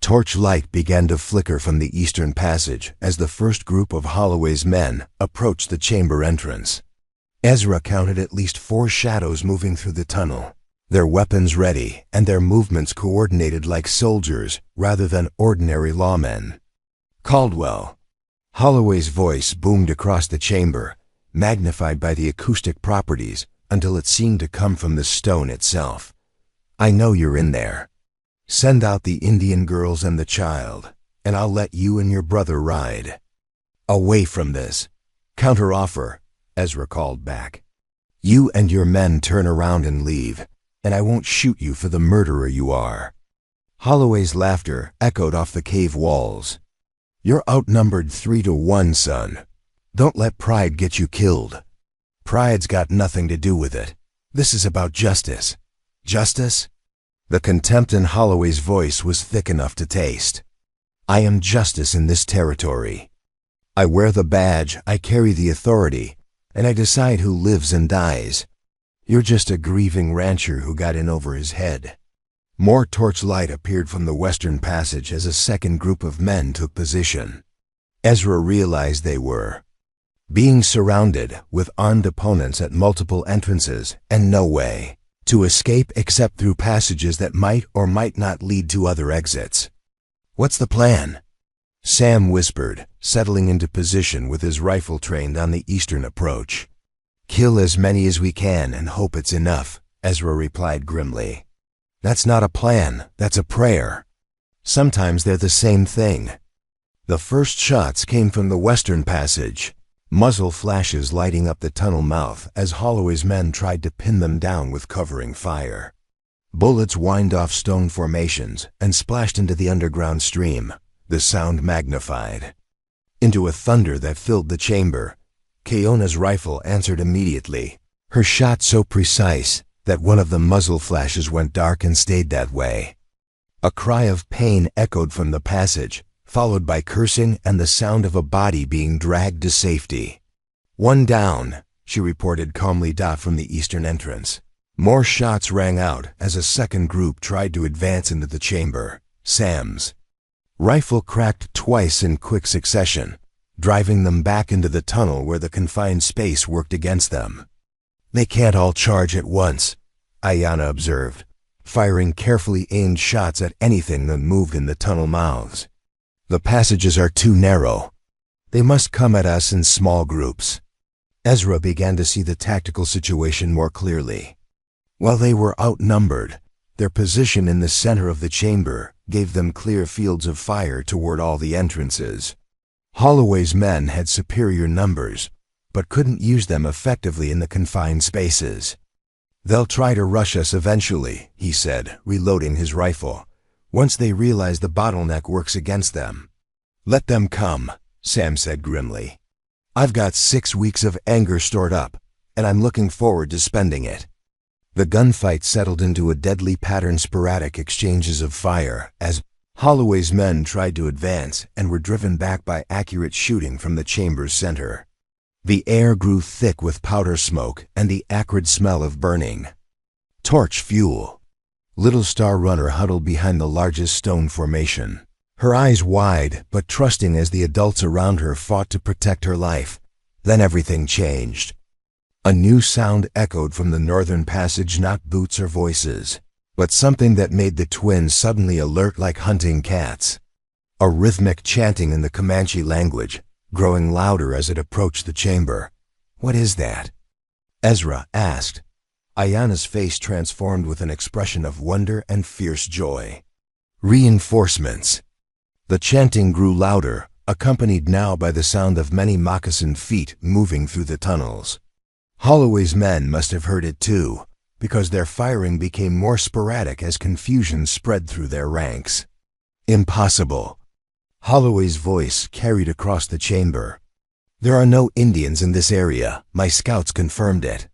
Torchlight began to flicker from the eastern passage as the first group of Holloway's men approached the chamber entrance. Ezra counted at least 4 shadows moving through the tunnel, their weapons ready and their movements coordinated like soldiers rather than ordinary lawmen. "Caldwell." Holloway's voice boomed across the chamber, magnified by the acoustic properties until it seemed to come from the stone itself. "I know you're in there. Send out the Indian girls and the child, and I'll let you and your brother ride." "Away from this. Counteroffer," Ezra called back. "You and your men turn around and leave, and I won't shoot you for the murderer you are." Holloway's laughter echoed off the cave walls. "You're outnumbered 3 to 1, son. Don't let pride get you killed. Pride's got nothing to do with it. This is about justice." "Justice?" The contempt in Holloway's voice was thick enough to taste. "I am justice in this territory. I wear the badge, I carry the authority, and I decide who lives and dies. You're just a grieving rancher who got in over his head." More torchlight appeared from the western passage as a second group of men took position. Ezra realized they were being surrounded with armed opponents at multiple entrances and no way to escape except through passages that might or might not lead to other exits. "What's the plan?" Sam whispered, settling into position with his rifle trained on the eastern approach. "Kill as many as we can and hope it's enough," Ezra replied grimly. "That's not a plan, that's a prayer. Sometimes they're the same thing." The first shots came from the western passage, muzzle flashes lighting up the tunnel mouth as Holloway's men tried to pin them down with covering fire. Bullets whined off stone formations and splashed into the underground stream, the sound magnified into a thunder that filled the chamber. Keona's rifle answered immediately, her shot so precise that one of the muzzle flashes went dark and stayed that way. A cry of pain echoed from the passage, followed by cursing and the sound of a body being dragged to safety. "One down," she reported calmly from the eastern entrance. More shots rang out as a second group tried to advance into the chamber. Sam's rifle cracked twice in quick succession, driving them back into the tunnel where the confined space worked against them. "They can't all charge at once," Ayana observed, firing carefully aimed shots at anything that moved in the tunnel mouths. "The passages are too narrow. They must come at us in small groups." Ezra began to see the tactical situation more clearly. While they were outnumbered, their position in the center of the chamber gave them clear fields of fire toward all the entrances. Holloway's men had superior numbers, but couldn't use them effectively in the confined spaces. "They'll try to rush us eventually," he said, reloading his rifle, "once they realize the bottleneck works against them." "Let them come," Sam said grimly. "I've got 6 weeks of anger stored up, and I'm looking forward to spending it." The gunfight settled into a deadly pattern, sporadic exchanges of fire as Holloway's men tried to advance and were driven back by accurate shooting from the chamber's center. The air grew thick with powder smoke and the acrid smell of burning torch fuel. Little Star Runner huddled behind the largest stone formation, her eyes wide but trusting as the adults around her fought to protect her life. Then everything changed. A new sound echoed from the northern passage, not boots or voices, but something that made the twins suddenly alert like hunting cats. A rhythmic chanting in the Comanche language, growing louder as it approached the chamber. "What is that?" Ezra asked. Ayana's face transformed with an expression of wonder and fierce joy. "Reinforcements." The chanting grew louder, accompanied now by the sound of many moccasined feet moving through the tunnels. Holloway's men must have heard it too, because their firing became more sporadic as confusion spread through their ranks. "Impossible." Holloway's voice carried across the chamber. "There are no Indians in this area. My scouts confirmed it."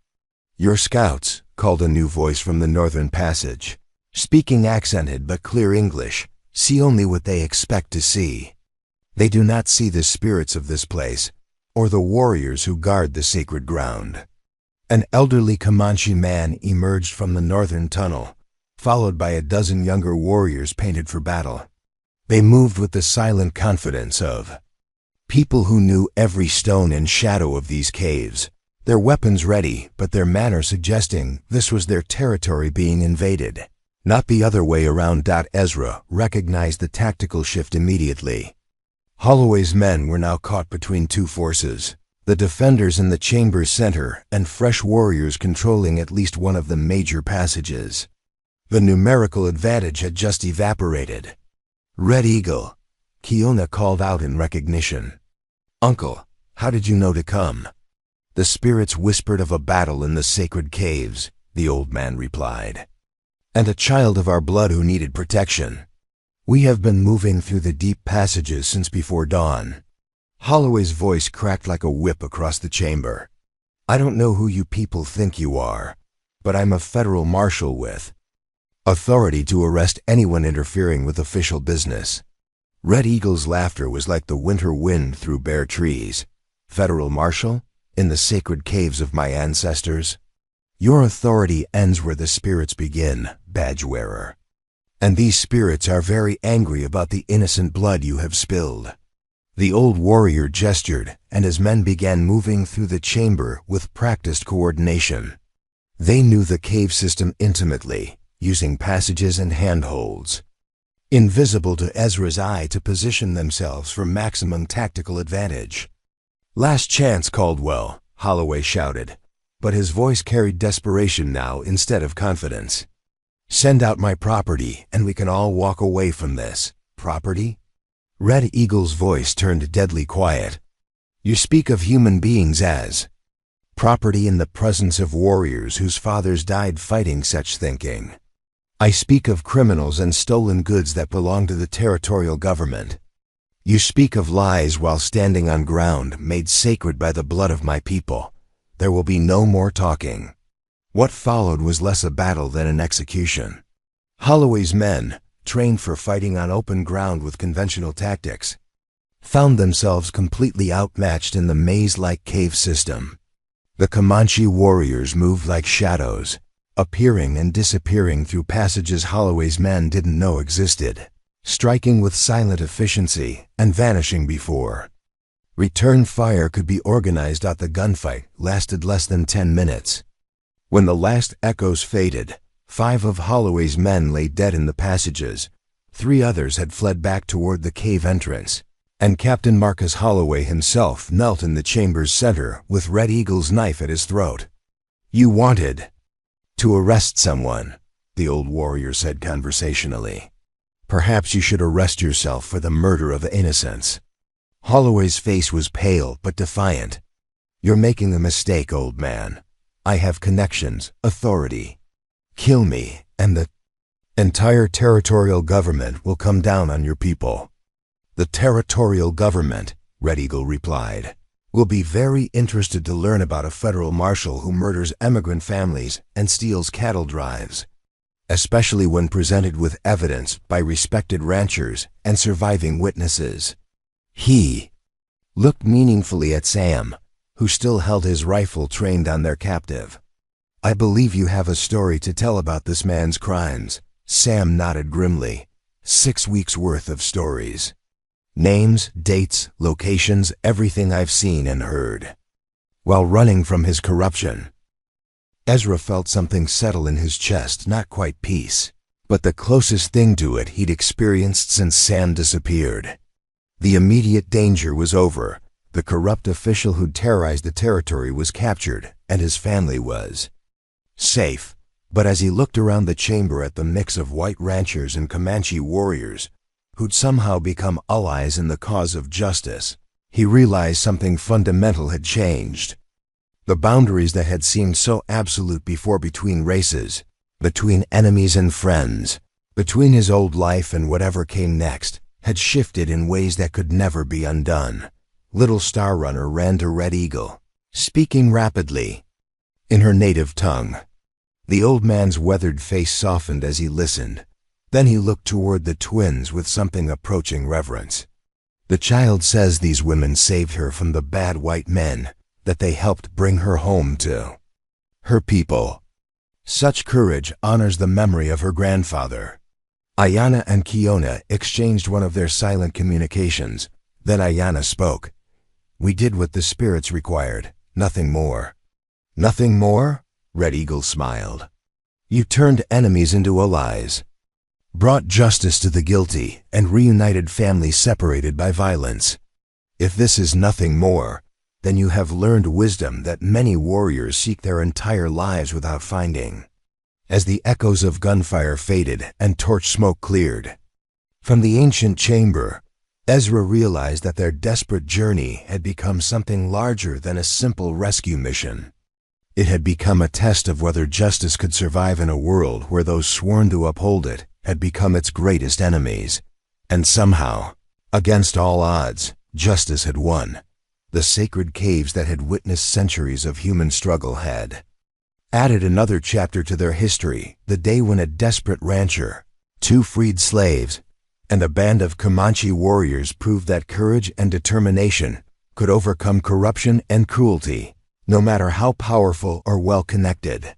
"Your scouts," called a new voice from the northern passage, speaking accented but clear English, "see only what they expect to see. They do not see the spirits of this place, or the warriors who guard the sacred ground." An elderly Comanche man emerged from the northern tunnel, followed by a dozen younger warriors painted for battle. They moved with the silent confidence of people who knew every stone and shadow of these caves, their weapons ready, but their manner suggesting this was their territory being invaded, not the other way around. Ezra recognized the tactical shift immediately. Holloway's men were now caught between two forces, the defenders in the chamber's center and fresh warriors controlling at least one of the major passages. The numerical advantage had just evaporated. "Red Eagle," Kiona called out in recognition. "Uncle, how did you know to come?" "The spirits whispered of a battle in the sacred caves," the old man replied. "And a child of our blood who needed protection. We have been moving through the deep passages since before dawn." Holloway's voice cracked like a whip across the chamber. "I don't know who you people think you are, but I'm a federal marshal with authority to arrest anyone interfering with official business." Red Eagle's laughter was like the winter wind through bare trees. "Federal marshal? In the sacred caves of my ancestors? Your authority ends where the spirits begin, badge wearer. And these spirits are very angry about the innocent blood you have spilled." The old warrior gestured, and his men began moving through the chamber with practiced coordination. They knew the cave system intimately, using passages and handholds, invisible to Ezra's eye, to position themselves for maximum tactical advantage. "Last chance, Caldwell," Holloway shouted, but his voice carried desperation now instead of confidence. "Send out my property and we can all walk away from this." "Property?" Red Eagle's voice turned deadly quiet. "You speak of human beings as property in the presence of warriors whose fathers died fighting such thinking. I speak of criminals and stolen goods that belong to the territorial government. You speak of lies while standing on ground made sacred by the blood of my people. There will be no more talking." What followed was less a battle than an execution. Holloway's men, trained for fighting on open ground with conventional tactics, found themselves completely outmatched in the maze-like cave system. The Comanche warriors moved like shadows, appearing and disappearing through passages Holloway's men didn't know existed, striking with silent efficiency and vanishing before return fire could be organized. The gunfight lasted less than 10 minutes. When the last echoes faded, 5 of Holloway's men lay dead in the passages. 3 others had fled back toward the cave entrance, and Captain Marcus Holloway himself knelt in the chamber's center with Red Eagle's knife at his throat. "You wanted to arrest someone," the old warrior said conversationally. "Perhaps you should arrest yourself for the murder of innocents." Holloway's face was pale but defiant. "You're making a mistake, old man. I have connections, authority. Kill me, and the entire territorial government will come down on your people." "The territorial government," Red Eagle replied, "will be very interested to learn about a federal marshal who murders immigrant families and steals cattle drives." especially when presented with evidence by respected ranchers and surviving witnesses. He looked meaningfully at Sam, who still held his rifle trained on their captive. "I believe you have a story to tell about this man's crimes." Sam nodded grimly. 6 weeks worth of stories. Names, dates, locations, everything I've seen and heard. While running from his corruption, Ezra felt something settle in his chest, not quite peace, but the closest thing to it he'd experienced since Sam disappeared. The immediate danger was over. The corrupt official who'd terrorized the territory was captured, and his family was safe. But as he looked around the chamber at the mix of white ranchers and Comanche warriors, who'd somehow become allies in the cause of justice, he realized something fundamental had changed. The boundaries that had seemed so absolute before between races, between enemies and friends, between his old life and whatever came next, had shifted in ways that could never be undone. Little Star Runner ran to Red Eagle, speaking rapidly in her native tongue. The old man's weathered face softened as he listened. Then he looked toward the twins with something approaching reverence. "The child says these women saved her from the bad white men, that they helped bring her home to her people. Such courage honors the memory of her grandfather." Ayanna and Kiona exchanged one of their silent communications. Then Ayanna spoke. "We did what the spirits required, nothing more." "Nothing more?" Red Eagle smiled. "You turned enemies into allies, brought justice to the guilty, and reunited families separated by violence. If this is nothing more, then you have learned wisdom that many warriors seek their entire lives without finding." As the echoes of gunfire faded and torch smoke cleared from the ancient chamber, Ezra realized that their desperate journey had become something larger than a simple rescue mission. It had become a test of whether justice could survive in a world where those sworn to uphold it had become its greatest enemies. And somehow, against all odds, justice had won. The sacred caves that had witnessed centuries of human struggle had added another chapter to their history, the day when a desperate rancher, 2 freed slaves, and a band of Comanche warriors proved that courage and determination could overcome corruption and cruelty, no matter how powerful or well-connected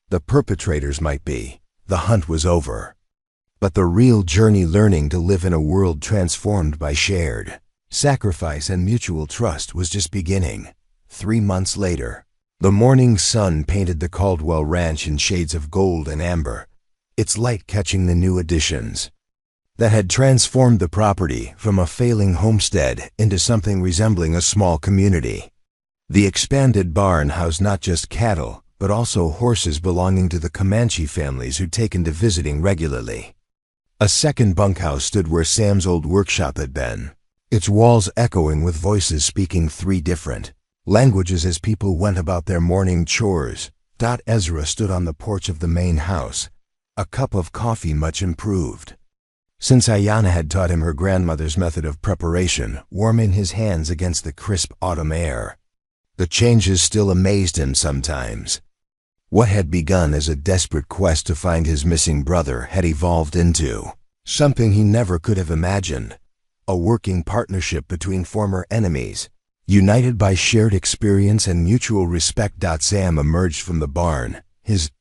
the perpetrators might be. The hunt was over. But the real journey, learning to live in a world transformed by shared sacrifice and mutual trust, was just beginning. 3 months later, the morning sun painted the Caldwell Ranch in shades of gold and amber, its light catching the new additions that had transformed the property from a failing homestead into something resembling a small community. The expanded barn housed not just cattle, but also horses belonging to the Comanche families who'd taken to visiting regularly. A second bunkhouse stood where Sam's old workshop had been, its walls echoing with voices speaking 3 different languages as people went about their morning chores. Ezra stood on the porch of the main house, a cup of coffee much improved since Ayanna had taught him her grandmother's method of preparation, warming his hands against the crisp autumn air. The changes still amazed him sometimes. What had begun as a desperate quest to find his missing brother had evolved into something he never could have imagined, a working partnership between former enemies, united by shared experience and mutual respect. Sam emerged from the barn, his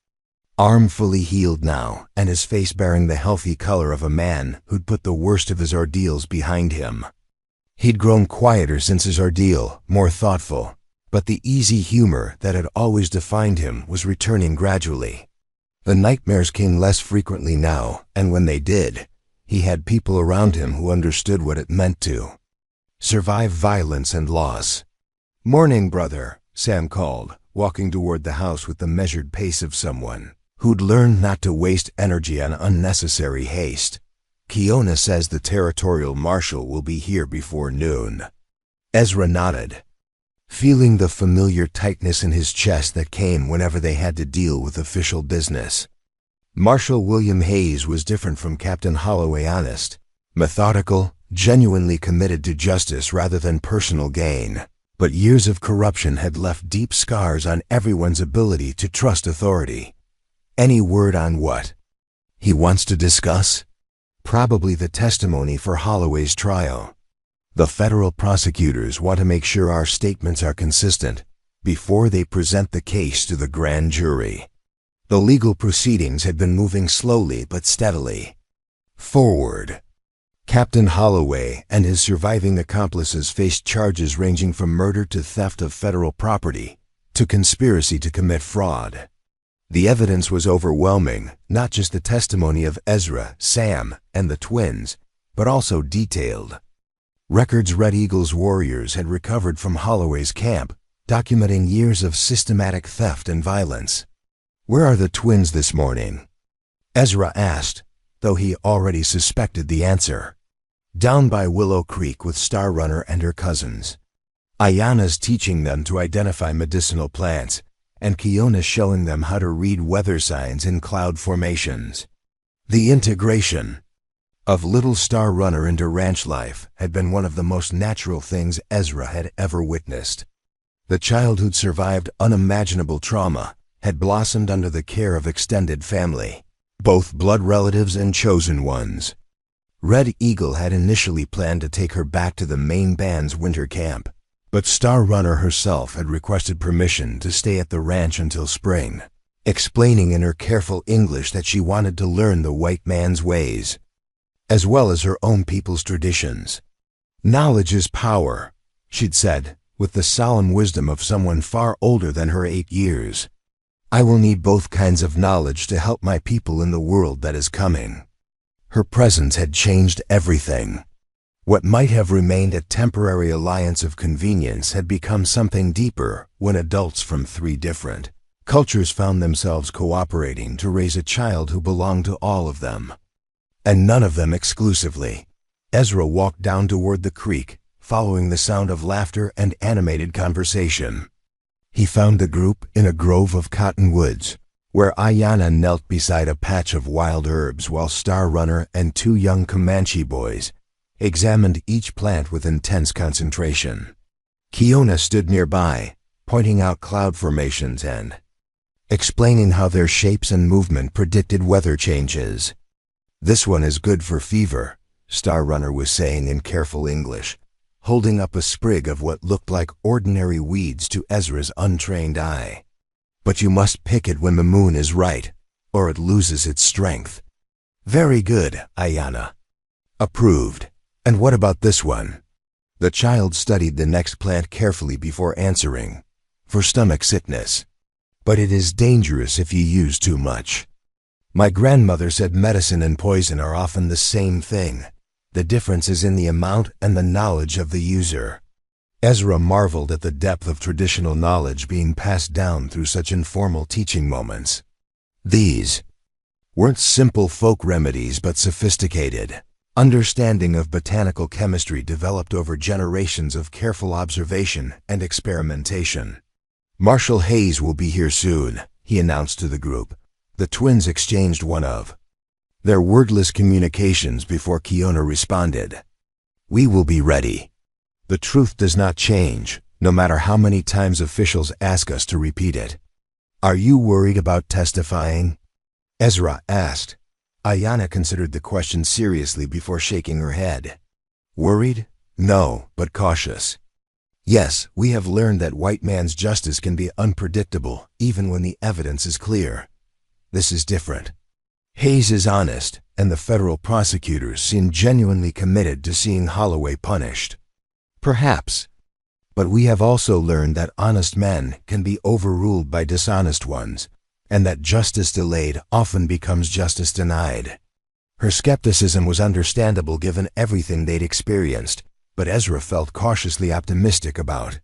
arm fully healed now, and his face bearing the healthy color of a man who'd put the worst of his ordeals behind him. He'd grown quieter since his ordeal, more thoughtful, but the easy humor that had always defined him was returning gradually. The nightmares came less frequently now, and when they did, he had people around him who understood what it meant to survive violence and loss. "Morning, brother," Sam called, walking toward the house with the measured pace of someone who'd learned not to waste energy on unnecessary haste. "Kiona says the territorial marshal will be here before noon." Ezra nodded, feeling the familiar tightness in his chest that came whenever they had to deal with official business. Marshal William Hayes was different from Captain Holloway, honest, methodical, genuinely committed to justice rather than personal gain. But years of corruption had left deep scars on everyone's ability to trust authority. Any word on what He wants to discuss? Probably the testimony for Holloway's trial. The federal prosecutors want to make sure our statements are consistent before they present the case to the grand jury. The legal proceedings had been moving slowly but steadily forward. Captain Holloway and his surviving accomplices faced charges ranging from murder to theft of federal property to conspiracy to commit fraud. The evidence was overwhelming, not just the testimony of Ezra, Sam, and the twins, but also detailed. Records Red Eagle's warriors had recovered from Holloway's camp, documenting years of systematic theft and violence. "Where are the twins this morning?" Ezra asked, though he already suspected the answer. "Down by Willow Creek with Star Runner and her cousins. Ayana's teaching them to identify medicinal plants, and Kiona's showing them how to read weather signs in cloud formations." The integration of little Star Runner into ranch life had been one of the most natural things Ezra had ever witnessed. The child who'd survived unimaginable trauma had blossomed under the care of extended family, both blood relatives and chosen ones. Red Eagle had initially planned to take her back to the main band's winter camp, but Star Runner herself had requested permission to stay at the ranch until spring, explaining in her careful English that she wanted to learn the white man's ways, as well as her own people's traditions. "Knowledge is power," she'd said, with the solemn wisdom of someone far older than her 8 years. "I will need both kinds of knowledge to help my people in the world that is coming." Her presence had changed everything. What might have remained a temporary alliance of convenience had become something deeper when adults from 3 different cultures found themselves cooperating to raise a child who belonged to all of them, and none of them exclusively. Ezra walked down toward the creek, following the sound of laughter and animated conversation. He found the group in a grove of cottonwoods, where Ayana knelt beside a patch of wild herbs while Star Runner and 2 young Comanche boys examined each plant with intense concentration. Kiona stood nearby, pointing out cloud formations and explaining how their shapes and movement predicted weather changes. "This one is good for fever," Star Runner was saying in careful English, holding up a sprig of what looked like ordinary weeds to Ezra's untrained eye. "But you must pick it when the moon is right, or it loses its strength." "Very good," Ayana approved. "And what about this one?" The child studied the next plant carefully before answering. "For stomach sickness. But it is dangerous if you use too much. My grandmother said medicine and poison are often the same thing. The difference is in the amount and the knowledge of the user." Ezra marveled at the depth of traditional knowledge being passed down through such informal teaching moments. These weren't simple folk remedies but sophisticated understanding of botanical chemistry developed over generations of careful observation and experimentation. "Marshal Hayes will be here soon," he announced to the group. The twins exchanged one of their wordless communications before Kiona responded. "We will be ready." The truth does not change, no matter how many times officials ask us to repeat it. "Are you worried about testifying?" Ezra asked. Ayana considered the question seriously before shaking her head. "Worried? No, but cautious. Yes, we have learned that white man's justice can be unpredictable, even when the evidence is clear. This is different. Hayes is honest, and the federal prosecutors seem genuinely committed to seeing Holloway punished. Perhaps. But we have also learned that honest men can be overruled by dishonest ones, and that justice delayed often becomes justice denied." Her skepticism was understandable given everything they'd experienced, but Ezra felt cautiously optimistic about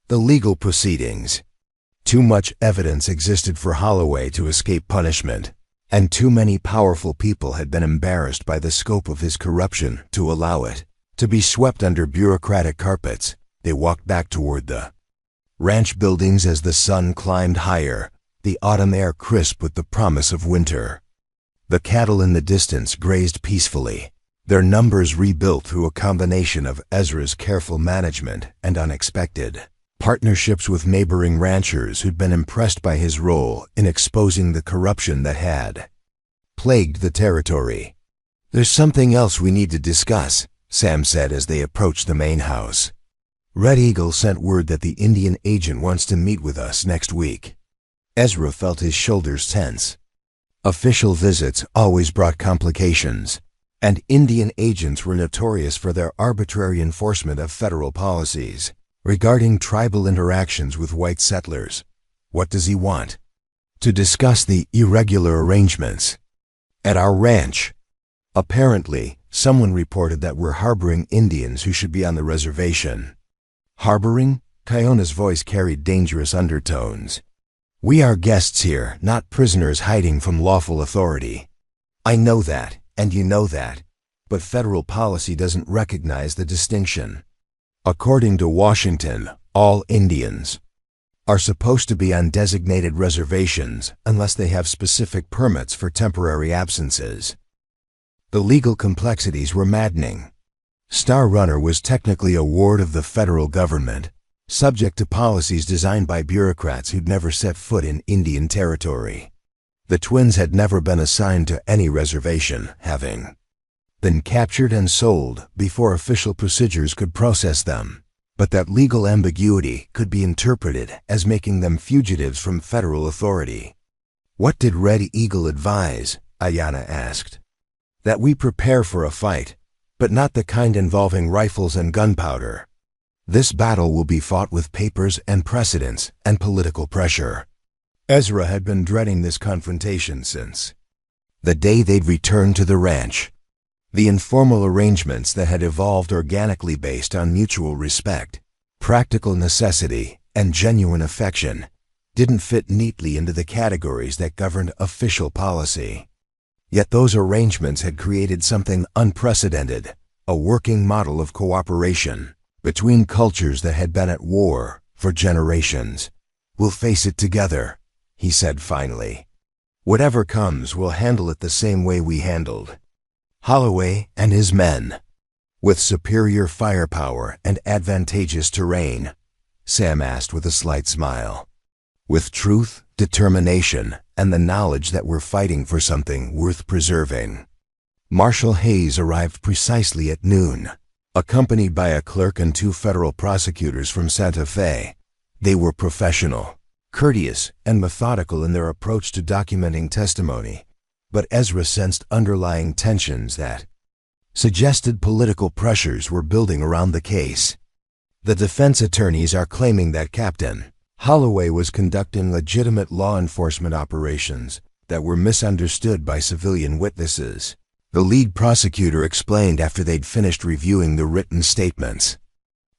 the legal proceedings. Too much evidence existed for Holloway to escape punishment, and too many powerful people had been embarrassed by the scope of his corruption to allow it to be swept under bureaucratic carpets. They walked back toward the ranch buildings as the sun climbed higher, the autumn air crisp with the promise of winter. The cattle in the distance grazed peacefully, their numbers rebuilt through a combination of Ezra's careful management and unexpected partnerships with neighboring ranchers who'd been impressed by his role in exposing the corruption that had plagued the territory. "There's something else we need to discuss," Sam said as they approached the main house. "Red Eagle sent word that the Indian agent wants to meet with us next week." Ezra felt his shoulders tense. Official visits always brought complications, and Indian agents were notorious for their arbitrary enforcement of federal policies regarding tribal interactions with white settlers. What does he want? "To discuss the irregular arrangements at our ranch. Apparently, someone reported that we're harboring Indians who should be on the reservation." "Harboring?" Kiona's voice carried dangerous undertones. "We are guests here, not prisoners hiding from lawful authority." "I know that, and you know that, but federal policy doesn't recognize the distinction. According to Washington, all Indians are supposed to be on designated reservations unless they have specific permits for temporary absences." The legal complexities were maddening. Star Runner was technically a ward of the federal government, subject to policies designed by bureaucrats who'd never set foot in Indian territory. The twins had never been assigned to any reservation, having been captured and sold before official procedures could process them. But that legal ambiguity could be interpreted as making them fugitives from federal authority. "What did Red Eagle advise?" Ayanna asked. "That we prepare for a fight, but not the kind involving rifles and gunpowder. This battle will be fought with papers and precedents and political pressure." Ezra had been dreading this confrontation since the day they'd returned to the ranch. The informal arrangements that had evolved organically based on mutual respect, practical necessity, and genuine affection didn't fit neatly into the categories that governed official policy. Yet those arrangements had created something unprecedented, a working model of cooperation between cultures that had been at war for generations. "We'll face it together," he said finally. "Whatever comes, we'll handle it the same way we handled Holloway and his men, with superior firepower and advantageous terrain," Sam asked with a slight smile. "With truth, determination, and the knowledge that we're fighting for something worth preserving." Marshal Hayes arrived precisely at noon, accompanied by a clerk and 2 federal prosecutors from Santa Fe. They were professional, courteous, and methodical in their approach to documenting testimony, but Ezra sensed underlying tensions that suggested political pressures were building around the case. The defense attorneys are claiming that Captain Holloway was conducting legitimate law enforcement operations that were misunderstood by civilian witnesses, the lead prosecutor explained after they'd finished reviewing the written statements.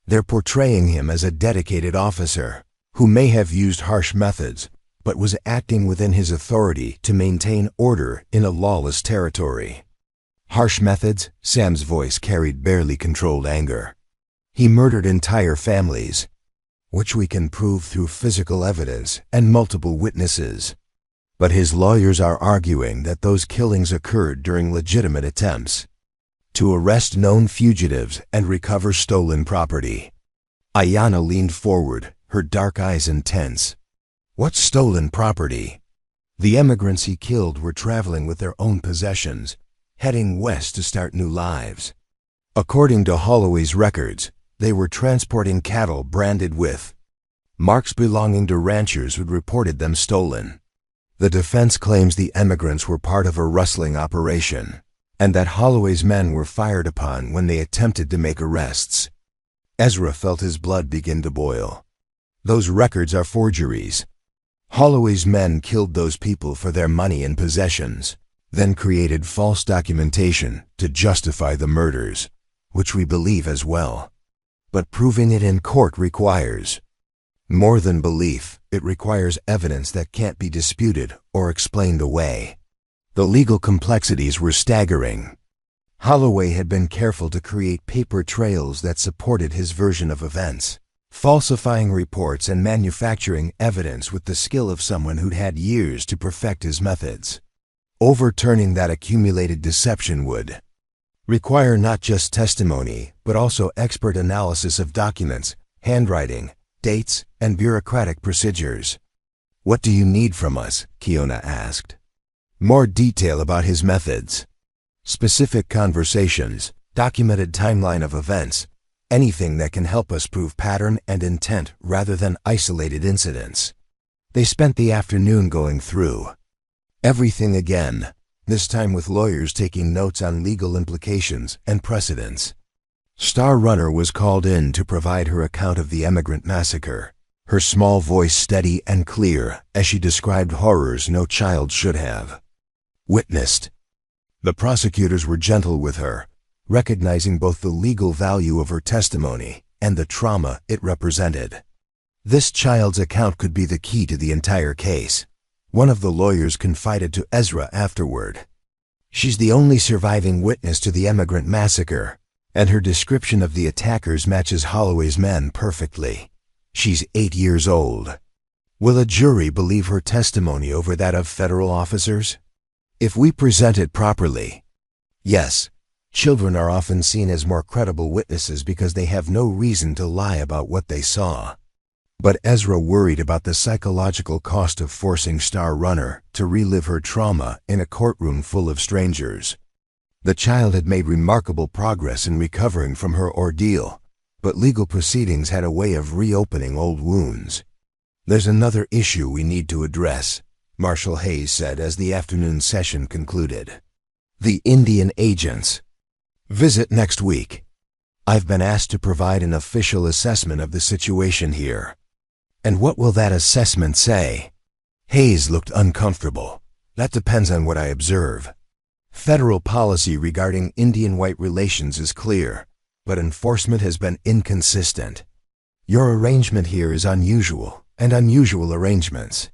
"They're portraying him as a dedicated officer who may have used harsh methods, but was acting within his authority to maintain order in a lawless territory." "Harsh methods?" Sam's voice carried barely controlled anger. "He murdered entire families, which we can prove through physical evidence and multiple witnesses. But his lawyers are arguing that those killings occurred during legitimate attempts to arrest known fugitives and recover stolen property." Ayanna leaned forward, her dark eyes intense. "What's stolen property?" "The immigrants he killed were traveling with their own possessions, heading west to start new lives. According to Holloway's records, they were transporting cattle branded with marks belonging to ranchers who'd reported them stolen. The defense claims the immigrants were part of a rustling operation, and that Holloway's men were fired upon when they attempted to make arrests." Ezra felt his blood begin to boil. "Those records are forgeries. Holloway's men killed those people for their money and possessions, then created false documentation to justify the murders, which we believe as well. But proving it in court requires more than belief. It requires evidence that can't be disputed or explained away." The legal complexities were staggering. Holloway had been careful to create paper trails that supported his version of events, falsifying reports and manufacturing evidence with the skill of someone who'd had years to perfect his methods. Overturning that accumulated deception would require not just testimony, but also expert analysis of documents, handwriting, dates, and bureaucratic procedures. "What do you need from us?" Kiona asked. More detail about his methods. Specific conversations, documented timeline of events, anything that can help us prove pattern and intent rather than isolated incidents. They spent the afternoon going through everything again, this time with lawyers taking notes on legal implications and precedents. Star Runner was called in to provide her account of the emigrant massacre, her small voice steady and clear as she described horrors no child should have witnessed. The prosecutors were gentle with her, recognizing both the legal value of her testimony and the trauma it represented. This child's account could be the key to the entire case, one of the lawyers confided to Ezra afterward. She's the only surviving witness to the emigrant massacre, and her description of the attackers matches Holloway's men perfectly. She's 8 years old. Will a jury believe her testimony over that of federal officers? If we present it properly, yes. Children are often seen as more credible witnesses because they have no reason to lie about what they saw. But Ezra worried about the psychological cost of forcing Star Runner to relive her trauma in a courtroom full of strangers. The child had made remarkable progress in recovering from her ordeal, but legal proceedings had a way of reopening old wounds. There's another issue we need to address, Marshal Hayes said as the afternoon session concluded. The Indian agents. Visit next week. I've been asked to provide an official assessment of the situation here. And what will that assessment say? Hayes looked uncomfortable. That depends on what I observe. Federal policy regarding Indian-white relations is clear, but enforcement has been inconsistent. Your arrangement here is unusual, and unusual arrangements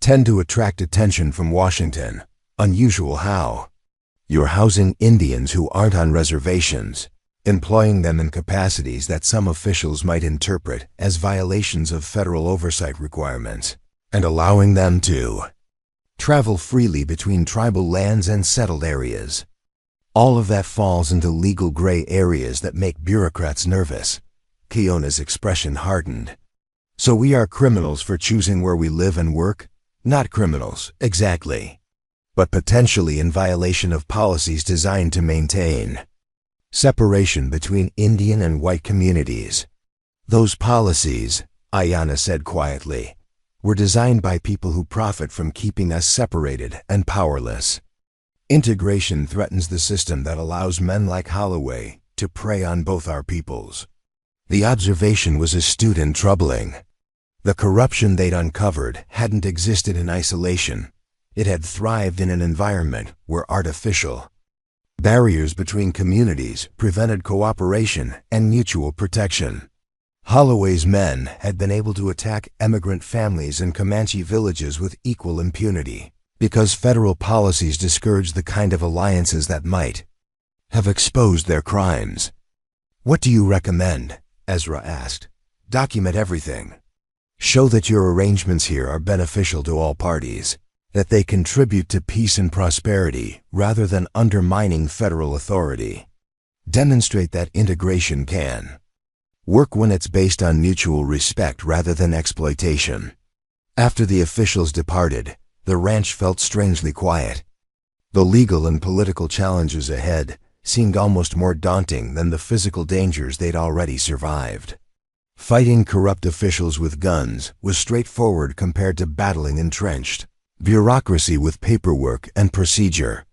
tend to attract attention from Washington. Unusual how? You're housing Indians who aren't on reservations, employing them in capacities that some officials might interpret as violations of federal oversight requirements, and allowing them to travel freely between tribal lands and settled areas. All of that falls into legal gray areas that make bureaucrats nervous. Kiona's expression hardened. So we are criminals for choosing where we live and work? Not criminals, exactly, but potentially in violation of policies designed to maintain separation between Indian and white communities. Those policies, Ayanna said quietly, were designed by people who profit from keeping us separated and powerless. Integration threatens the system that allows men like Holloway to prey on both our peoples. The observation was astute and troubling. The corruption they'd uncovered hadn't existed in isolation. It had thrived in an environment where artificial barriers between communities prevented cooperation and mutual protection. Holloway's men had been able to attack emigrant families in Comanche villages with equal impunity because federal policies discouraged the kind of alliances that might have exposed their crimes. What do you recommend? Ezra asked. Document everything. Show that your arrangements here are beneficial to all parties, that they contribute to peace and prosperity rather than undermining federal authority. Demonstrate that integration can work when it's based on mutual respect rather than exploitation. After the officials departed, the ranch felt strangely quiet. The legal and political challenges ahead seemed almost more daunting than the physical dangers they'd already survived. Fighting corrupt officials with guns was straightforward compared to battling entrenched bureaucracy with paperwork and procedure.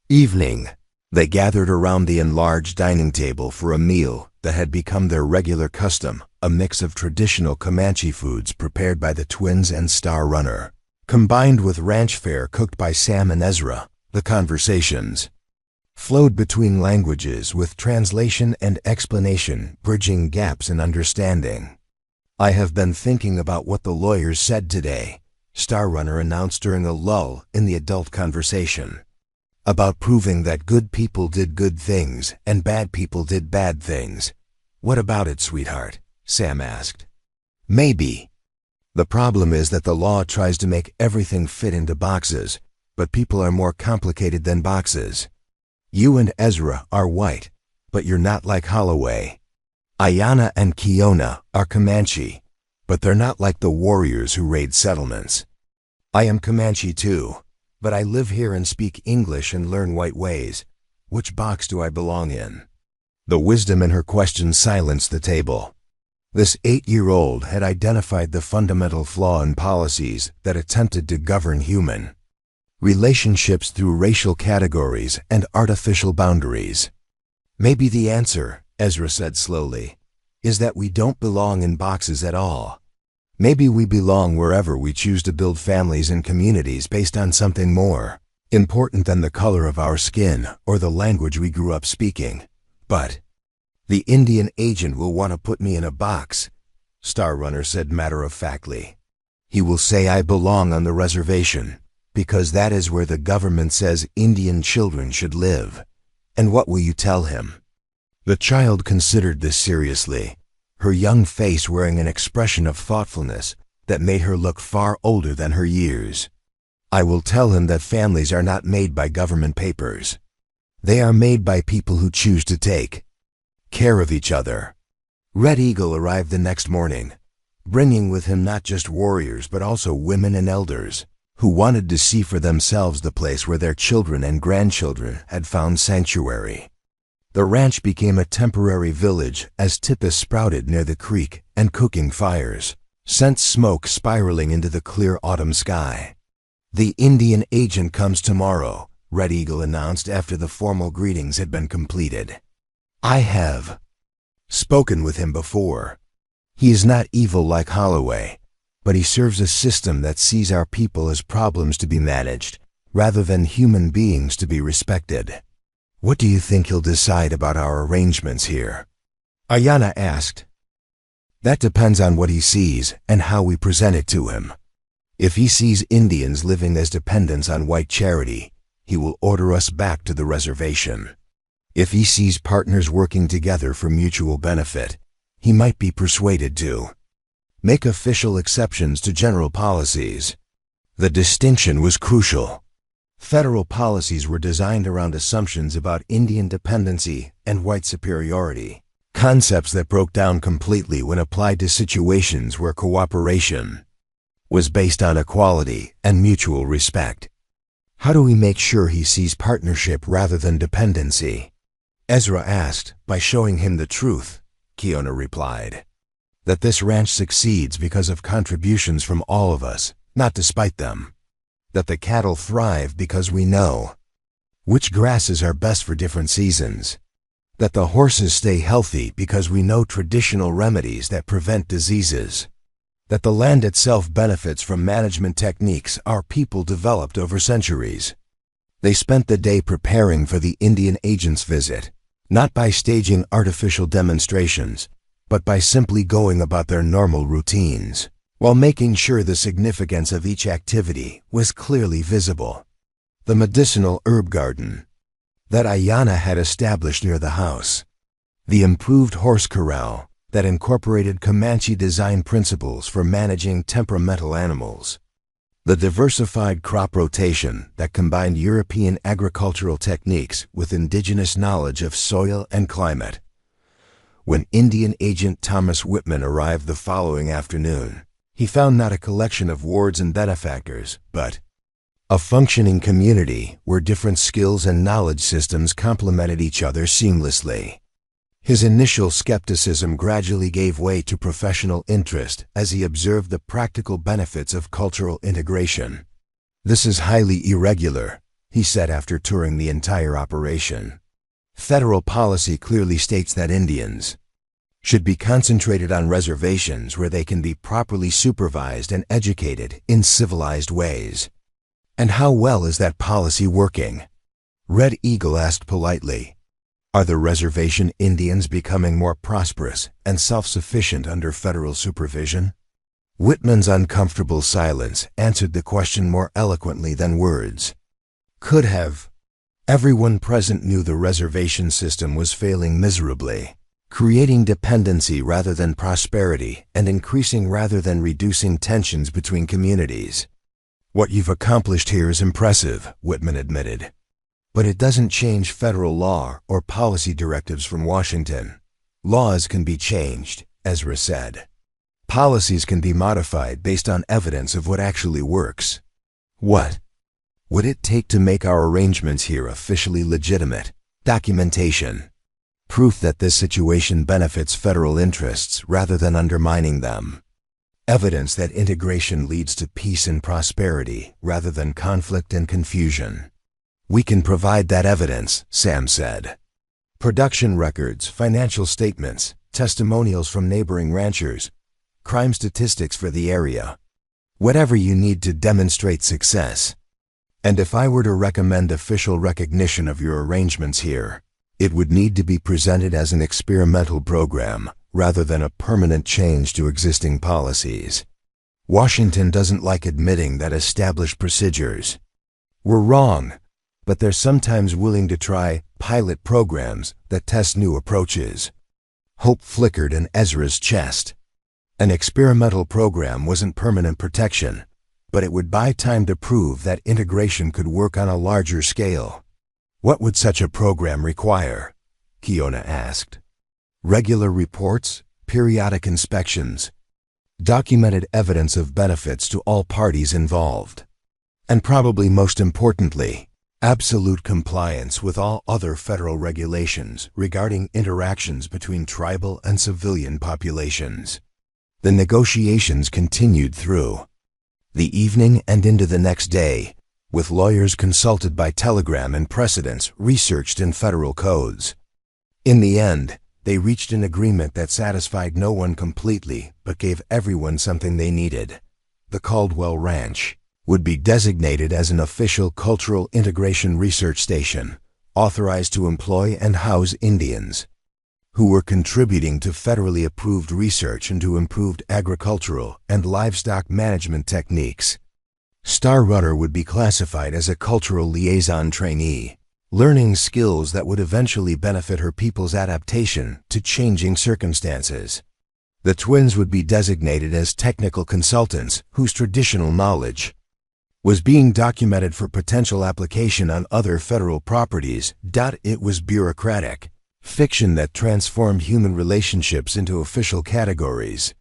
Evening. They gathered around the enlarged dining table for a meal that had become their regular custom, a mix of traditional Comanche foods prepared by the twins and Star Runner, combined with ranch fare cooked by Sam and Ezra. The conversations flowed between languages with translation and explanation, bridging gaps in understanding. I have been thinking about what the lawyers said today, Star Runner announced during a lull in the adult conversation. About proving that good people did good things and bad people did bad things. What about it, sweetheart? Sam asked. Maybe. The problem is that the law tries to make everything fit into boxes, but people are more complicated than boxes. You and Ezra are white, but you're not like Holloway. Ayanna and Kiona are Comanche, but they're not like the warriors who raid settlements. I am Comanche too, But I live here and speak English and learn white ways. Which box do I belong in? The wisdom in her question silenced the table. This 8-year-old had identified the fundamental flaw in policies that attempted to govern human relationships through racial categories and artificial boundaries. Maybe the answer, Ezra said slowly, is that we don't belong in boxes at all. Maybe we belong wherever we choose to build families and communities based on something more important than the color of our skin or the language we grew up speaking. But the Indian agent will want to put me in a box, Star Runner said matter-of-factly. He will say I belong on the reservation, because that is where the government says Indian children should live. And what will you tell him? The child considered this seriously, her young face wearing an expression of thoughtfulness that made her look far older than her years. I will tell him that families are not made by government papers. They are made by people who choose to take care of each other. Red Eagle arrived the next morning, bringing with him not just warriors but also women and elders who wanted to see for themselves the place where their children and grandchildren had found sanctuary. The ranch became a temporary village as tipis sprouted near the creek and cooking fires sent smoke spiraling into the clear autumn sky. The Indian agent comes tomorrow, Red Eagle announced after the formal greetings had been completed. I have spoken with him before. He is not evil like Holloway, but he serves a system that sees our people as problems to be managed, rather than human beings to be respected. What do you think he'll decide about our arrangements here? Ayana asked. That depends on what he sees and how we present it to him. If he sees Indians living as dependents on white charity, he will order us back to the reservation. If he sees partners working together for mutual benefit, he might be persuaded to make official exceptions to general policies. The distinction was crucial. Federal policies were designed around assumptions about Indian dependency and white superiority, concepts that broke down completely when applied to situations where cooperation was based on equality and mutual respect. How do we make sure he sees partnership rather than dependency? Ezra asked. By showing him the truth, Kiona replied. That this ranch succeeds because of contributions from all of us, not despite them. That the cattle thrive because we know which grasses are best for different seasons. That the horses stay healthy because we know traditional remedies that prevent diseases. That the land itself benefits from management techniques our people developed over centuries. They spent the day preparing for the Indian agent's visit, not by staging artificial demonstrations, but by simply going about their normal routines, while making sure the significance of each activity was clearly visible. The medicinal herb garden that Ayana had established near the house. The improved horse corral that incorporated Comanche design principles for managing temperamental animals. The diversified crop rotation that combined European agricultural techniques with indigenous knowledge of soil and climate. When Indian agent Thomas Whitman arrived the following afternoon, he found not a collection of wards and benefactors, but a functioning community where different skills and knowledge systems complemented each other seamlessly. His initial skepticism gradually gave way to professional interest as he observed the practical benefits of cultural integration. This is highly irregular, he said after touring the entire operation. Federal policy clearly states that Indians should be concentrated on reservations where they can be properly supervised and educated in civilized ways. And how well is that policy working? Red Eagle asked politely. Are the reservation Indians becoming more prosperous and self-sufficient under federal supervision? Whitman's uncomfortable silence answered the question more eloquently than words could have. Everyone present knew the reservation system was failing miserably, creating dependency rather than prosperity and increasing rather than reducing tensions between communities. What you've accomplished here is impressive, Whitman admitted. But it doesn't change federal law or policy directives from Washington. Laws can be changed, Ezra said. Policies can be modified based on evidence of what actually works. What would it take to make our arrangements here officially legitimate? Documentation. Proof that this situation benefits federal interests rather than undermining them. Evidence that integration leads to peace and prosperity rather than conflict and confusion. We can provide that evidence, Sam said. Production records, financial statements, testimonials from neighboring ranchers, crime statistics for the area. Whatever you need to demonstrate success. And if I were to recommend official recognition of your arrangements here, it would need to be presented as an experimental program rather than a permanent change to existing policies. Washington doesn't like admitting that established procedures were wrong, but they're sometimes willing to try pilot programs that test new approaches. Hope flickered in Ezra's chest. An experimental program wasn't permanent protection, but it would buy time to prove that integration could work on a larger scale. What would such a program require? Kiona asked. Regular reports, periodic inspections, documented evidence of benefits to all parties involved, and probably most importantly, absolute compliance with all other federal regulations regarding interactions between tribal and civilian populations. The negotiations continued through the evening and into the next day, with lawyers consulted by telegram and precedents researched in federal codes. In the end, they reached an agreement that satisfied no one completely but gave everyone something they needed. The Caldwell Ranch would be designated as an official cultural integration research station, authorized to employ and house Indians who were contributing to federally approved research into improved agricultural and livestock management techniques. Star Runner would be classified as a cultural liaison trainee, learning skills that would eventually benefit her people's adaptation to changing circumstances. The twins would be designated as technical consultants whose traditional knowledge was being documented for potential application on other federal properties. It was bureaucratic fiction that transformed human relationships into official categories.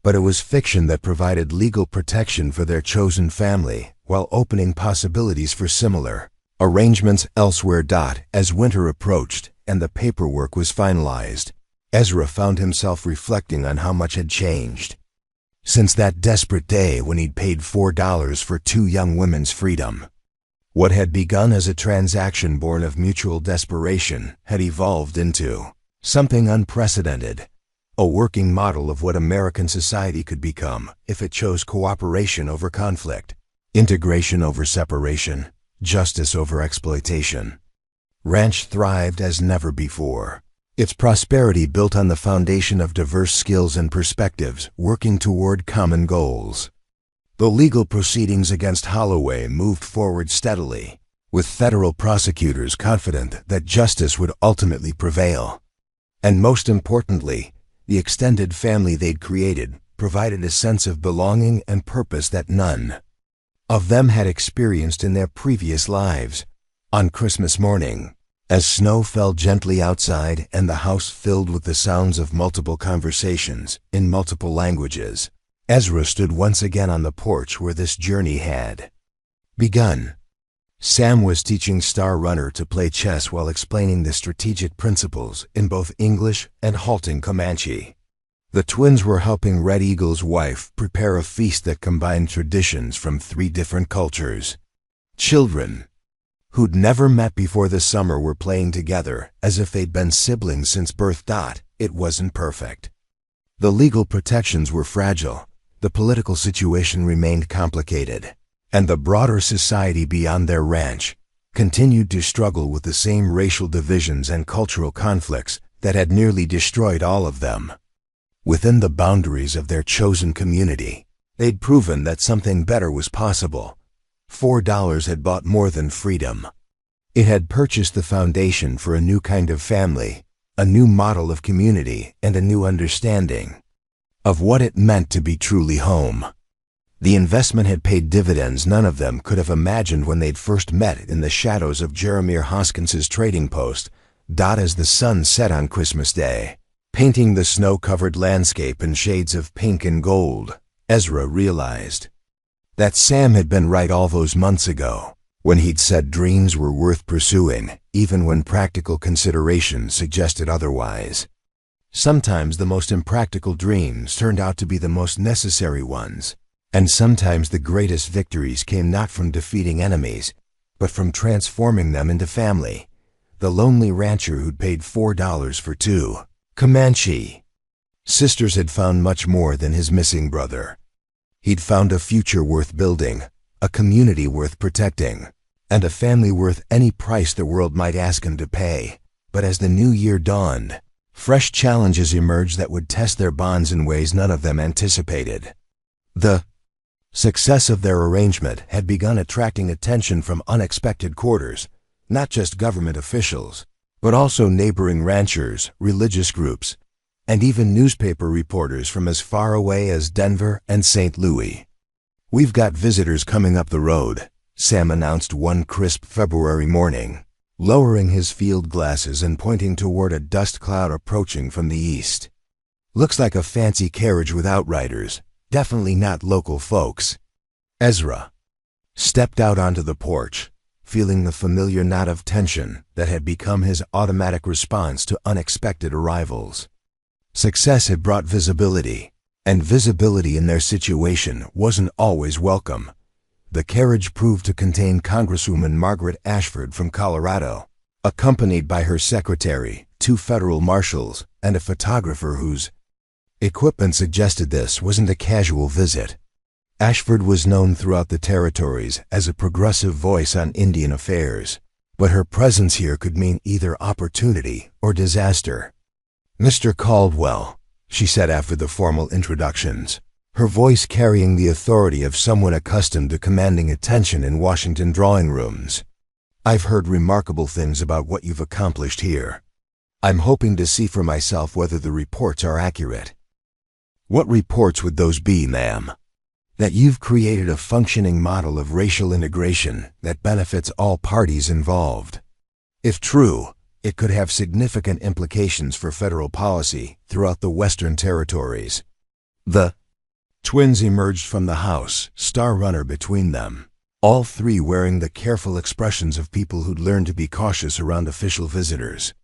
But it was fiction that provided legal protection for their chosen family while opening possibilities for similar arrangements elsewhere. As winter approached and the paperwork was finalized, Ezra found himself reflecting on how much had changed since that desperate day when he'd paid $4 for two young women's freedom. What had begun as a transaction born of mutual desperation had evolved into something unprecedented, a working model of what American society could become if it chose cooperation over conflict, integration over separation, justice over exploitation. Ranch thrived as never before, its prosperity built on the foundation of diverse skills and perspectives working toward common goals. The legal proceedings against Holloway moved forward steadily, with federal prosecutors confident that justice would ultimately prevail. And most importantly, the extended family they'd created provided a sense of belonging and purpose that none of them had experienced in their previous lives. On Christmas morning, as snow fell gently outside and the house filled with the sounds of multiple conversations in multiple languages, Ezra stood once again on the porch where this journey had begun. Sam was teaching Star Runner to play chess while explaining the strategic principles in both English and halting Comanche. The twins were helping Red Eagle's wife prepare a feast that combined traditions from 3 different cultures. Children who'd never met before this summer were playing together as if they'd been siblings since birth. It wasn't perfect. The legal protections were fragile, the political situation remained complicated, and the broader society beyond their ranch continued to struggle with the same racial divisions and cultural conflicts that had nearly destroyed all of them. Within the boundaries of their chosen community, they'd proven that something better was possible. $4 had bought more than freedom. It had purchased the foundation for a new kind of family, a new model of community, and a new understanding of what it meant to be truly home. The investment had paid dividends none of them could have imagined when they'd first met in the shadows of Jeremiah Hoskins's trading post. As the sun set on Christmas Day, painting the snow-covered landscape in shades of pink and gold, Ezra realized that Sam had been right all those months ago. when he'd said dreams were worth pursuing, even when practical considerations suggested otherwise. Sometimes the most impractical dreams turned out to be the most necessary ones, and sometimes the greatest victories came not from defeating enemies, but from transforming them into family. The lonely rancher who'd paid $4 for two Comanche sisters had found much more than his missing brother. He'd found a future worth building, a community worth protecting, and a family worth any price the world might ask him to pay. But as the new year dawned, fresh challenges emerged that would test their bonds in ways none of them anticipated. The success of their arrangement had begun attracting attention from unexpected quarters, not just government officials, but also neighboring ranchers, religious groups, and even newspaper reporters from as far away as Denver and St. Louis. "We've got visitors coming up the road," Sam announced one crisp February morning, lowering his field glasses and pointing toward a dust cloud approaching from the east. "Looks like a fancy carriage with outriders, definitely not local folks." Ezra stepped out onto the porch, feeling the familiar knot of tension that had become his automatic response to unexpected arrivals. Success had brought visibility, and visibility in their situation wasn't always welcome. The carriage proved to contain Congresswoman Margaret Ashford from Colorado, accompanied by her secretary, 2 federal marshals, and a photographer whose equipment suggested this wasn't a casual visit. Ashford was known throughout the territories as a progressive voice on Indian affairs, but her presence here could mean either opportunity or disaster. "Mr. Caldwell," she said after the formal introductions, her voice carrying the authority of someone accustomed to commanding attention in Washington drawing rooms. "I've heard remarkable things about what you've accomplished here. I'm hoping to see for myself whether the reports are accurate." "What reports would those be, ma'am?" "That you've created a functioning model of racial integration that benefits all parties involved. If true, it could have significant implications for federal policy throughout the Western territories." The twins emerged from the house, Star Runner between them, all 3 wearing the careful expressions of people who'd learned to be cautious around official visitors.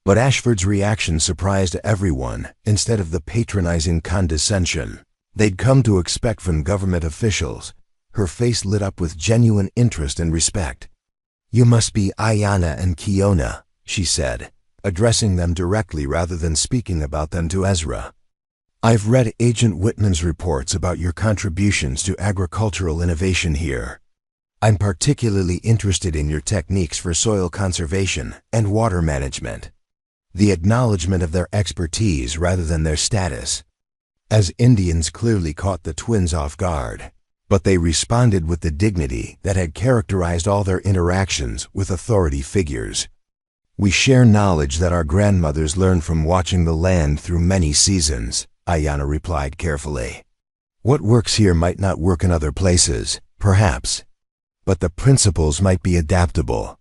But Ashford's reaction surprised everyone. Instead of the patronizing condescension they'd come to expect from government officials, her face lit up with genuine interest and respect. "You must be Ayanna and Kiona," she said, addressing them directly rather than speaking about them to Ezra. "I've read Agent Whitman's reports about your contributions to agricultural innovation here. I'm particularly interested in your techniques for soil conservation and water management." The acknowledgement of their expertise rather than their status, as Indians clearly caught the twins off guard, but they responded with the dignity that had characterized all their interactions with authority figures. "We share knowledge that our grandmothers learned from watching the land through many seasons," Ayanna replied carefully. "What works here might not work in other places, perhaps, but the principles might be adaptable.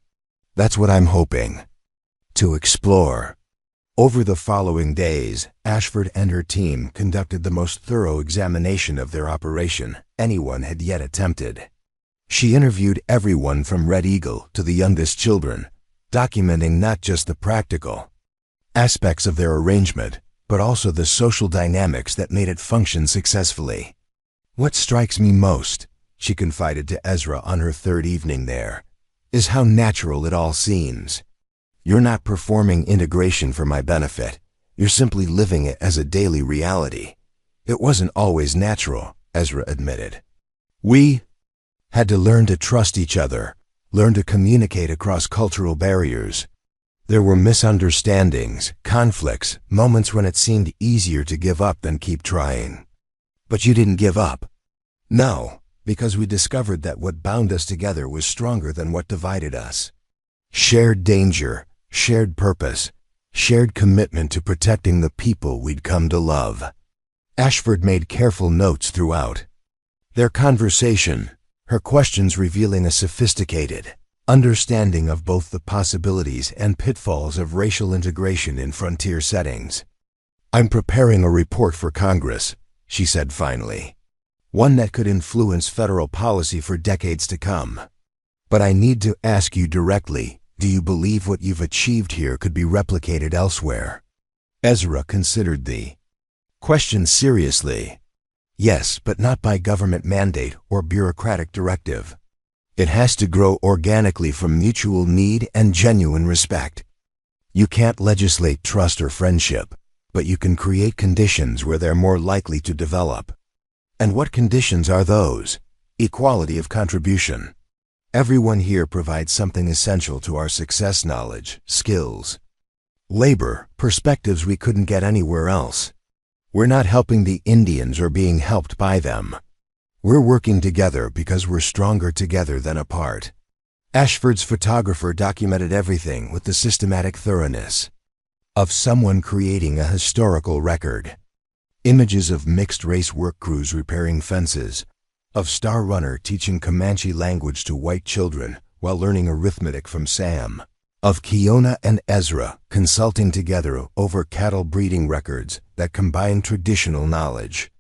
That's what I'm hoping to explore." Over the following days, Ashford and her team conducted the most thorough examination of their operation anyone had yet attempted. She interviewed everyone from Red Eagle to the youngest children, documenting not just the practical aspects of their arrangement, but also the social dynamics that made it function successfully. "What strikes me most," she confided to Ezra on her 3rd evening there, "is how natural it all seems. You're not performing integration for my benefit. You're simply living it as a daily reality." "It wasn't always natural," Ezra admitted. "We had to learn to trust each other, learn to communicate across cultural barriers. There were misunderstandings, conflicts, moments when it seemed easier to give up than keep trying." "But you didn't give up." "No, because we discovered that what bound us together was stronger than what divided us. Shared danger, shared purpose, shared commitment to protecting the people we'd come to love." Ashford made careful notes throughout their conversation, her questions revealing a sophisticated understanding of both the possibilities and pitfalls of racial integration in frontier settings. "I'm preparing a report for Congress," she said finally, "one that could influence federal policy for decades to come. But I need to ask you directly, do you believe what you've achieved here could be replicated elsewhere? Ezra considered the question seriously. Yes, but not by government mandate or bureaucratic directive. It has to grow organically from mutual need and genuine respect. You can't legislate trust or friendship, but you can create conditions where they're more likely to develop. And what conditions are those? Equality of contribution. Everyone here provides something essential to our success: knowledge, skills, labor, perspectives we couldn't get anywhere else. We're not helping the Indians or being helped by them. We're working together because we're stronger together than apart. Ashford's photographer documented everything with the systematic thoroughness of someone creating a historical record. Images of mixed-race work crews repairing fences, of Star Runner teaching Comanche language to white children while learning arithmetic from Sam, of Kiona and Ezra consulting together over cattle breeding records that combine traditional knowledge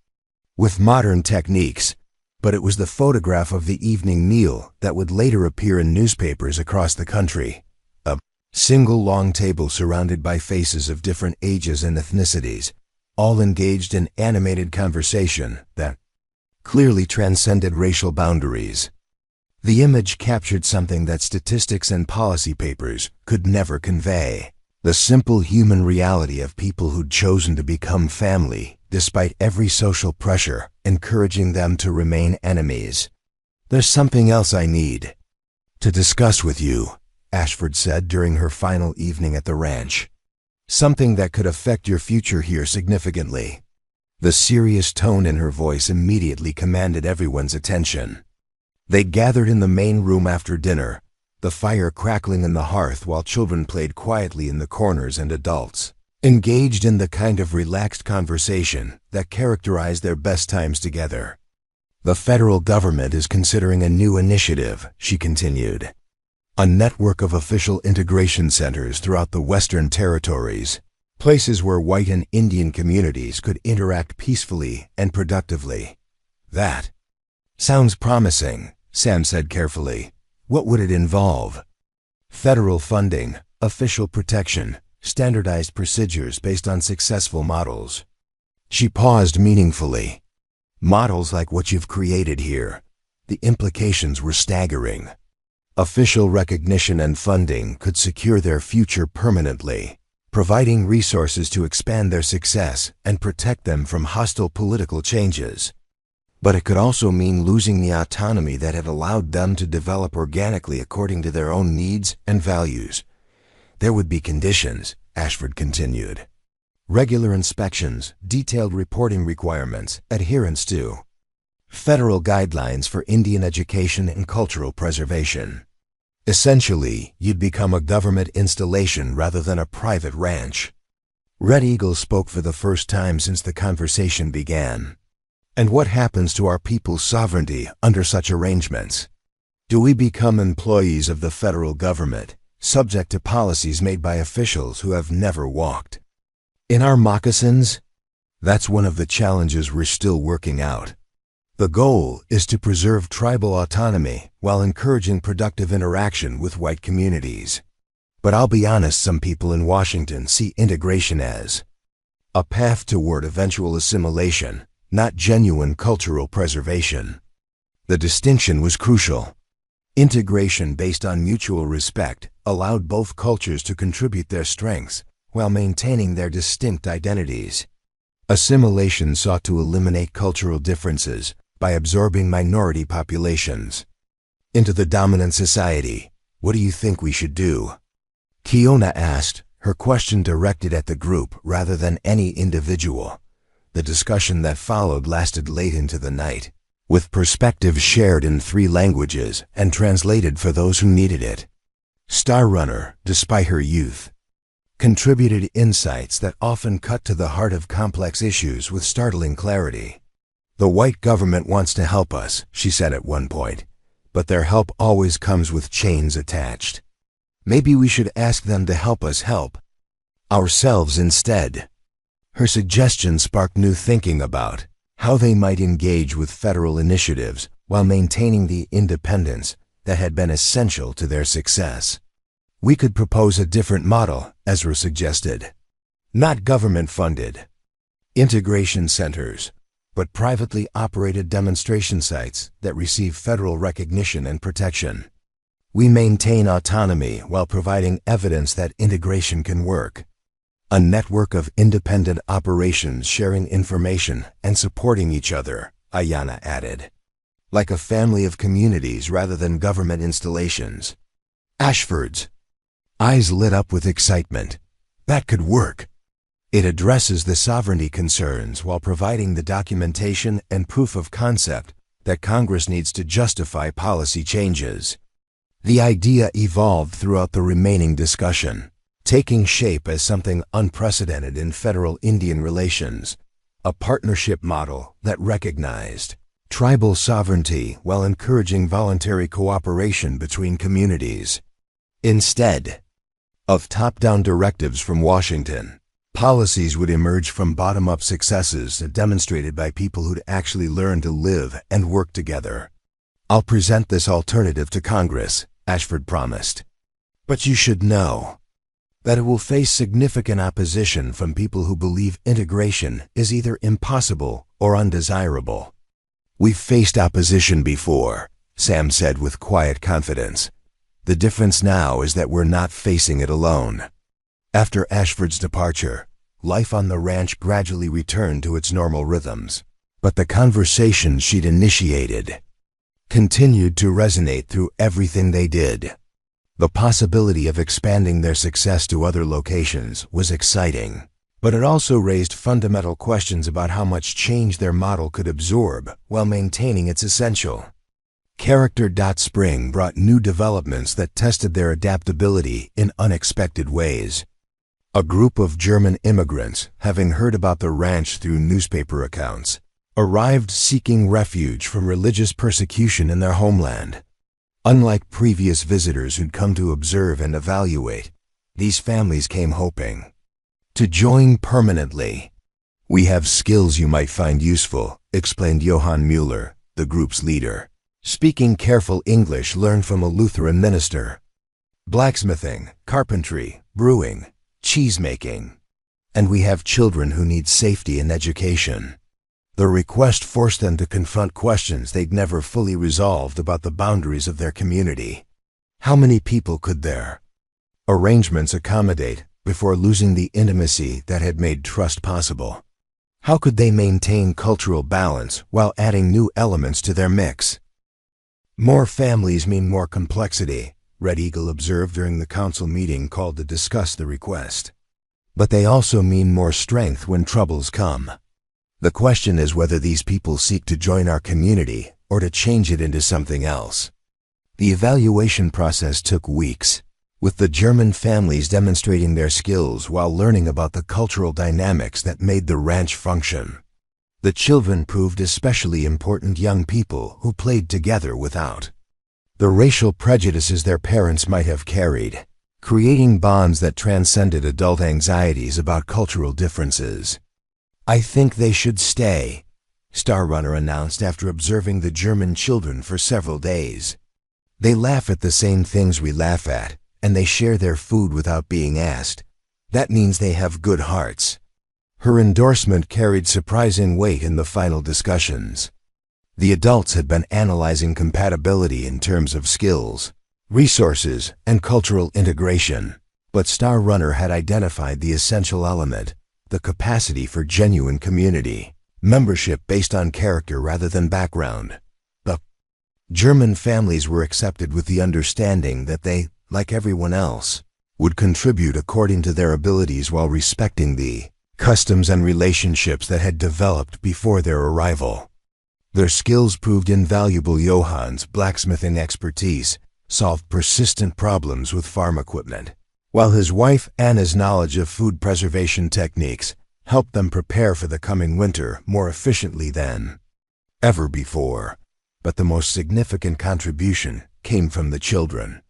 with modern techniques. But it was the photograph of the evening meal that would later appear in newspapers across the country. A single long table surrounded by faces of different ages and ethnicities, all engaged in animated conversation that clearly transcended racial boundaries. The image captured something that statistics and policy papers could never convey: the simple human reality of people who'd chosen to become family despite every social pressure encouraging them to remain enemies. There's something else I need to discuss with you, Ashford said during her final evening at the ranch. Something that could affect your future here significantly. The serious tone in her voice immediately commanded everyone's attention. They gathered in the main room after dinner, the fire crackling in the hearth while children played quietly in the corners and adults engaged in the kind of relaxed conversation that characterized their best times together. The federal government is considering a new initiative, she continued. A network of official integration centers throughout the Western Territories. Places where white and Indian communities could interact peacefully and productively. That sounds promising, Sam said carefully. What would it involve? Federal funding, official protection, standardized procedures based on successful models. She paused meaningfully. Models like what you've created here. The implications were staggering. Official recognition and funding could secure their future permanently, providing resources to expand their success and protect them from hostile political changes. But it could also mean losing the autonomy that had allowed them to develop organically according to their own needs and values. There would be conditions, Ashford continued. Regular inspections, detailed reporting requirements, adherence to federal guidelines for Indian education and cultural preservation. Essentially, you'd become a government installation rather than a private ranch. Red Eagle spoke for the first time since the conversation began. And what happens to our people's sovereignty under such arrangements? Do we become employees of the federal government, subject to policies made by officials who have never walked in our moccasins? That's one of the challenges we're still working out. The goal is to preserve tribal autonomy while encouraging productive interaction with white communities. But I'll be honest, some people in Washington see integration as a path toward eventual assimilation, not genuine cultural preservation. The distinction was crucial. Integration based on mutual respect allowed both cultures to contribute their strengths while maintaining their distinct identities. Assimilation sought to eliminate cultural differences by absorbing minority populations into the dominant society. What do you think we should do? Kiona asked, her question directed at the group rather than any individual. The discussion that followed lasted late into the night, with perspectives shared in 3 languages and translated for those who needed it. Star Runner, despite her youth, contributed insights that often cut to the heart of complex issues with startling clarity. The white government wants to help us, she said at one point, but their help always comes with chains attached. Maybe we should ask them to help us help ourselves instead. Her suggestion sparked new thinking about how they might engage with federal initiatives while maintaining the independence that had been essential to their success. We could propose a different model, Ezra suggested. Not government-funded integration centers, but privately operated demonstration sites that receive federal recognition and protection. We maintain autonomy while providing evidence that integration can work. A network of independent operations sharing information and supporting each other, Ayana added. Like a family of communities rather than government installations. Ashford's eyes lit up with excitement. That could work. It addresses the sovereignty concerns while providing the documentation and proof of concept that Congress needs to justify policy changes. The idea evolved throughout the remaining discussion, taking shape as something unprecedented in federal Indian relations, a partnership model that recognized tribal sovereignty while encouraging voluntary cooperation between communities. Instead of top-down directives from Washington, policies would emerge from bottom-up successes demonstrated by people who'd actually learned to live and work together. I'll present this alternative to Congress, Ashford promised. But you should know that it will face significant opposition from people who believe integration is either impossible or undesirable. We've faced opposition before, Sam said with quiet confidence. The difference now is that we're not facing it alone. After Ashford's departure, life on the ranch gradually returned to its normal rhythms. But the conversations she'd initiated continued to resonate through everything they did. The possibility of expanding their success to other locations was exciting, but it also raised fundamental questions about how much change their model could absorb while maintaining its essential. Character.Spring brought new developments that tested their adaptability in unexpected ways. A group of German immigrants, having heard about the ranch through newspaper accounts, arrived seeking refuge from religious persecution in their homeland. Unlike previous visitors who'd come to observe and evaluate, these families came hoping to join permanently. We have skills you might find useful, explained Johann Mueller, the group's leader. Speaking careful English learned from a Lutheran minister. Blacksmithing, carpentry, brewing, cheese-making. And we have children who need safety and education. The request forced them to confront questions they'd never fully resolved about the boundaries of their community. How many people could their arrangements accommodate before losing the intimacy that had made trust possible? How could they maintain cultural balance while adding new elements to their mix? More families mean more complexity, Red Eagle observed during the council meeting called to discuss the request. But they also mean more strength when troubles come. The question is whether these people seek to join our community or to change it into something else. The evaluation process took weeks, with the German families demonstrating their skills while learning about the cultural dynamics that made the ranch function. The children proved especially important young people who played together without the racial prejudices their parents might have carried, creating bonds that transcended adult anxieties about cultural differences. I think they should stay, Starrunner announced after observing the German children for several days. They laugh at the same things we laugh at, and they share their food without being asked. That means they have good hearts. Her endorsement carried surprising weight in the final discussions. The adults had been analyzing compatibility in terms of skills, resources, and cultural integration, but Starrunner had identified the essential element, the capacity for genuine community, membership based on character rather than background. The German families were accepted with the understanding that they, like everyone else, would contribute according to their abilities while respecting the customs and relationships that had developed before their arrival. Their skills proved invaluable. Johann's blacksmithing expertise solved persistent problems with farm equipment, while his wife Anna's knowledge of food preservation techniques helped them prepare for the coming winter more efficiently than ever before. But the most significant contribution came from the children.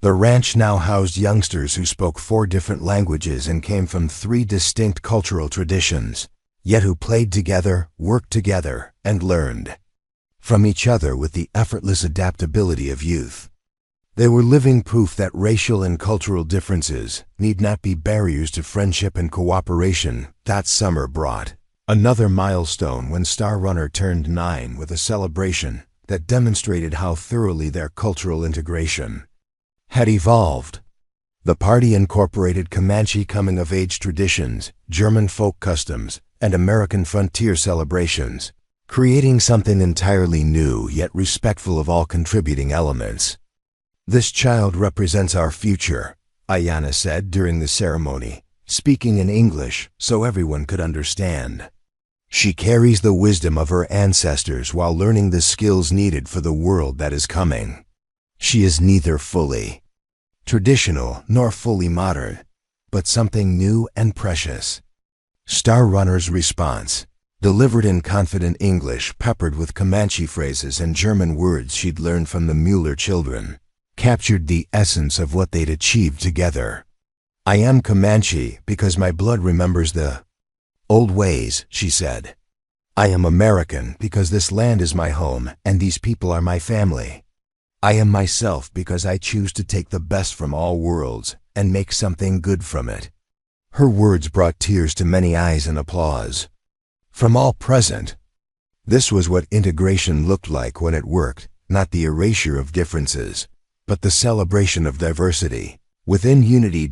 The ranch now housed youngsters who spoke 4 different languages and came from 3 distinct cultural traditions, yet who played together, worked together, and learned from each other with the effortless adaptability of youth. They were living proof that racial and cultural differences need not be barriers to friendship and cooperation. That summer brought another milestone when Star Runner turned 9 with a celebration that demonstrated how thoroughly their cultural integration had evolved. The party incorporated Comanche coming-of-age traditions, German folk customs, and American frontier celebrations, creating something entirely new yet respectful of all contributing elements. "This child represents our future," Ayanna said during the ceremony, speaking in English so everyone could understand. "She carries the wisdom of her ancestors while learning the skills needed for the world that is coming. She is neither fully traditional nor fully modern, but something new and precious." Star Runner's response, delivered in confident English peppered with Comanche phrases and German words she'd learned from the Mueller children, captured the essence of what they'd achieved together. "I am Comanche because my blood remembers the old ways," she said. "I am American because this land is my home and these people are my family. I am myself because I choose to take the best from all worlds and make something good from it." Her words brought tears to many eyes and applause from all present. This was what integration looked like when it worked, not the erasure of differences, but the celebration of diversity within unity.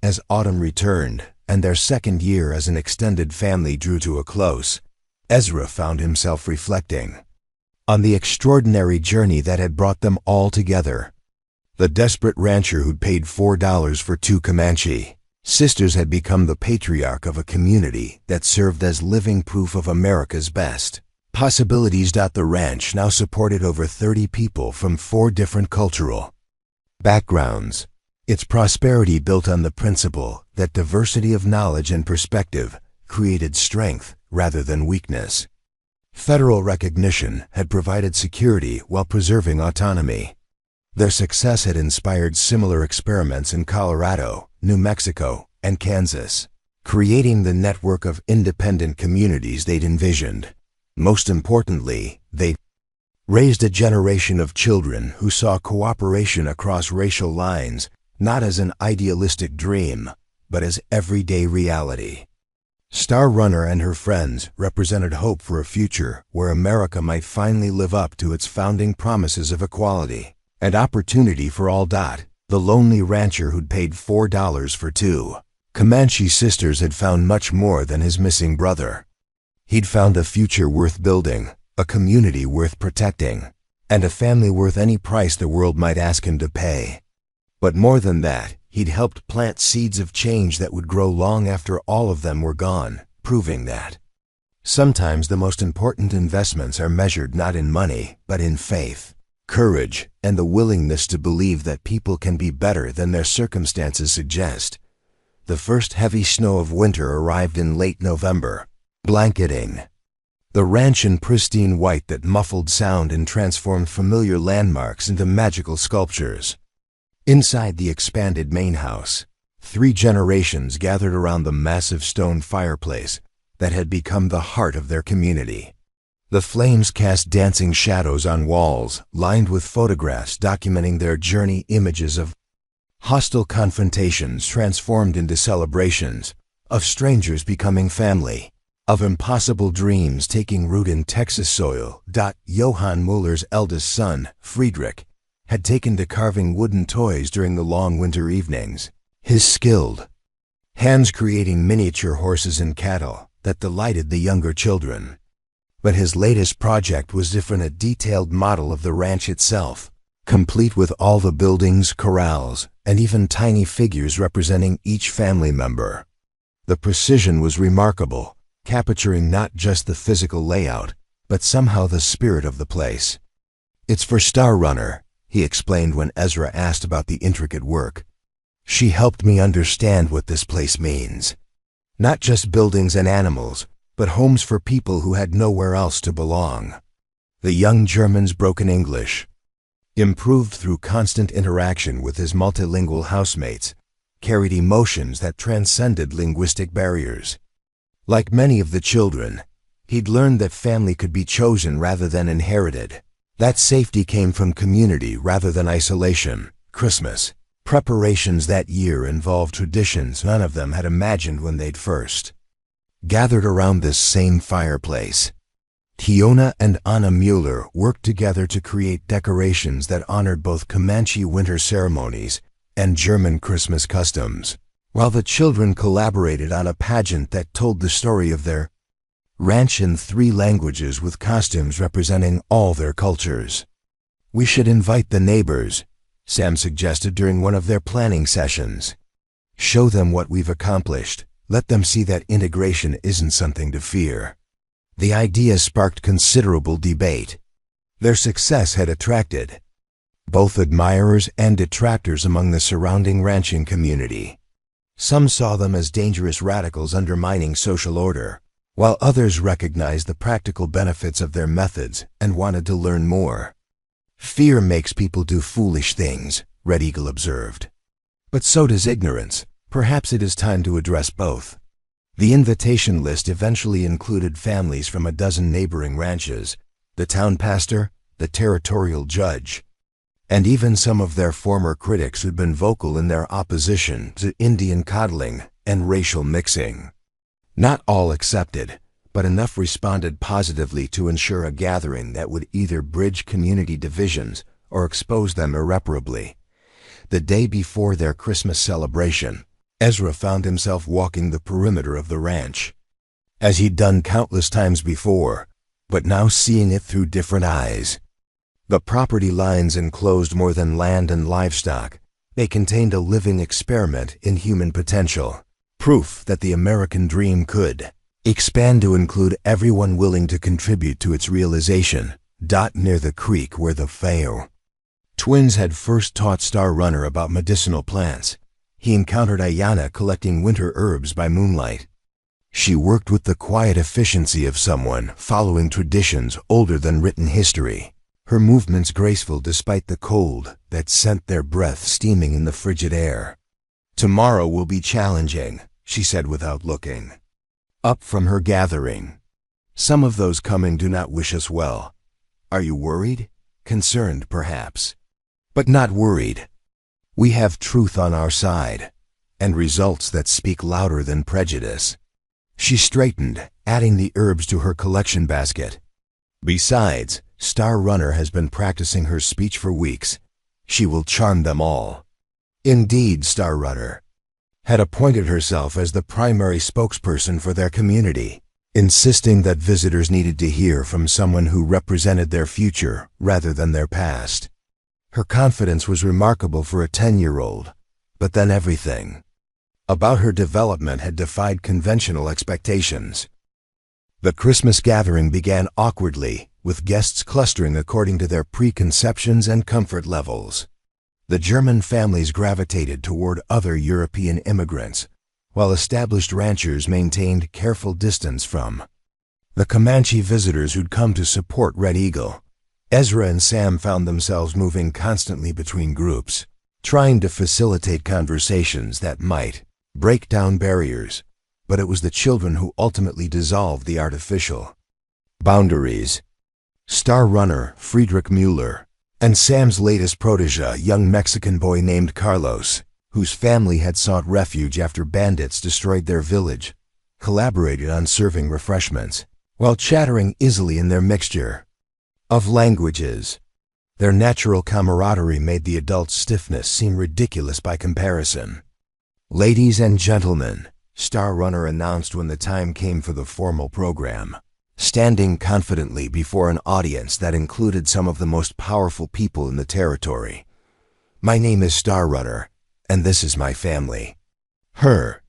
As autumn returned and their second year as an extended family drew to a close, Ezra found himself reflecting on the extraordinary journey that had brought them all together. The desperate rancher who'd paid $4 for 2 Comanche sisters had become the patriarch of a community that served as living proof of America's best possibilities. The ranch now supported over 30 people from 4 different cultural backgrounds. Its prosperity built on the principle that diversity of knowledge and perspective created strength rather than weakness. Federal recognition had provided security while preserving autonomy. Their success had inspired similar experiments in Colorado, New Mexico, and Kansas, creating the network of independent communities they'd envisioned. Most importantly, they raised a generation of children who saw cooperation across racial lines not as an idealistic dream, but as everyday reality. Star Runner and her friends represented hope for a future where America might finally live up to its founding promises of equality and opportunity for all. The lonely rancher who'd paid $4 for 2 Comanche sisters had found much more than his missing brother. He'd found a future worth building, a community worth protecting, and a family worth any price the world might ask him to pay. But more than that, he'd helped plant seeds of change that would grow long after all of them were gone, proving that sometimes the most important investments are measured not in money, but in faith, courage, and the willingness to believe that people can be better than their circumstances suggest. The first heavy snow of winter arrived in late November, blanketing the ranch in pristine white that muffled sound and transformed familiar landmarks into magical sculptures. Inside the expanded main house, 3 generations gathered around the massive stone fireplace that had become the heart of their community. The flames cast dancing shadows on walls lined with photographs documenting their journey, images of hostile confrontations transformed into celebrations, of strangers becoming family, of impossible dreams taking root in Texas soil. Johann Muller's eldest son, Friedrich, had taken to carving wooden toys during the long winter evenings, his skilled hands creating miniature horses and cattle that delighted the younger children. But his latest project was different, a detailed model of the ranch itself, complete with all the buildings, corrals, and even tiny figures representing each family member. The precision was remarkable, capturing not just the physical layout, but somehow the spirit of the place. "It's for Star Runner," he explained when Ezra asked about the intricate work. "She helped me understand what this place means. Not just buildings and animals, but homes for people who had nowhere else to belong." The young German's broken English, improved through constant interaction with his multilingual housemates, carried emotions that transcended linguistic barriers. Like many of the children, he'd learned that family could be chosen rather than inherited. That safety came from community rather than isolation, Christmas. Preparations that year involved traditions none of them had imagined when they'd first gathered around this same fireplace. Tiona and Anna Mueller worked together to create decorations that honored both Comanche winter ceremonies and German Christmas customs, while the children collaborated on a pageant that told the story of their ranch in 3 languages with costumes representing all their cultures. "We should invite the neighbors," Sam suggested during one of their planning sessions. "Show them what we've accomplished. Let them see that integration isn't something to fear." The idea sparked considerable debate. Their success had attracted both admirers and detractors among the surrounding ranching community. Some saw them as dangerous radicals undermining social order, while others recognized the practical benefits of their methods and wanted to learn more. "Fear makes people do foolish things," Red Eagle observed. "But so does ignorance. Perhaps it is time to address both." The invitation list eventually included families from a dozen neighboring ranches, the town pastor, the territorial judge, and even some of their former critics who'd been vocal in their opposition to Indian coddling and racial mixing. Not all accepted, but enough responded positively to ensure a gathering that would either bridge community divisions or expose them irreparably. The day before their Christmas celebration, Ezra found himself walking the perimeter of the ranch, as he'd done countless times before, but now seeing it through different eyes. The property lines enclosed more than land and livestock. They contained a living experiment in human potential, proof that the American dream could expand to include everyone willing to contribute to its realization. Near the creek where the Fayot twins had first taught Star Runner about medicinal plants, he encountered Ayanna collecting winter herbs by moonlight. She worked with the quiet efficiency of someone following traditions older than written history, her movements graceful despite the cold that sent their breath steaming in the frigid air. "Tomorrow will be challenging," she said without looking up from her gathering. "Some of those coming do not wish us well. Are you worried? Concerned, perhaps, but not worried. We have truth on our side, and results that speak louder than prejudice." She straightened, adding the herbs to her collection basket. "Besides, Star Runner has been practicing her speech for weeks. She will charm them all." Indeed, Star Runner had appointed herself as the primary spokesperson for their community, insisting that visitors needed to hear from someone who represented their future rather than their past. Her confidence was remarkable for a 10-year-old, but then everything about her development had defied conventional expectations. The Christmas gathering began awkwardly, with guests clustering according to their preconceptions and comfort levels. The German families gravitated toward other European immigrants, while established ranchers maintained careful distance from the Comanche visitors who'd come to support Red Eagle. Ezra and Sam found themselves moving constantly between groups, trying to facilitate conversations that might break down barriers, but it was the children who ultimately dissolved the artificial boundaries. Star Runner, Friedrich Mueller, and Sam's latest protege, a young Mexican boy named Carlos, whose family had sought refuge after bandits destroyed their village, collaborated on serving refreshments, while chattering easily in their mixture of languages. Their natural camaraderie made the adults' stiffness seem ridiculous by comparison. "Ladies and gentlemen," Star Runner announced when the time came for the formal program, standing confidently before an audience that included some of the most powerful people in the territory. "My name is Star Runner, and this is my family." Her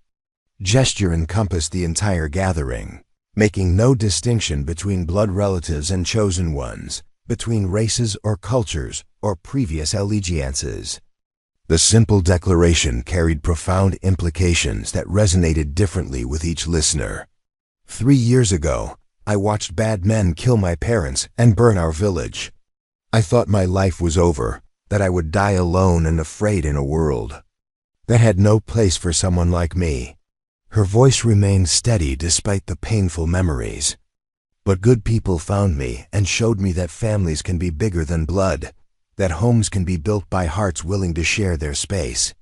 gesture encompassed the entire gathering, making no distinction between blood relatives and chosen ones, between races or cultures or previous allegiances. The simple declaration carried profound implications that resonated differently with each listener. 3 years ago, I watched bad men kill my parents and burn our village. I thought my life was over, that I would die alone and afraid in a world that had no place for someone like me. Her voice remained steady despite the painful memories. "But good people found me and showed me that families can be bigger than blood, that homes can be built by hearts willing to share their space.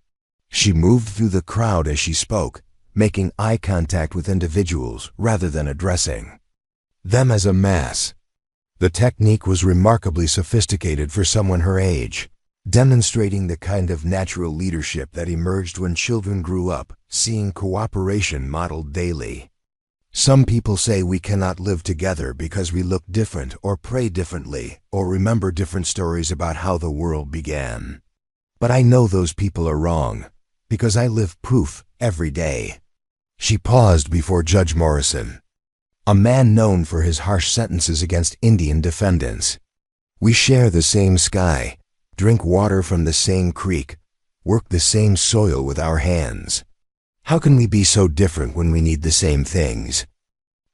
She moved through the crowd as she spoke, making eye contact with individuals rather than addressing them as a mass. The technique was remarkably sophisticated for someone her age, demonstrating the kind of natural leadership that emerged when children grew up, seeing cooperation modeled daily. Some people say we cannot live together because we look different or pray differently or remember different stories about how the world began. But I know those people are wrong, because I live proof every day. She paused before Judge Morrison, a man known for his harsh sentences against Indian defendants. We share the same sky, drink water from the same creek, work the same soil with our hands. How can we be so different when we need the same things?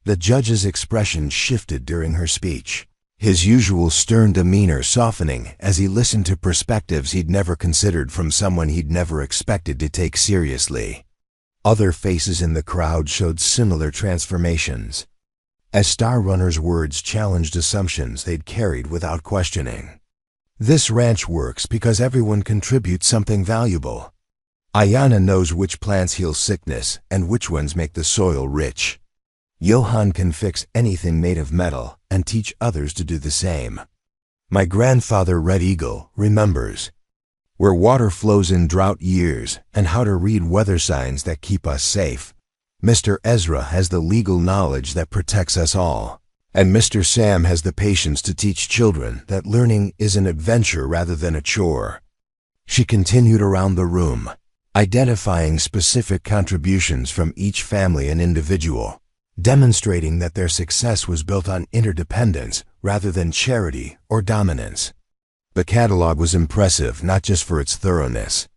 The judge's expression shifted during her speech, his usual stern demeanor softening as he listened to perspectives he'd never considered from someone he'd never expected to take seriously. Other faces in the crowd showed similar transformations, as Star Runner's words challenged assumptions they'd carried without questioning. This ranch works because everyone contributes something valuable. Ayana knows which plants heal sickness and which ones make the soil rich. Johann can fix anything made of metal and teach others to do the same. My grandfather Red Eagle remembers where water flows in drought years and how to read weather signs that keep us safe. Mr. Ezra has the legal knowledge that protects us all. And Mr. Sam has the patience to teach children that learning is an adventure rather than a chore. She continued around the room, identifying specific contributions from each family and individual, demonstrating that their success was built on interdependence rather than charity or dominance. The catalog was impressive not just for its thoroughness,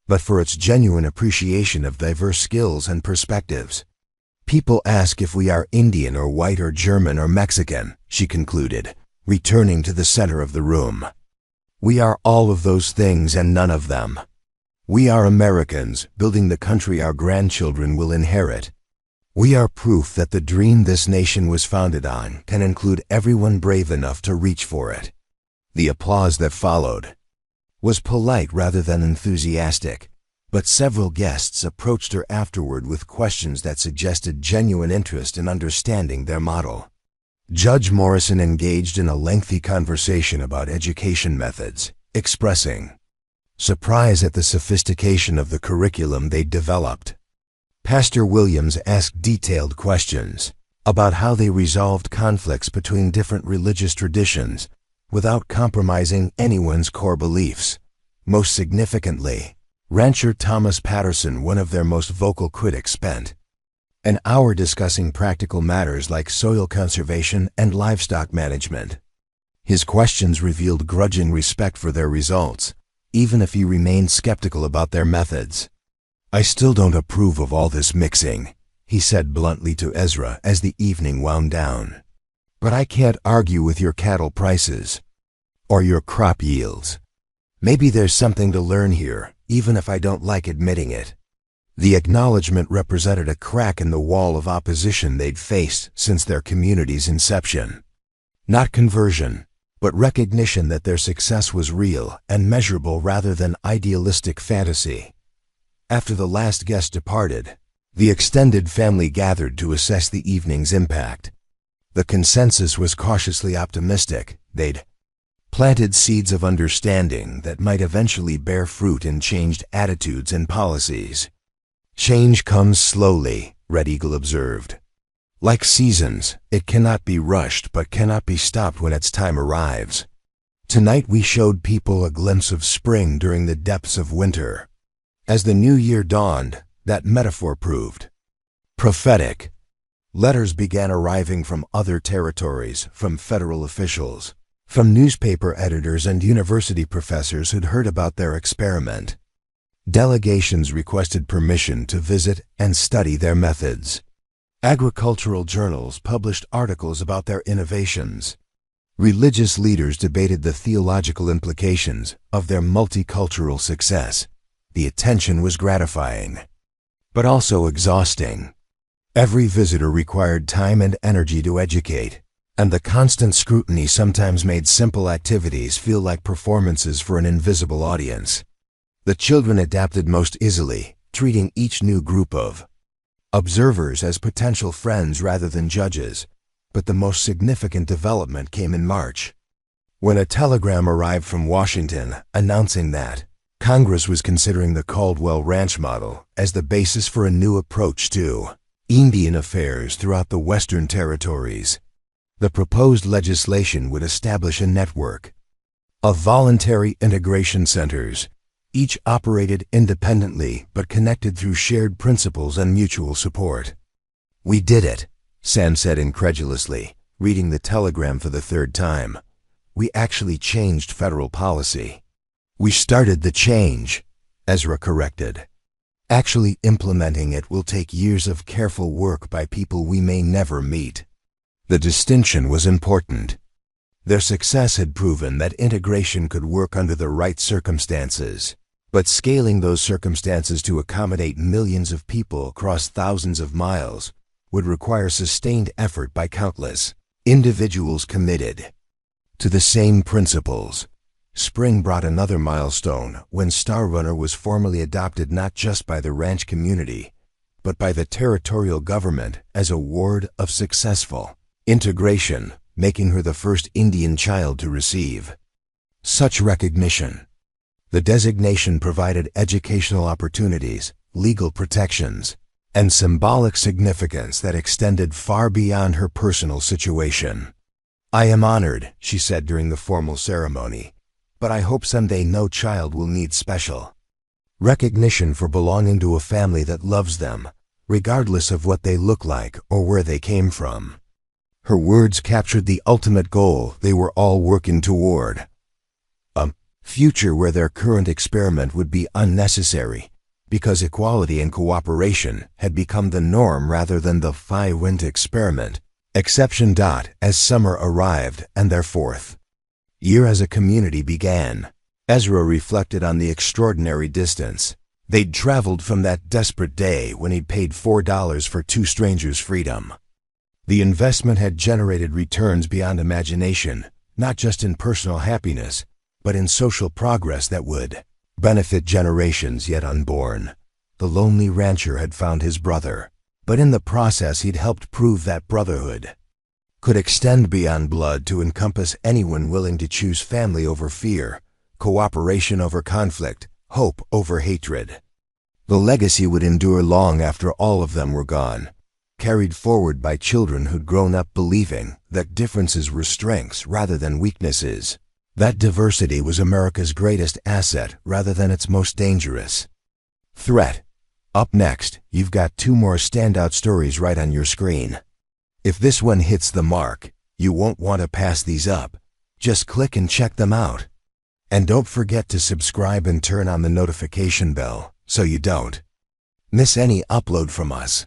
but for its genuine appreciation of diverse skills and perspectives. People ask if we are Indian or white or German or Mexican, she concluded, returning to the center of the room. We are all of those things and none of them. We are Americans, building the country our grandchildren will inherit. We are proof that the dream this nation was founded on can include everyone brave enough to reach for it. The applause that followed was polite rather than enthusiastic, but several guests approached her afterward with questions that suggested genuine interest in understanding their model. Judge Morrison engaged in a lengthy conversation about education methods, expressing surprise at the sophistication of the curriculum they'd developed. Pastor Williams asked detailed questions about how they resolved conflicts between different religious traditions without compromising anyone's core beliefs. Most significantly, rancher Thomas Patterson, one of their most vocal critics, spent an hour discussing practical matters like soil conservation and livestock management. His questions revealed grudging respect for their results, even if he remained skeptical about their methods. I still don't approve of all this mixing, he said bluntly to Ezra as the evening wound down. But I can't argue with your cattle prices or your crop yields. Maybe there's something to learn here, even if I don't like admitting it. The acknowledgement represented a crack in the wall of opposition they'd faced since their community's inception. Not conversion, but recognition that their success was real and measurable rather than idealistic fantasy. After the last guest departed, the extended family gathered to assess the evening's impact. The consensus was cautiously optimistic. They'd planted seeds of understanding that might eventually bear fruit in changed attitudes and policies. Change comes slowly, Red Eagle observed. Like seasons, it cannot be rushed but cannot be stopped when its time arrives. Tonight we showed people a glimpse of spring during the depths of winter. As the new year dawned, that metaphor proved prophetic. Letters began arriving from other territories, from federal officials, from newspaper editors and university professors who'd heard about their experiment. Delegations requested permission to visit and study their methods. Agricultural journals published articles about their innovations. Religious leaders debated the theological implications of their multicultural success. The attention was gratifying, but also exhausting. Every visitor required time and energy to educate, And the constant scrutiny sometimes made simple activities feel like performances for an invisible audience. The children adapted most easily, treating each new group of observers as potential friends rather than judges. But the most significant development came in March, when a telegram arrived from Washington announcing that Congress was considering the Caldwell Ranch model as the basis for a new approach to Indian affairs throughout the Western Territories. The proposed legislation would establish a network of voluntary integration centers, each operated independently but connected through shared principles and mutual support. "We did it," Sam said incredulously, reading the telegram for the third time. "We actually changed federal policy." "We started the change," Ezra corrected. "Actually implementing it will take years of careful work by people we may never meet." The distinction was important. Their success had proven that integration could work under the right circumstances, but scaling those circumstances to accommodate millions of people across thousands of miles would require sustained effort by countless individuals committed to the same principles. Spring brought another milestone when Star Runner was formally adopted not just by the ranch community, but by the territorial government as a ward of successful integration, making her the first Indian child to receive such recognition. The designation provided educational opportunities, legal protections, and symbolic significance that extended far beyond her personal situation. "I am honored," she said during the formal ceremony, "but I hope someday no child will need special recognition for belonging to a family that loves them, regardless of what they look like or where they came from." Her words captured the ultimate goal they were all working toward: a future where their current experiment would be unnecessary, because equality and cooperation had become the norm rather than the five-wint experiment. Exception. As summer arrived and their fourth year as a community began, Ezra reflected on the extraordinary distance they'd traveled from that desperate day when he'd paid $4 for two strangers' freedom. The investment had generated returns beyond imagination, not just in personal happiness, but in social progress that would benefit generations yet unborn. The lonely rancher had found his brother, but in the process he'd helped prove that brotherhood could extend beyond blood to encompass anyone willing to choose family over fear, cooperation over conflict, hope over hatred. The legacy would endure long after all of them were gone, carried forward by children who'd grown up believing that differences were strengths rather than weaknesses, that diversity was America's greatest asset rather than its most dangerous threat. Up next, you've got two more standout stories right on your screen. If this one hits the mark, you won't want to pass these up. Just click and check them out. And don't forget to subscribe and turn on the notification bell so you don't miss any upload from us.